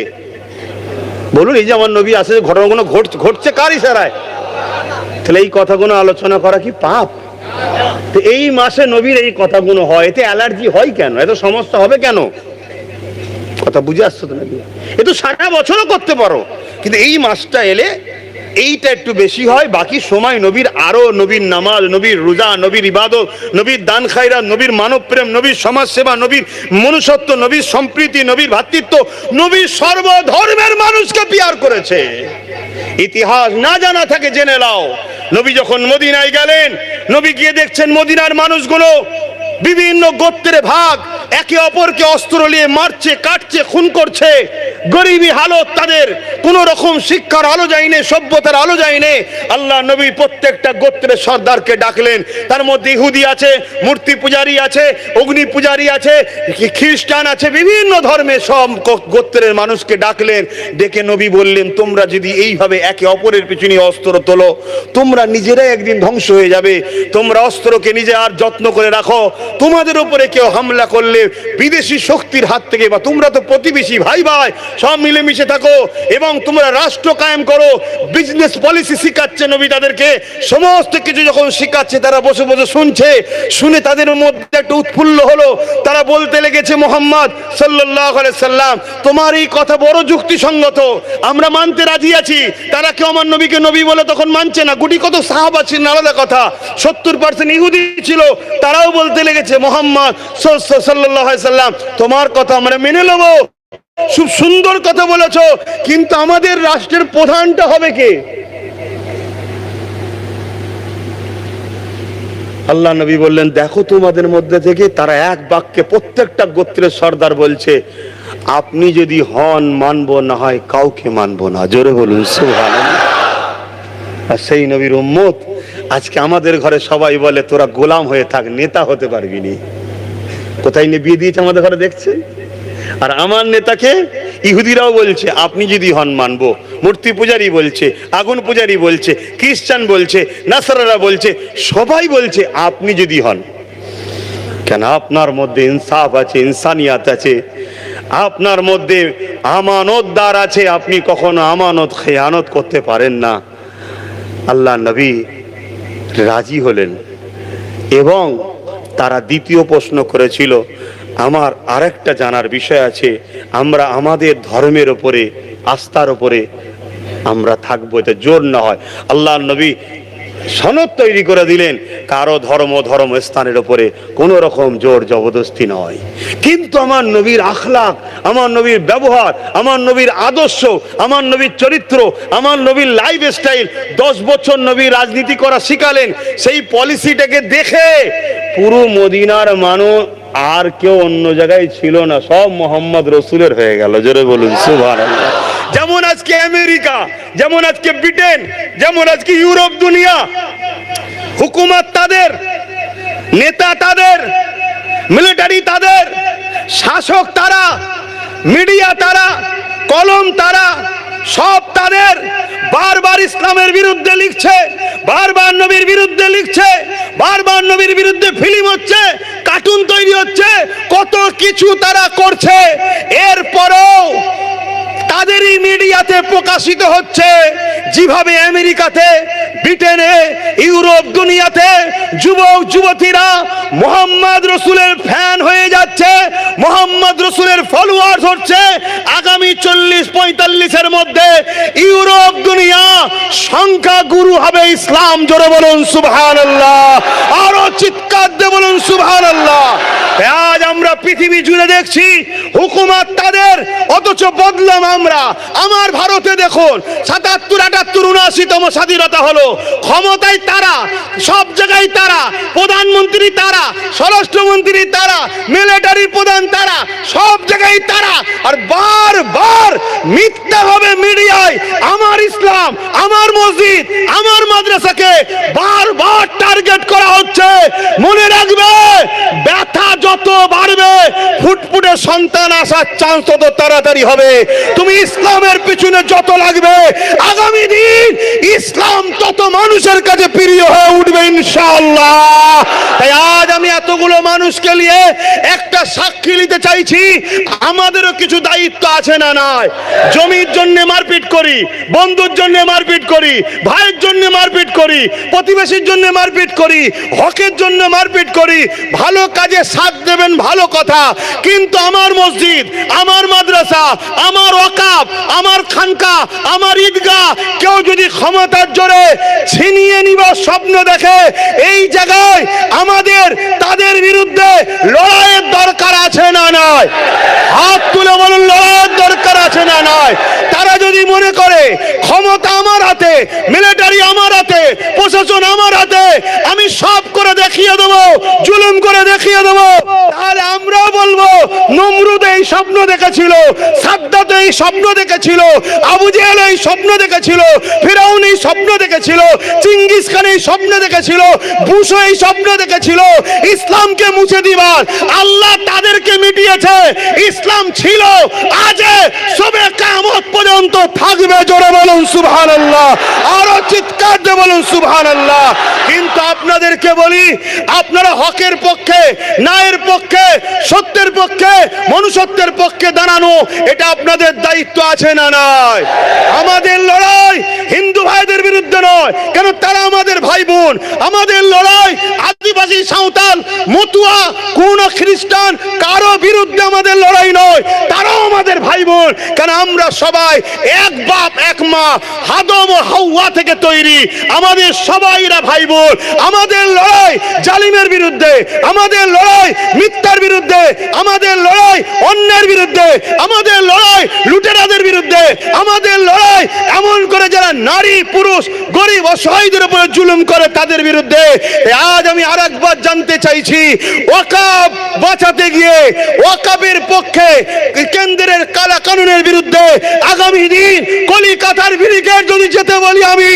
বলুন? এই যে আমার নবী আসে, ঘটনাগুলো ঘটছে কার ইশারায়? তাহলে এই কথাগুলো আলোচনা করা কি পাপ? তো এই মাসে নবীর এই কথাগুলো হয়, এতে অ্যালার্জি হয় কেন? এত সমস্যা হবে কেন? কথা বুঝে আসছো তো নাকি? এ তো সারা বছরও করতে পারো, কিন্তু এই মাসটা এলে এইটা একটু বেশি হয়। বাকি সময় নবীর আরো, নবীর নামাজ, নবীর রোজা, নবীর ইবাদত, নবীর দান খায়রাত, নবীর মানব প্রেম, নবীর সমাজ সেবা, নবীর মনুষ্যত্ব, নবীর সম্প্রীতি, নবীর ভ্রাতৃত্ব, নবীর সর্বধর্মের মানুষকে পিয়ার করেছে। ইতিহাস না জানা থাকে জেনে নাও। নবী যখন মদিনায় গেলেন, নবী গিয়ে দেখছেন মদিনার মানুষগুলো বিভিন্ন গোত্রের ভাগ, একে অপরকে অস্ত্র নিয়ে মারছে, কাটছে, খুন করছে। গরিবী হালত তাদের, কোন রকম শিক্ষার আলো যায়নি, সভ্যতার আলো যায়নি। আল্লাহ নবী প্রত্যেকটা গোত্রের সর্দারকে ডাকলেন। তার মধ্যে ইহুদি আছে, মূর্তি পূজারী আছে, অগ্নি পূজারী আছে, খ্রিস্টান আছে, বিভিন্ন ধর্মের সব গোত্রের মানুষকে ডাকলেন। ডেকে নবী বললেন, তোমরা যদি এইভাবে একে অপরের পিছনে অস্ত্র তোলো, তোমরা নিজেরাই একদিন ধ্বংস হয়ে যাবে। তোমরা অস্ত্রকে নিজে আর যত্ন করে রাখো। তোমাদের উপরে কেউ হামলা করলে বিদেশি শক্তির হাত থেকে, বা তোমরা তো প্রতিবেশী ভাই ভাই, সব মিলেমিশে থাকো এবং তোমরা রাষ্ট্র কায়েম করো। বিজনেস পলিসি শিখাচ্ছে নবী তাদেরকে। সমস্ত কিছু যখন শিখাচ্ছে তারা বসে বসে শুনছে। শুনে তাদের মধ্যে একটা উৎফুল্ল হলো। তারা বলতে লেগেছে, মুহাম্মদ সাল্লাল্লাহু আলাইহি সাল্লাম, তোমার এই কথা বড় যুক্তিসঙ্গত, আমরা মানতে রাজি আছি। তারা কেউ আমার নবীকে নবী বলে তখন মানছে না। গুটি কত সাহাবা ছিলেন আলাদা কথা, 70% ইহুদি ছিল, তারাও বলতে লেগেছে, মুহাম্মদ সাল্লাল্লাহু আলাইহি সাল্লাম, তোমার কথা আমরা মেনে নেব, খুব সুন্দর কথা বলেছো, কিন্তু আমাদের রাষ্ট্রের প্রধানটা হবে কে? আল্লাহ নবী বললেন, দেখো তোমাদের মধ্যে থেকে তারা এক বাক্যে প্রত্যেকটা গোত্রের সর্দার বলছে, আপনি যদি হন মানবো, না হয় কাউকে মানবো না। জোরে বলুন সুবহানাল্লাহ। আর সেই নবীর উম্মত আজকে আমাদের ঘরে সবাই বলে, তোরা গোলাম হয়ে থাক, নেতা হতে পারবি নি। কোথায় নিয়ে বিয়ে দিয়েছে আমাদের ঘরে দেখছেন? আর আমার নেতাকে ইহুদিরাও বলছে, আপনি যদি হন মানবো। মূর্তি পূজারী বলছে, আগুন পূজারী বলছে, খ্রিস্টান বলছে, নাসারারা বলছে, সবাই বলছে আপনি যদি হন। কেন? আপনার মধ্যে ইনসাফ আছে, ইনসানিয়াত আছে, আপনার মধ্যে আমানতদার আছে, আপনি কখনো আমানত খেয়ানত করতে পারেন না। আল্লাহ নবী রাজি হলেন এবং তারা দ্বিতীয় প্রশ্ন করেছিল, আমার আরেকটা জানার বিষয় আছে, আমরা আমাদের ধর্মের উপরে, আস্থার উপরে আমরা থাকবো, এটা জোর না হয়। আল্লাহ নবী সনদ তৈরি করে দিলেন, কারো ধর্ম স্থানের উপরে কোন রকম জোর জবরদস্তি নয়। কিন্তু আমার নবীর আখলাক, আমার নবীর ব্যবহার, আমার নবীর আদর্শ, আমার নবীর চরিত্র, আমার নবীর লাইফ স্টাইল, 10 বছর নবী রাজনীতি করা শিখালেন। সেই পলিসিটাকে দেখে পুরো মদিনার মানুষ আর কেউ অন্য জায়গায় ছিল না, সব মোহাম্মদ রসুলের হয়ে গেল। জোরে বলুন সুবহানাল্লাহ। যেমন আজকে আমেরিকা, যেমন আজকে ব্রিটেন, যেমন আজকে ইউরোপ দুনিয়া, হুকুমত তাদের, নেতা তাদের, মিলিটারি তাদের, শাসক তারা, মিডিয়া তারা, কলম তারা, সব তাদের। বারবার ইসলামের বিরুদ্ধে লিখছে, বারবার নবীর বিরুদ্ধে লিখছে, বারবার নবীর বিরুদ্ধে ফিল্ম হচ্ছে, কার্টুন তৈরি হচ্ছে, কত কিছু তারা করছে। এরপরেও তাদেরই মিডিয়াতে প্রকাশিত হচ্ছে যেভাবে আমেরিকাতে, ব্রিটেনে, ইউরোপ দুনিয়াতে যুবক যুবতীরা মোহাম্মদ রসুলের ফ্যান হয়ে যাচ্ছে, মোহাম্মদ রসুলের ফলোয়ার্স হচ্ছে। আগামী 40-45-এর মধ্যে ইউরোপ দুনিয়া সংখ্যা গুরু হবে ইসলাম। জোরে বলুন সুবহানাল্লাহ, আরো চিৎকার দিয়ে বলুন সুবহানাল্লাহ। আজ আমরা পৃথিবী জুড়ে দেখছি হুকুমত তাদের, অথচ বদলাম আমরা। আমার ভারতে দেখুন 77, 78, 79তম স্বাধীনতা হলো, ক্ষমতায় তারা, সব জায়গায় তারা, প্রধানমন্ত্রী তারা, স্বরাষ্ট্রমন্ত্রী তারা, মিলিটারি প্রধান তারা, সব জায়গায় তারা। আর বারবার মিথ্যাভাবে মিডিয়ায় আমার ইসলাম, আমার মসজিদ, আমার মাদ্রাসাকে বারবার টার্গেট করা হচ্ছে। মনে রাখবে, ব্যথা যত বাড়বে ফুটফুটে সন্তান আসার চান্স তত তাড়াতাড়ি হবে। তুমি ইসলামের পিছনে যত লাগবে, আগামী দিন ইসলাম তত মানুষের কাছে প্রিয় হয়ে উঠবে ইনশাআল্লাহ। তাই আজ আমি এতগুলো মানুষকে নিয়ে একটা সাক্ষী নিতে চাইছি, আমাদেরও কিছু দায়িত্ব আছে না নয়? জমির জন্য মারপিট করি, বন্ধুর জন্য মারপিট করি, ভাইয়ের জন্য মারপিট করি, প্রতিবেশীর জন্য মারপিট করি, হকের জন্য মারপিট করি। ভালো কাজে সাথ দেবেন, ভালো কথা, কিন্তু আমার মসজিদ, আমার মাদ্রাসা, আমার ওয়াকাফ, আমার খানকা, আমার ঈদগাহ কেউ যদি ক্ষমতার জোরে ছিনিয়ে নিবার স্বপ্ন দেখে, এই জায়গায় আমাদের তাদের বিরুদ্ধে লড়াইয়ের দরকার আছে না নয়? হাত তুলে বলুন, লড়াইয়ের দরকার আছে না নয়? তারা যদি মনে করে ক্ষমতা আমার হাতে, মিলিটারি আমার হাতে, প্রশাসন আমার হাতে, আমি সব করে দেখিয়ে দেবো, জুলুম করে দেখিয়ে দেবো, তাহলে আমরাও বলবো নমরুদ এই স্বপ্ন দেখেছিল, সাদ্দাত এই স্বপ্ন দেখেছিল, আবু জেহেল এই স্বপ্ন দেখেছিল, ফিরাউন এই স্বপ্ন দেখেছিল, চিঙ্গিস খান এই স্বপ্ন দেখেছিল, বুশ এই স্বপ্ন দেখেছিল ইসলামকে মুছে দিবার। আল্লাহ তাদেরকে মিটিয়েছে। ইসলাম ছিল, আজ সবে কিয়ামত পর্যন্ত থাকবে। জোরে বলুন সুবহানাল্লাহ, আরো চিৎকার দিয়ে বলুন সুবহানাল্লাহ। কিন্তু আপনাদেরকে বলি, আপনারা হকের পক্ষে, ন্যায়ের পক্ষে, সত্যের পক্ষে, মনুষ্যত্বের পক্ষে দাঁড়ানো, এটা আপনাদের দায়িত্ব আছে না নয়? আমাদের লড়াই হিন্দু ভাইদের বিরুদ্ধে নয়, কেন তারা আমাদের ভাই বোন। আমাদের লড়াই আদিবাসী, সাঁওতাল, মতুয়া, কোন খ্রিস্টান কারো বিরুদ্ধে আমাদের লড়াই নয়, তারাও আমাদের ভাই বোন। কেন আমরা সবাই এক বাপ এক মা, আদম ও হাওয়া থেকে তৈরি, আমাদের সবাইরা ভাই বোন। আমাদের লড়াই জালিমের বিরুদ্ধে, আমাদের লড়াই মিথ্যার বিরুদ্ধে, আমাদের লড়াই অন্যের বিরুদ্ধে, আমাদের লড়াই লুটেরাদের বিরুদ্ধে, আমাদের লড়াই এমন করে যারা নারী, পুরুষ, গরিব, অসহায়দের উপরে জুলুম করে তাদের বিরুদ্ধে। আজ আমি আরেকবার জানতে চাইছি, ওয়াকাফ বাঁচাতে গিয়ে, ওয়াকাফের পক্ষে কেন্দ্রের কালা কানুনের বিরুদ্ধে আগামী দিন কলিকাতার ব্রিগেড যদি যেতে বলি আমি,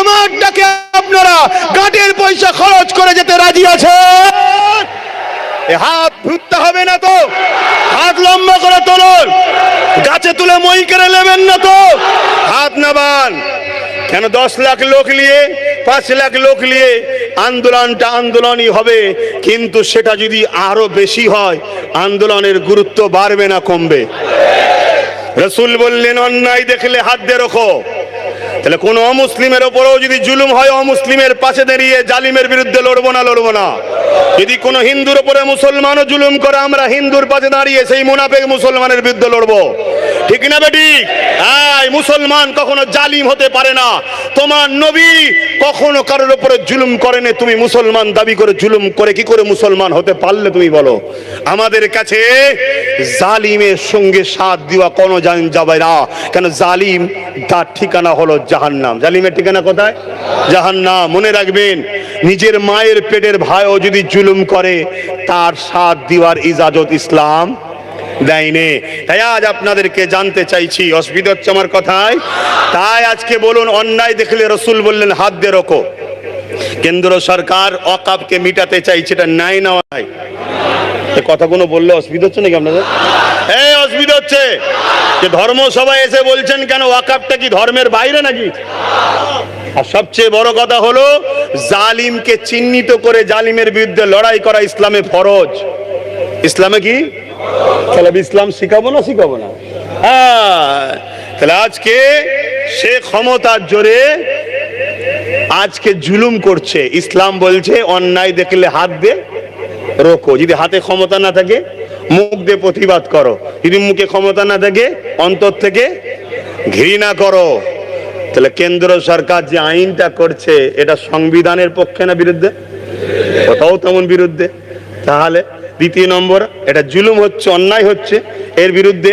আমার ডাকে আপনারা গাটের পয়সা খরচ করে যেতে রাজি আছে? হাত ধরতে হবে না তো? হাত লম্বা করে তোলুন, গাছে তুলে মই করে নেবেন না তো? হাত নামান। কেন 10 লাখ লোক নিয়ে, 5 লাখ লোক নিয়ে আন্দোলনটা আন্দোলনই হবে, কিন্তু সেটা যদি আরো বেশি হয়, আন্দোলনের গুরুত্ব বাড়বে না কমবে? রাসূল বললেন, অন্যায় দেখলে হাত দিয়ে রাখো। তাহলে কোন অমুসলিমের ওপরেও যদি জুলুম হয়, অমুসলিমের পাশে দাঁড়িয়ে জালিমের বিরুদ্ধে লড়বো না? লড়বো না। যদি কোন হিন্দুর উপরে মুসলমানও জুলুম করে, আমরা হিন্দুর পাশে দাঁড়িয়ে সেই মুনাফিক মুসলমানের বিরুদ্ধে লড়বো। ঠিক না বেঠিক? হ্যাঁ, মুসলমান কখনো জালিম হতে পারে না। তোমার নবী কখনো কারোর উপরে জুলুম করেনি, তুমি মুসলমান দাবি করে জুলুম করে কি করে মুসলমান হতে পারলে তুমি বলো? আমাদের কাছে জালিমের সঙ্গে সাথ দেওয়া কোনো যাবে না। কেন জালিম তার ঠিকানা হলো জাহান্নাম। জালিমের ঠিকানা কোথায়? জাহান্নাম। মনে রাখবেন, নিজের মায়ের পেটের ভাইও যদি জুলুম করে তার সাথ দেওয়ার ইজাজত ইসলাম দেয়নি। তাই আজ আপনাদেরকে জানতে চাইছি, অসুবিধা হচ্ছে আমার কথায়? তাই আজকে বলুন, অন্যায় দেখলে রসুল বললেন হাত দিয়ে রোখো। কেন্দ্র সরকার ওয়াকফকে মিটাতে চাইছে, এটা নাই না নাই? এই কথাগুলো বললে অসুবিধা হচ্ছে নাকি আপনাদের? এই অসুবিধা হচ্ছে যে ধর্মসভায় এসে বলছেন কেন ওয়াকফটা কি ধর্মের বাইরে নাকি? আর সবচেয়ে বড় কথা হলো, জালিমকে চিহ্নিত করে জালিমের বিরুদ্ধে লড়াই করা ইসলামে ফরজ। ইসলামে কি? তাহলে ইসলাম শিখাবো না শিখাবো না? হ্যাঁ, তাহলে আজকে সে ক্ষমতার জোরে আজকে জুলুম করছে। ইসলাম বলছে অন্যায় দেখলে হাত দিয়ে রোখো। যদি হাতে ক্ষমতা না থাকে মুখ দিয়ে প্রতিবাদ করো, যদি মুখে ক্ষমতা না থাকে অন্তর থেকে ঘৃণা করো। তাহলে কেন্দ্র সরকার যে আইনটা করছে এটা সংবিধানের পক্ষে না বিরুদ্ধে? কোথাও তেমন বিরুদ্ধে। তাহলে দ্বিতীয় নম্বর, এটা জুলুম হচ্ছে, অন্যায় হচ্ছে, এর বিরুদ্ধে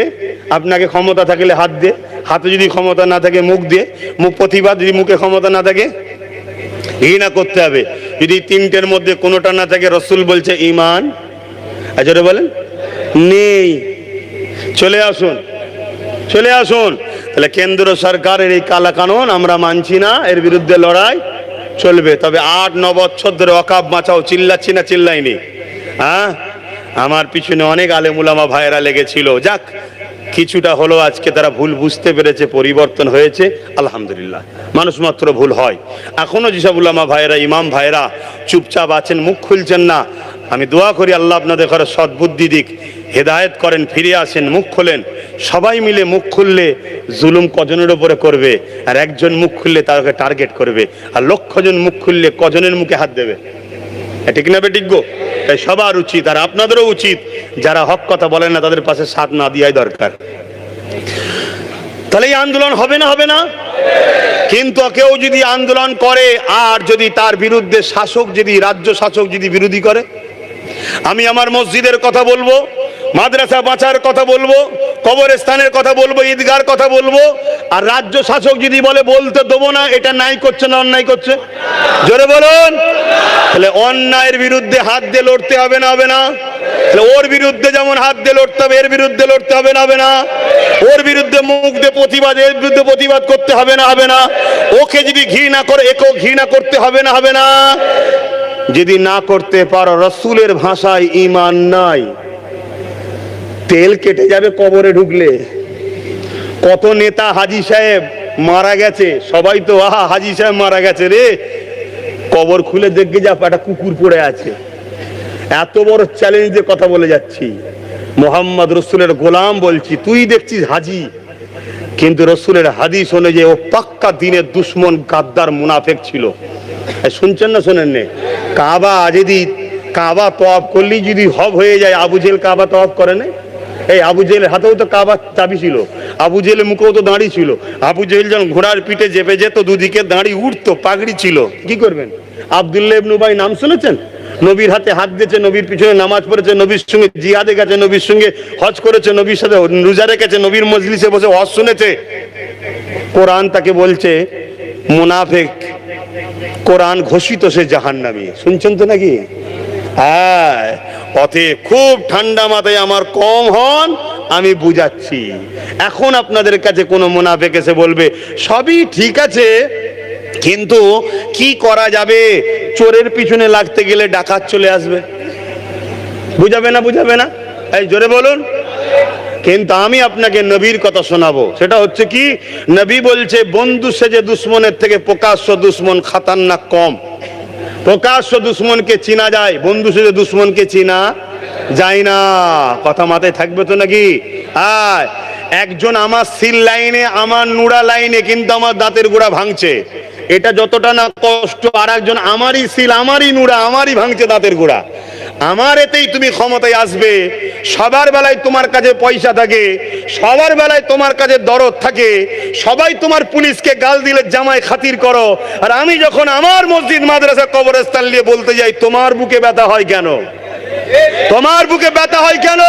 আপনাকে ক্ষমতা থাকলে হাত দিয়ে, হাতে যদি ক্ষমতা না থাকে মুখ দিয়ে, মুখ প্রতিবাদ, যদি মুখে ক্ষমতা না থাকে ঘৃণা করতে হবে। যদি তিনটের মধ্যে কোনোটা না থাকে, রসুল বলছে ঈমান আজরে বলেন নেই। চলে আসুন, চলে আসুন। তাহলে কেন্দ্র সরকারের এই কালা কানুন আমরা মানছি না, এর বিরুদ্ধে লড়াই চলবে। তবে 8-9 বছর ধরে ওয়াকফ বাঁচাও চিল্লাচ্ছি না চিল্লাইনি? হ্যাঁ, আমার পিছনে অনেক আলেম উলামা ভাইয়েরা লেগেছিল। যাক, কিছুটা হলো আজকে তারা ভুল বুঝতে পেরেছে, পরিবর্তন হয়েছে, আলহামদুলিল্লাহ। মানুষ মাত্র ভুল হয়। এখনো যেসব উলামা ভাইয়েরা, ইমাম ভাইয়েরা চুপচাপ আছেন, মুখ খুলছেন না, আমি দোয়া করি আল্লাহ আপনাদের ঘরে সদ্বুদ্ধি দিক, হেদায়েত করেন, ফিরে আসেন, মুখ খোলেন। সবাই মিলে মুখ খুললে জুলুম কজনের ওপরে করবে? আর একজন মুখ খুললে তাকে টার্গেট করবে। আর 1,00,000 জন মুখ খুললে কজনের মুখে হাত দেবে? ঠিক না বেঠিক গো? তাই সবার উচিত, আর আপনাদেরও উচিত, যারা হক কথা বলেন না তাদের পাশে সাথ না দেওয়াই দরকার। তাহলে এই আন্দোলন হবে না? হবে না? কিন্তু কেউ যদি আন্দোলন করে আর যদি তার বিরুদ্ধে শাসক, যদি রাজ্য শাসক যদি বিরোধী করে, আমি আমার মসজিদের কথা বলবো, মাদ্রাসা বাঁচার কথা বলবো, কবরস্থানের কথা বলবো, ঈদগার কথা বলবো, আর রাজ্য শাসক যদি বলে বলতে দেবো না, এটা নাই করছে না অন্যায় করছে? জোরে বলুন। তাহলে অন্যায়ের বিরুদ্ধে হাত দিয়ে লড়তে হবে না? হবে না? তাহলে ওর বিরুদ্ধে যেমন হাত দিয়ে লড়তে হবে, এর বিরুদ্ধে লড়তে হবে না? হবে না? ওর বিরুদ্ধে মুখ দিয়ে প্রতিবাদ, এর বিরুদ্ধে প্রতিবাদ করতে হবে না? হবে না? ওকে যদি ঘৃণা করে একেও ঘৃণা করতে হবে না? হবে না? যদি না করতে পারো, রসুলের ভাষায় ঈমান নাই, তেল কেটে যাবে কবরে ঢুকলে। কত নেতা হাজী সাহেব মারা গেছে, সবাই তো আহা হাজী সাহেব মারা গেছে রে, কবর খুলে দেখে যা একটা কুকুর পড়ে আছে। এত বড় চ্যালেঞ্জ দিয়ে কথা বলে যাচ্ছি, মোহাম্মদ রসুলের গোলাম বলছি, তুই দেখছিস হাজী, কিন্তু রসুলের হাদিস অনুযায়ী ও পাক্কা দিনের দুশ্মন, গাদ্দার, মুনাফেক ছিল। শুনছেন না শোনেন নে? কাবা তওয়াফ করলি যদি হব হয়ে যায়, আবু জেহেল কাবা তওয়াফ করে না? এই আবু জেহেলের হাতেও তো কাবা চাবি ছিল, আবু জেহেলের মুখেও তো দাঁড়ি ছিল। আবু জেহেল যখন ঘোড়ার পিঠে চেপে যেত, দুদিকে দাঁড়ি উঠতো, পাগড়ি ছিল, কি করবেন? আব্দুল্লাহ ইবনে উবাই নাম শুনেছেন? নবীর হাতে হাত দিয়েছে, নবীর পিছনে নামাজ পড়েছে, নবীর সঙ্গে জিহাদে গেছে, নবীর সঙ্গে হজ করেছে, নবীর সাথে রোজা রেখেছে, নবীর মজলিসে বসে হজ শুনেছে। কোরআন তাকে বলছে মুনাফিক, কোরআন ঘোষিত সে জাহান্নামী। শুনছেন তো নাকি? হ্যাঁ, অতএব খুব ঠান্ডা মাথায় আমার কম হন, আমি বুঝাচ্ছি। এখন আপনাদের কাছে কোনো মুনাফিক এসে বলবে সবই ঠিক আছে, কিন্তু কি করা যাবে? চোরের পিছনে লাগতে গেলে ডাকাত চলে আসবে, বুঝাবে না? বুঝাবে না? এই জোরে বলুন। কিন্তু আমি আপনাকে নবীর কথা শোনাবো, সেটা হচ্ছে কি, নবী বলছে বন্ধু সেজে দুশ্মনের থেকে প্রকাশ্য দুশ্মন খাতারনাক কম। প্রকাশ্য দুশ্মনকে চিনা যায়, বন্ধু সেজে দুশ্মনকে চিনা যায় না। কথা মাথায় থাকবে তো নাকি? আর একজন আমার সিল লাইনে, আমার নুড়া লাইনে, কিন্তু আমার দাঁতের গোড়া ভাঙছে, এটা যতটা না কষ্ট, আর একজন আমারই সিল, আমারই নুড়া, আমারই ভাঙছে দাঁতের গোড়া। আমার এতেই তুমি ক্ষমতায় আসবে, সবার বেলায় তোমার কাছে পয়সা থাকে, সবার বেলায় তোমার কাছে দরদ থাকে, সবাই তোমার পুলিশকে গাল দিলে জামায় খাতির করো, আর আমি যখন আমার মসজিদ, মাদ্রাসা, কবরস্থান নিয়ে বলতে যাই, তোমার বুকে ব্যথা হয় কেন? তোমার বুকে ব্যথা হয় কেন?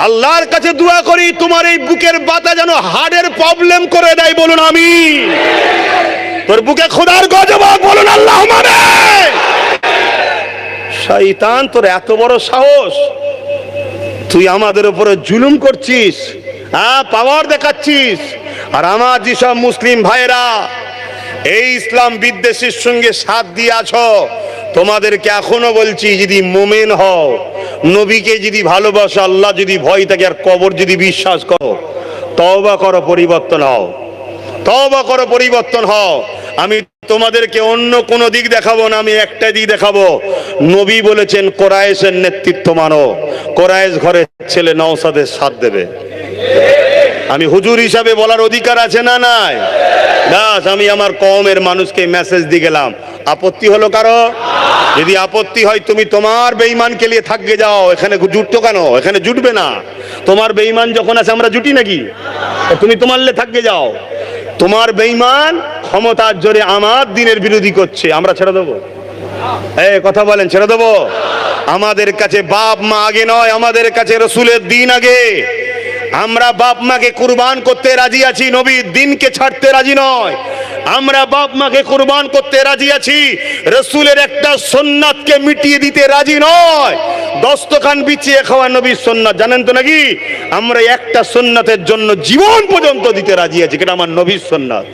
আল্লাহর কাছে দোয়া করি তোমার এই বুকের বাতা যেন হার্টের প্রবলেম করে দেয়, বলুন আমিন। তোর বুকে খোদার গজব, বলুন আল্লাহুম্মা আমিন। শয়তান, তোর এত বড় সাহস, তুই আমাদের উপরে জুলুম করছিস, হ্যাঁ, পাওয়ার দেখাচ্ছিস। আর আমার যেসব মুসলিম ভাইরা এই ইসলাম বিদ্বেষের সঙ্গে সাথ দিয়ে আছো, তোমাদেরকে এখনো বলছি, যদি মুমিন হও, নবীকে যদি ভালোবাসো, আল্লাহ যদি ভয় থাকে, আর কবর যদি বিশ্বাস করো, তওবা করো, পরিবর্তন হও, তওবা করো, পরিবর্তন হও। আমি তোমাদেরকে অন্য কোন দিক দেখাবো না, আমি একটা দিক দেখাবো। নবী বলেছেন কোরাইশের নেতৃত্ব মানো, কোরাইশ ঘরের ছেলে নওশাদের সাথ দেবে। আমি হুজুর হিসাবে বলার অধিকার আছে না নাই? দাস, আমি আমার কওমের মানুষকে মেসেজ দিয়ে গেলাম। আপত্তি হলো কারো? যদি আপত্তি হয়, তুমি তোমার বেঈমানকে নিয়ে থাকবে যাও, এখানে জুটতো কেন? এখানে জুটবে না। তোমার বেঈমান যখন আছে, আমরা জুটি নাকি? তুমি তোমার লে থাকবে যাও। তোমার বেঈমান ক্ষমতার জোরে আমার দিনের বিরোধী করছে, আমরা ছেড়ে দেবো? এই কথা বলেন, ছেড়ে দেবো? আমাদের কাছে বাপ মা আগে নয়, আমাদের কাছে রসুলের দিন আগে। আমরা বাপ মাকে কুরবান করতে রাজি আছি, নবীর দিনকে ছাড়তে রাজি নয়। আমরা বাপ মাকে কুরবান করতে রাজি আছি, রসুলের একটা সুন্নাতকে মিটিয়ে দিতে রাজি নয়। দস্তখান বিছিয়ে খাওয়া নবীর সুন্নাত, জানেন তো নাকি? আমরা একটা সুন্নাতের জন্য জীবন পর্যন্ত দিতে রাজি আছি, এটা আমার নবীর সুন্নাত,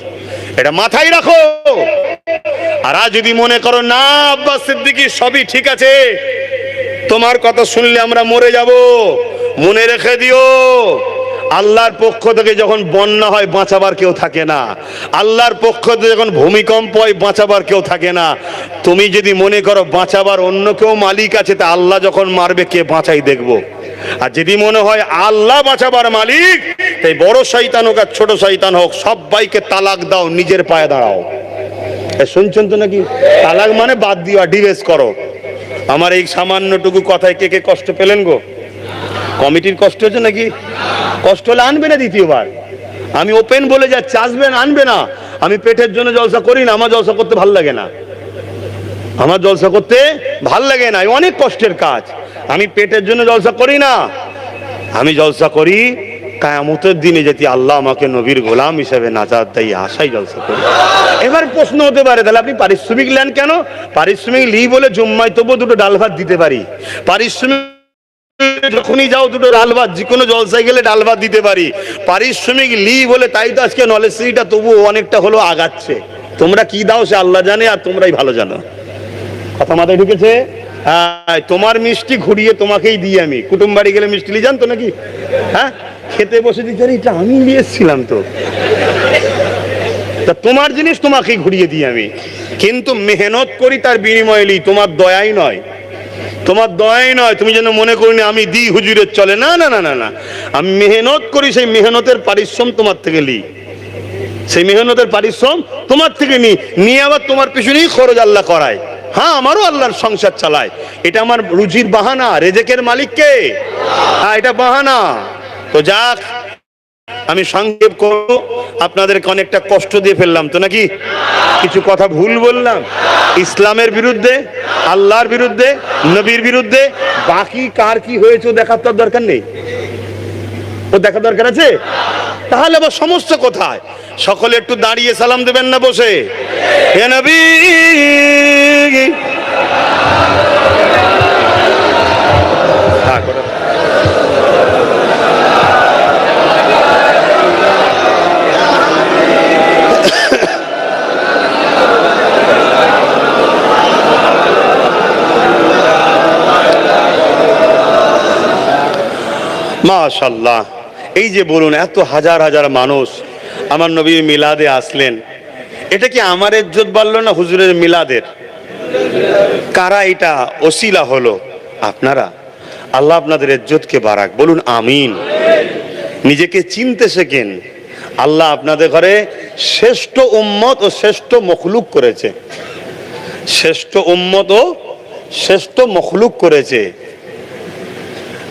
এটা মাথায় রাখো। আর যদি মনে করো না আব্বাস সিদ্দিকী সবই ঠিক আছে, তোমার কথা শুনলে আমরা মরে যাব, মনে রেখে দিও, আল্লাহর পক্ষ থেকে যখন বন্যা হয় বাঁচাবার কেউ থাকে না, আল্লাহর পক্ষ থেকে যখন ভূমিকম্প হয় বাঁচাবার কেউ থাকে না। তুমি যদি মনে করো বাঁচাবার অন্য কেউ মালিক আছে, তা আল্লাহ যখন মারবে কে বাঁচাই দেখবো। আর যদি মনে হয় আল্লাহ বাঁচাবার মালিক, তাই বড় শয়তান হোক আর ছোট শয়তান হোক, সবাইকে তালাক দাও, নিজের পায়ে দাঁড়াও। শুনছেন তো নাকি? তালাক মানে বাদ দিও, ডিভোর্স করো। আমার এই সামান্যটুকু কথায় কে কে কষ্ট পেলেন গো? কমিটির কষ্ট হচ্ছে নাকি? কষ্ট হলে আনবে না দ্বিতীয়বার। আমি ওপেন বলে যাচ্ছি, আসবেন, আনবে না। আমি পেটের জন্য জলসা করি না, আমার জলসা করতে ভাল লাগে না, আমার জলসা করতে ভাল লাগে না, অনেক কষ্টের কাজ। আমি পেটের জন্য জলসা করি না, আমি জলসা করি কিয়ামতের দিনে যদি আল্লাহ আমাকে নবীর গোলাম হিসেবে নাজাত দেয়, আশাই জলসা করি। এবার প্রশ্ন হতে পারে, তাহলে আপনি পারিশ্রমিক নেন কেন? পারিশ্রমিক লি বলে জুম্মায় তবু দুটো ডাল ভাত দিতে পারি, পারিশ্রমিক যখনই যাও দুটো ডাল ভাত, যে কোনো জলসায় গেলে ডাল ভাত দিতে পারি। পারিশ্রমিক লি বলে তাই তো আজকে নলেজ সিটিটা তবু অনেকটা হলো আগাচ্ছে। তোমরা কি দাও সে আল্লাহ জানে, আর তোমরাই ভালো জানো। কথা মাথায় ঢুকেছে? হ্যাঁ, তোমার মিষ্টি ঘুরিয়ে তোমাকেই দিই আমি। কুটুম বাড়ি গেলে মিষ্টি নিয়ে জানতো নাকি? হ্যাঁ, খেতে বসে দিচ্ছে, এটা আমি নিয়ে এসেছিলাম তো। তা তোমার জিনিস তোমাকেই ঘুরিয়ে দিই আমি, কিন্তু মেহনত করি তার বিনিময়ে লি। তোমার দয়াই নয়, তোমার দয়াই নয়। তুমি যেন মনে করি না আমি দিই হুজুরের চলে, না না না না না, আমি মেহনত করি, সেই মেহনতের পারিশ্রম তোমার থেকে লি, সেই মেহনতের পারিশ্রম তোমার থেকে নিয়ে আবার তোমার পিছনেই খরচ আল্লাহ করায়। হ্যাঁ, আমারও আল্লাহর সংসার চালায়, এটা আমার রুজির বাহানা। রেজেকের মালিক কে? হ্যাঁ, এটা বাহানা। তো যাক, আমি সংক্ষেপ করব, আপনাদেরকে অনেকটা কষ্ট দিয়ে ফেললাম তো নাকি? কিছু কথা ভুল বললাম ইসলামের বিরুদ্ধে, আল্লাহর বিরুদ্ধে, নবীর বিরুদ্ধে। বাকি কার কি হয়েছে দেখার তো দরকার নেই, ও দেখা দরকার আছে? তাহলে আবার সমস্যা কোথায়? সকলে একটু দাঁড়িয়ে সালাম দেবেন না বসে? হে নবী, মাশাআল্লাহ। এই যে বলুন, এত হাজার হাজার মানুষ আমার নবীর মিলাদে আসলেন, এটা কি আমার ইজ্জত বাড়লো না হুজুরের মিলাদের? কারা এটা ওসিলা হলো? আপনারা। আল্লাহ আপনাদের ইজ্জতকে বাড়াক, বলুন আমিন। নিজেকে চিনতে শেখেন। আল্লাহ আপনাদের ঘরে শ্রেষ্ঠ উম্মত ও শ্রেষ্ঠ মখলুক করেছে, শ্রেষ্ঠ উম্মত ও শ্রেষ্ঠ মখলুক করেছে।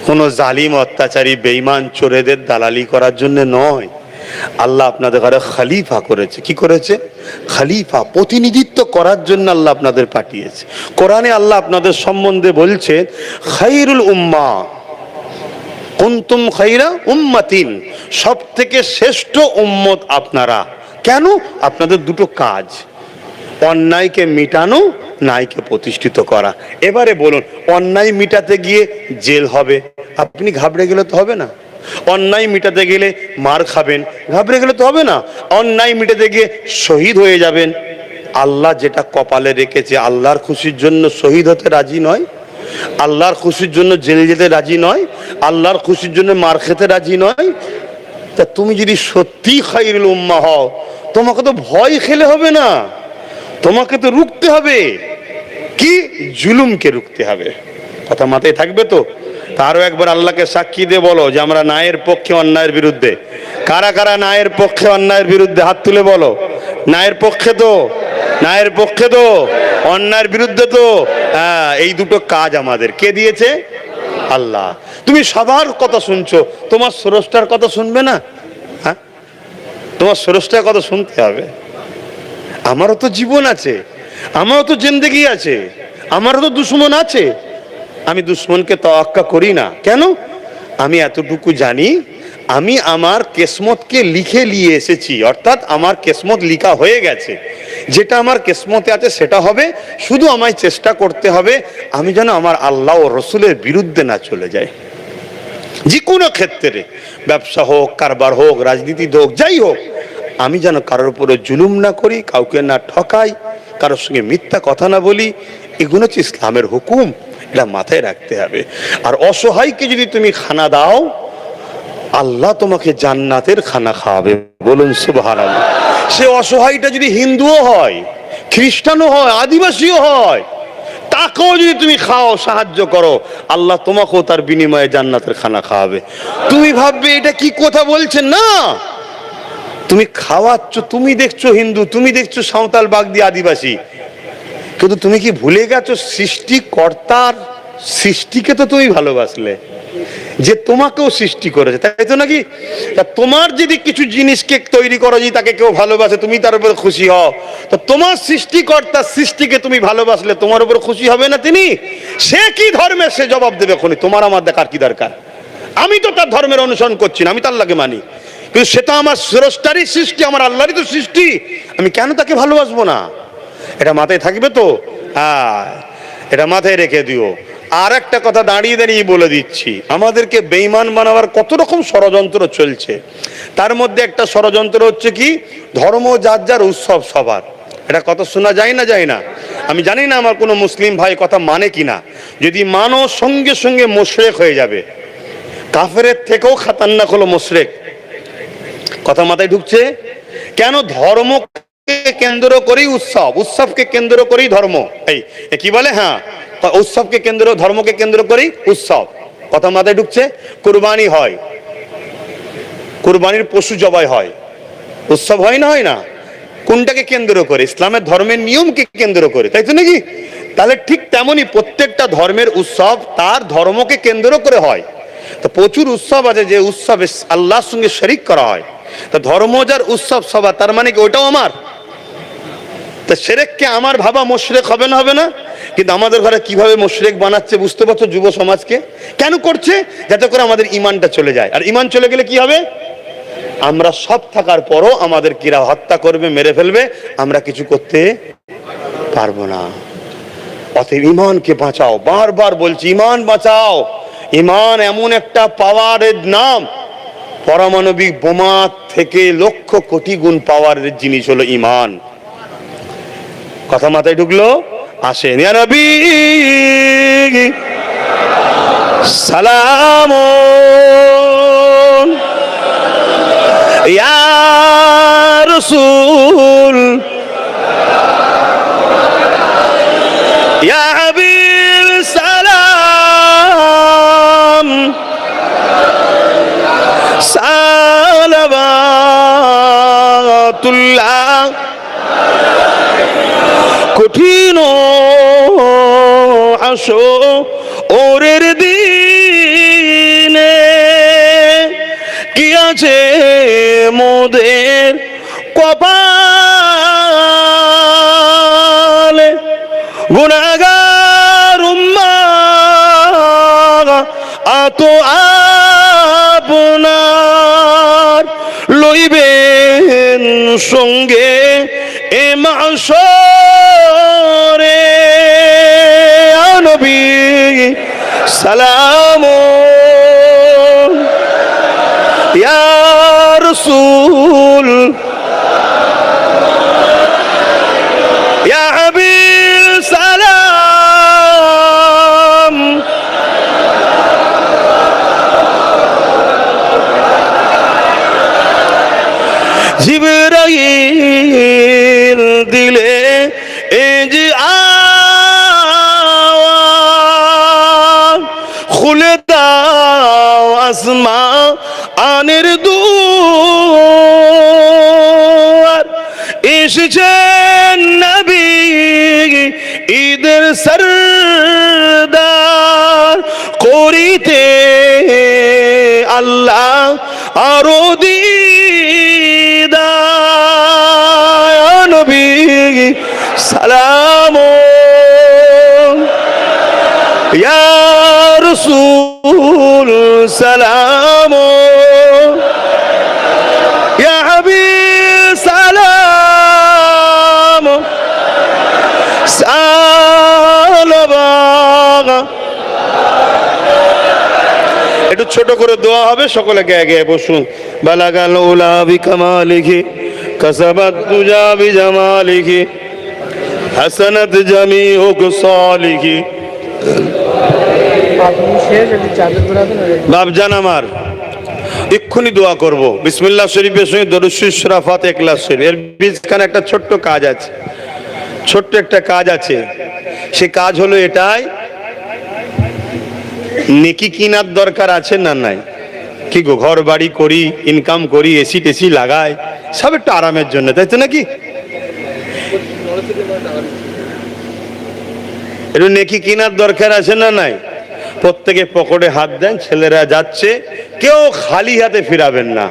কোনো জালিম, অত্যাচারী, বেঈমান, চোরেদের দালালি করার জন্য নয়। আল্লাহ আপনাদের ঘরে খলিফা করেছে। কি করেছে? খলিফা, প্রতিনিধিত্ব করার জন্য আল্লাহ আপনাদের পাঠিয়েছে। কোরআনে আল্লাহ আপনাদের সম্বন্ধে বলছে খায়রুল উম্মাহ, কুনতুম খায়রা উম্মাতিন, সব থেকে শ্রেষ্ঠ উম্মত আপনারা। কেন? আপনাদের দুটো কাজ, অন্যায়কে মিটানো, ন্যায়কে প্রতিষ্ঠিত করা। এবারে বলুন, অন্যায় মিটাতে গিয়ে জেল হবে, আপনি ঘাবড়ে গেলে তো হবে না। অন্যায় মিটাতে গেলে মার খাবেন, ঘাবড়ে গেলে তো হবে না। অন্যায় মিটাতে গিয়ে শহীদ হয়ে যাবেন। আল্লাহ যেটা কপালে রেখেছে, আল্লাহর খুশির জন্য শহীদ হতে রাজি নয়, আল্লাহর খুশির জন্য জেলে যেতে রাজি নয়, আল্লাহর খুশির জন্য মার খেতে রাজি নয়। তা তুমি যদি সত্যি খায়রুল উম্মাহ হও, তোমাকে তো ভয় খেলে হবে না, তোমাকে তো রুখতে হবে। কি? জুলুমকে রুখতে হবে। কথা মাথায় থাকবে তো? তারও একবার আল্লাহকে সাক্ষী দিয়ে বলো যে আমরা ন্যায়ের পক্ষে, অন্যায়ের বিরুদ্ধে। কারা কারা ন্যায়ের পক্ষে, অন্যায়ের বিরুদ্ধে? হাত তুলে বলো। ন্যায়ের পক্ষে তো, ন্যায়ের পক্ষে তো, অন্যায়ের বিরুদ্ধে তো। হ্যাঁ, এই দুটো কাজ আমাদের কে দিয়েছে? আল্লাহ। তুমি সবার কথা শুনছো, তোমার স্রষ্টার কথা শুনবে না? হ্যাঁ, তোমার স্রষ্টার কথা শুনতে হবে। আমারও তো জীবন আছে, আমারও তো জিন্দেগি আছে, আমারও তো দুশ্মন আছে। আমি দুশ্মনকে তোয়াক্কা করি না। কেন? আমি এতটুকু জানি, আমি আমার কিসমতকে লিখে নিয়ে এসেছি, অর্থাৎ আমার কিসমত লিখা হয়ে গেছে। যেটা আমার কিসমতে আছে সেটা হবে। শুধু আমায় চেষ্টা করতে হবে আমি যেন আমার আল্লাহ ও রসুলের বিরুদ্ধে না চলে যাই। যে কোনো ক্ষেত্রে, ব্যবসা হোক, কারবার হোক, রাজনীতি হোক, যাই হোক, আমি যেন কারোর উপরে জুলুম না করি, কাউকে না ঠকাই, কারোর সঙ্গে মিথ্যা কথা না বলি। এগুলো হচ্ছে ইসলামের হুকুম, এটা মাথায় রাখতে হবে। আর অসহায়কে যদি তুমি খানা দাও, আল্লাহ তোমাকে জান্নাতের খানা খাওয়াবে। বলুন সুবহানাল্লাহ। সে অসহায়টা যদি হিন্দুও হয়, খ্রিস্টানও হয়, আদিবাসীও হয়, তাকেও যদি তুমি খাও, সাহায্য করো, আল্লাহ তোমাকেও তার বিনিময়ে জান্নাতের খানা খাওয়াবে। তুমি ভাববে এটা কি কথা বলছেন? না, তুমি খাওয়াচ্ছ, তুমি দেখছো হিন্দু, তুমি দেখছো সাঁওতাল, বাগদি, আদিবাসী, কিন্তু তুমি কি ভুলে গেছো সৃষ্টিকর্তার সৃষ্টিকে তো তুমি ভালোবাসলে, যে তোমাকেও সৃষ্টি করেছে, তাই তো নাকি? তা তোমার যদি কিছু জিনিসকে তৈরি করো, যদি তাকে কেউ ভালোবাসে, তুমি তার উপর খুশি হও, তো তোমার সৃষ্টিকর্তার সৃষ্টিকে তুমি ভালোবাসলে তোমার উপর খুশি হবে না তিনি? সে কি ধর্মের, সে জবাব দেবে খনি। তোমার আমার দেখার কি দরকার? আমি তো তার ধর্মের অনুসরণ করছি না, আমি তো আল্লাহকে মানি, কিন্তু সেটা আমার স্রষ্টারই সৃষ্টি, আমার আল্লাহরই তো সৃষ্টি, আমি কেন তাকে ভালোবাসবো না? এটা মাথায় থাকবে তো? হ্যাঁ, এটা মাথায় রেখে দিও। আর একটা কথা দাঁড়িয়ে দাঁড়িয়ে বলে দিচ্ছি, আমাদেরকে বেঈমান বানাবার কত রকম ষড়যন্ত্র চলছে। তার মধ্যে একটা ষড়যন্ত্র হচ্ছে কি, ধর্ম যার যার, উৎসব সবার। এটা কত শোনা যায় না, যায় না? আমি জানি না আমার কোনো মুসলিম ভাই কথা মানে কিনা। যদি মানো, সঙ্গে সঙ্গে মুশরিক হয়ে যাবে। কাফেরের থেকেও খাতারনাক হলো মুশরিক। কথা মাথায় ঢুকছে? কেন? ধর্মকে কেন্দ্র করেই উৎসব, উৎসবকে কেন্দ্র করেই ধর্ম। এই কি বলে? হ্যাঁ, উৎসবকে কেন্দ্র, ধর্মকে কেন্দ্র করেই উৎসব। কথা মাথায় ঢুকছে? কুরবানি হয়, কুরবানির পশু জবাই হয়, উৎসব হয় না? হয় না? কোনটাকে কেন্দ্র করে? ইসলামের ধর্মের নিয়মকে কেন্দ্র করে, তাই তো নাকি? তাহলে ঠিক তেমনি প্রত্যেকটা ধর্মের উৎসব তার ধর্মকে কেন্দ্র করে হয়। তো প্রচুর উৎসব আছে যে উৎসবে আল্লাহর সঙ্গে শরীক করা হয়। তো ধর্ম যার, উৎসব সবার, তার মানে কি ওটাও আমার? তা শিরককে আমার ভাবা মুশরিক হবে না? হবে না? কিন্তু আমাদের ঘরে কিভাবে মুশরিক বানাচ্ছে বুঝতে পারছো? যুব সমাজকে কেন করছে? যাতে করে আমাদের ঈমানটা চলে যায়। আর ঈমান চলে গেলে কি হবে? আমরা সব থাকার পরও আমাদের কিরা হত্যা করবে, মেরে ফেলবে, আমরা কিছু করতে পারবো না। অতএব ঈমানকে বাঁচাও, বারবার বলছি, ঈমান বাঁচাও। ঈমান এমন একটা পাওয়ারের নাম, পারমাণবিক বোমা থেকে লক্ষ কোটি গুণ পাওয়ারের জিনিস হলো ঈমান। কথা মাথায় ঢুকলো? আসেন, ইয়া নবী সালাম, ইয়া রাসূল, ইয়া হাবিব সালাম, সালাওয়াতুল্লাহ। কঠিন আসো ওরের দিনে, কি আছে মোদের কপালে, গুনাহগার উম্মাহ আতো আপনার লইবেন সঙ্গে এ মাশরে নবী সালাম ইয়া রাসূল ইয়া হাবিব সালাম জিবরাইল দিলে এ যে আওয়াজ খুলে দাও আসমানের দুয়ার এসেছেন নবী ঈদের সরদার করিতে আল্লাহ আরো দিদার নবী সালাম ইয়া রাসূল সালাম ইয়া হাবিব সালাম সালাম। একটু ছোট করে দোয়া হবে, সকলে গিয়ে গিয়ে বসুন। বালাগাল উলা বিকামালিহি কাসাবাত তুজা বিজামালিহি হাসানাত জামিউ সালিহি। বাপজান আমার এক্ষুনি দোয়া করব। বিসমিল্লাহ শরীফের সঙ্গে দরুদ শরীফ সূরা ফাতিহা ইখলাস শরীফ, এর বিচখানে একটা ছোট্ট কাজ আছে, ছোট্ট একটা কাজ আছে। সে কাজ হলো এটাই, নেকি কিনার দরকার আছে না নাই? কি গো, ঘর বাড়ি করি, ইনকাম করি, এসি টেসি লাগাই, সব একটু আরামের জন্য, তাই তো নাকি? একটু নেকি কিনার দরকার আছে না নাই? প্রত্যেকে পকেটে হাত দেন, ছেলেরা যাচ্ছে, কেউ খালি হাতে ফিরাবেন না।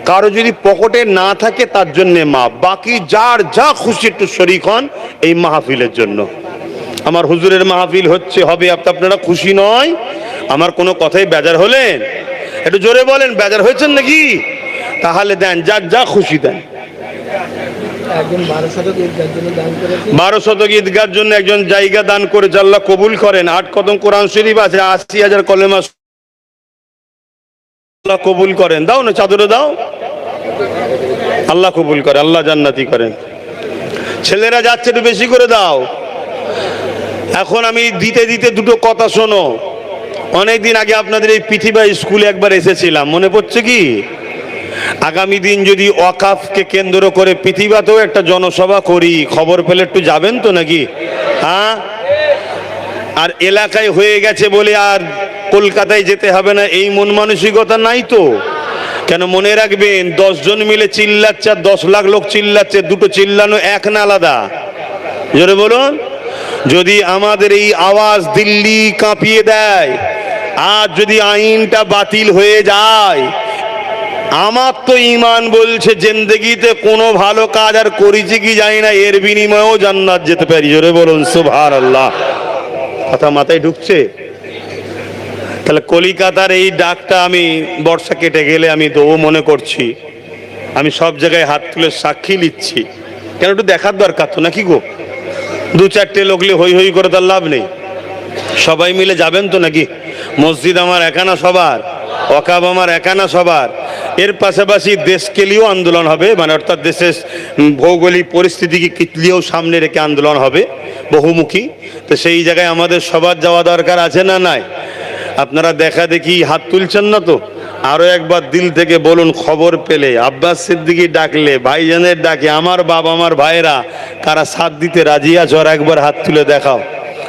কারো যদি পকেটে না থাকে তার জন্য মাপ, বাকি যার যা খুশি একটু শরীক হন এই মাহফিলের জন্য। আমার হুজুরের মাহফিল হচ্ছে, হবে, আপনারা খুশি নয়? আমার কোনো কথাই বেজার হলেন? একটু জোরে বলেন, বেজার হয়েছেন নাকি? তাহলে দেন, যার যা খুশি দেন। 12 শতক ঈদগার জন্য একজন জায়গা দান করেছে, আল্লাহ কবুল করেন। 8 খতম কোরআন শরীফ আছে, 80,000 কলেমা আল্লাহ কবুল করেন। দাও না, চাদরে দাও, আল্লাহ কবুল করে, আল্লাহ জান্নাতি করেন। ছেলেরা যাচ্ছে, একটু বেশি করে দাও। এখন আমি দিতে দিতে দুটো কথা শোনো। অনেকদিন আগে আপনাদের এই পৃথিবী স্কুলে একবার এসেছিলাম, মনে পড়ছে কি? আগামী দিন যদি ওয়াকাফকে কেন্দ্র করে পৃথিবীতেও একটা জনসভা করি, খবর পেলে একটু যাবেন তো নাকি? হ্যাঁ, আর এলাকায় হয়ে গেছে বলে আর কলকাতায় যেতে হবে না এই মন মানসিকতা নাই তো। কেন, মনে রাখবেন, 10 জন মিলে চিল্লাচ্ছে আর 10 লাখ লোক চিল্লাচ্ছে, দুটো চিল্লানো এক না আলাদা? জোরে বলুন। যদি আমাদের এই আওয়াজ দিল্লি কাঁপিয়ে দেয়, আর যদি আইনটা বাতিল হয়ে যায়, আমার তো ঈমান বলছে জিন্দেগিতে কোনো ভালো কাজ আর করেছি কি জানি না, এর বিনিময়েও জান্নাত যেতে পারি। জোরে বলুন সুবহানাল্লাহ। কথা মাথায় ঢুকছে? তাহলে কলিকাতার এই ডাকটা আমি বর্ষা কেটে গেলে আমি তো মনে করছি, আমি সব জায়গায় হাত তুলে সাক্ষী নিচ্ছি। কেন, একটু দেখার দরকার তো নাকি গো? 2-4টে লোকলে হই হই করে তার লাভ নেই। সবাই মিলে যাবেন তো নাকি? মসজিদ আমার একা না সবার, ওয়াকাফ আমার একা না সবার। এর পাশাপাশি দেশকে নিয়েও আন্দোলন হবে, মানে অর্থাৎ দেশের ভৌগোলিক পরিস্থিতিকে কিতলিয়েও সামনে রেখে আন্দোলন হবে বহুমুখী। তো সেই জায়গায় আমাদের সবার যাওয়া দরকার আছে না নাই? আপনারা দেখা দেখি হাত তুলছেন না তো? আরো একবার দিল থেকে বলুন, খবর পেলে, আব্বাস সিদ্দিকী ডাকলে, ভাইজানের ডাকে, আমার বাবা আমার ভাইরা কারা সাথ দিতে রাজি আছে, আর একবার হাত তুলে দেখাও।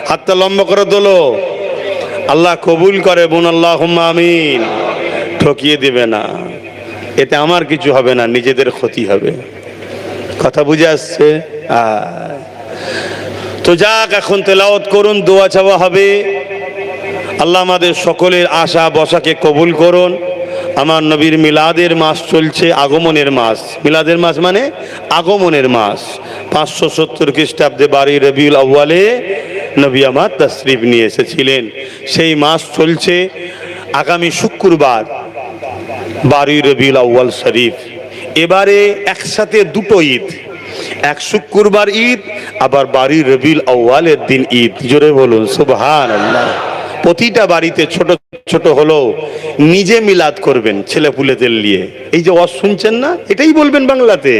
হাতটা লম্বা করে তোলো, আল্লাহ কবুল করে। বোন আল্লাহুম্মা আমিন। ঠকিয়ে দিবে না, এতে আমার কিছু হবে না, নিজেদের ক্ষতি হবে। কথা বুঝে আসছে? তো যাক, এখন তেলাওয়াত করুন, দোয়া চাওয়া হবে। আল্লাহ আমাদের সকলের আশা বসাকে কবুল করুন। আমার নবীর মিলাদের মাস চলছে, আগমনের মাস। মিলাদের মাস মানে আগমনের মাস। 570 খ্রিস্টাব্দে 12 রবিউল আউয়ালে নবী আমার তাশরিফ নিয়ে এসেছিলেন। সেই মাস চলছে। আগামী শুক্রবার 12 রবিউল আউয়াল শরীফ, এবারে একসাথে দুটো ঈদ, এক শুক্রবার ঈদ, আবার 12 রবিউল আউয়ালের দিন ঈদ। জোরে বলুন সুবহানাল্লাহ। প্রতিটা বাড়িতে ছোট ছোট হলো নিজে মিলাদ করবেন ছেলেপুলেদের নিয়ে। এই যে ওয়াজ শুনছেন না, এটাই বলবেন বাংলাতে,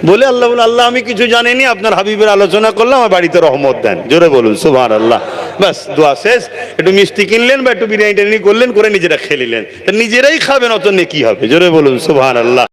বলে আল্লাহ আল্লাহ আমি কিছু জানিনি, আপনার হাবিবের আলোচনা করলাম, আমার বাড়িতে রহমত দেন। জোরে বলুন সুবহানাল্লাহ। বাস দোয়া শেষ। একটু মিষ্টি কিনলেন বা একটু বিরিয়ানি টিরিয়ানি করলেন, করে নিজেরা খেলিলেন, নিজেরাই খাবেন, অত নেকি হবে। জোরে বলুন সুবহানাল্লাহ।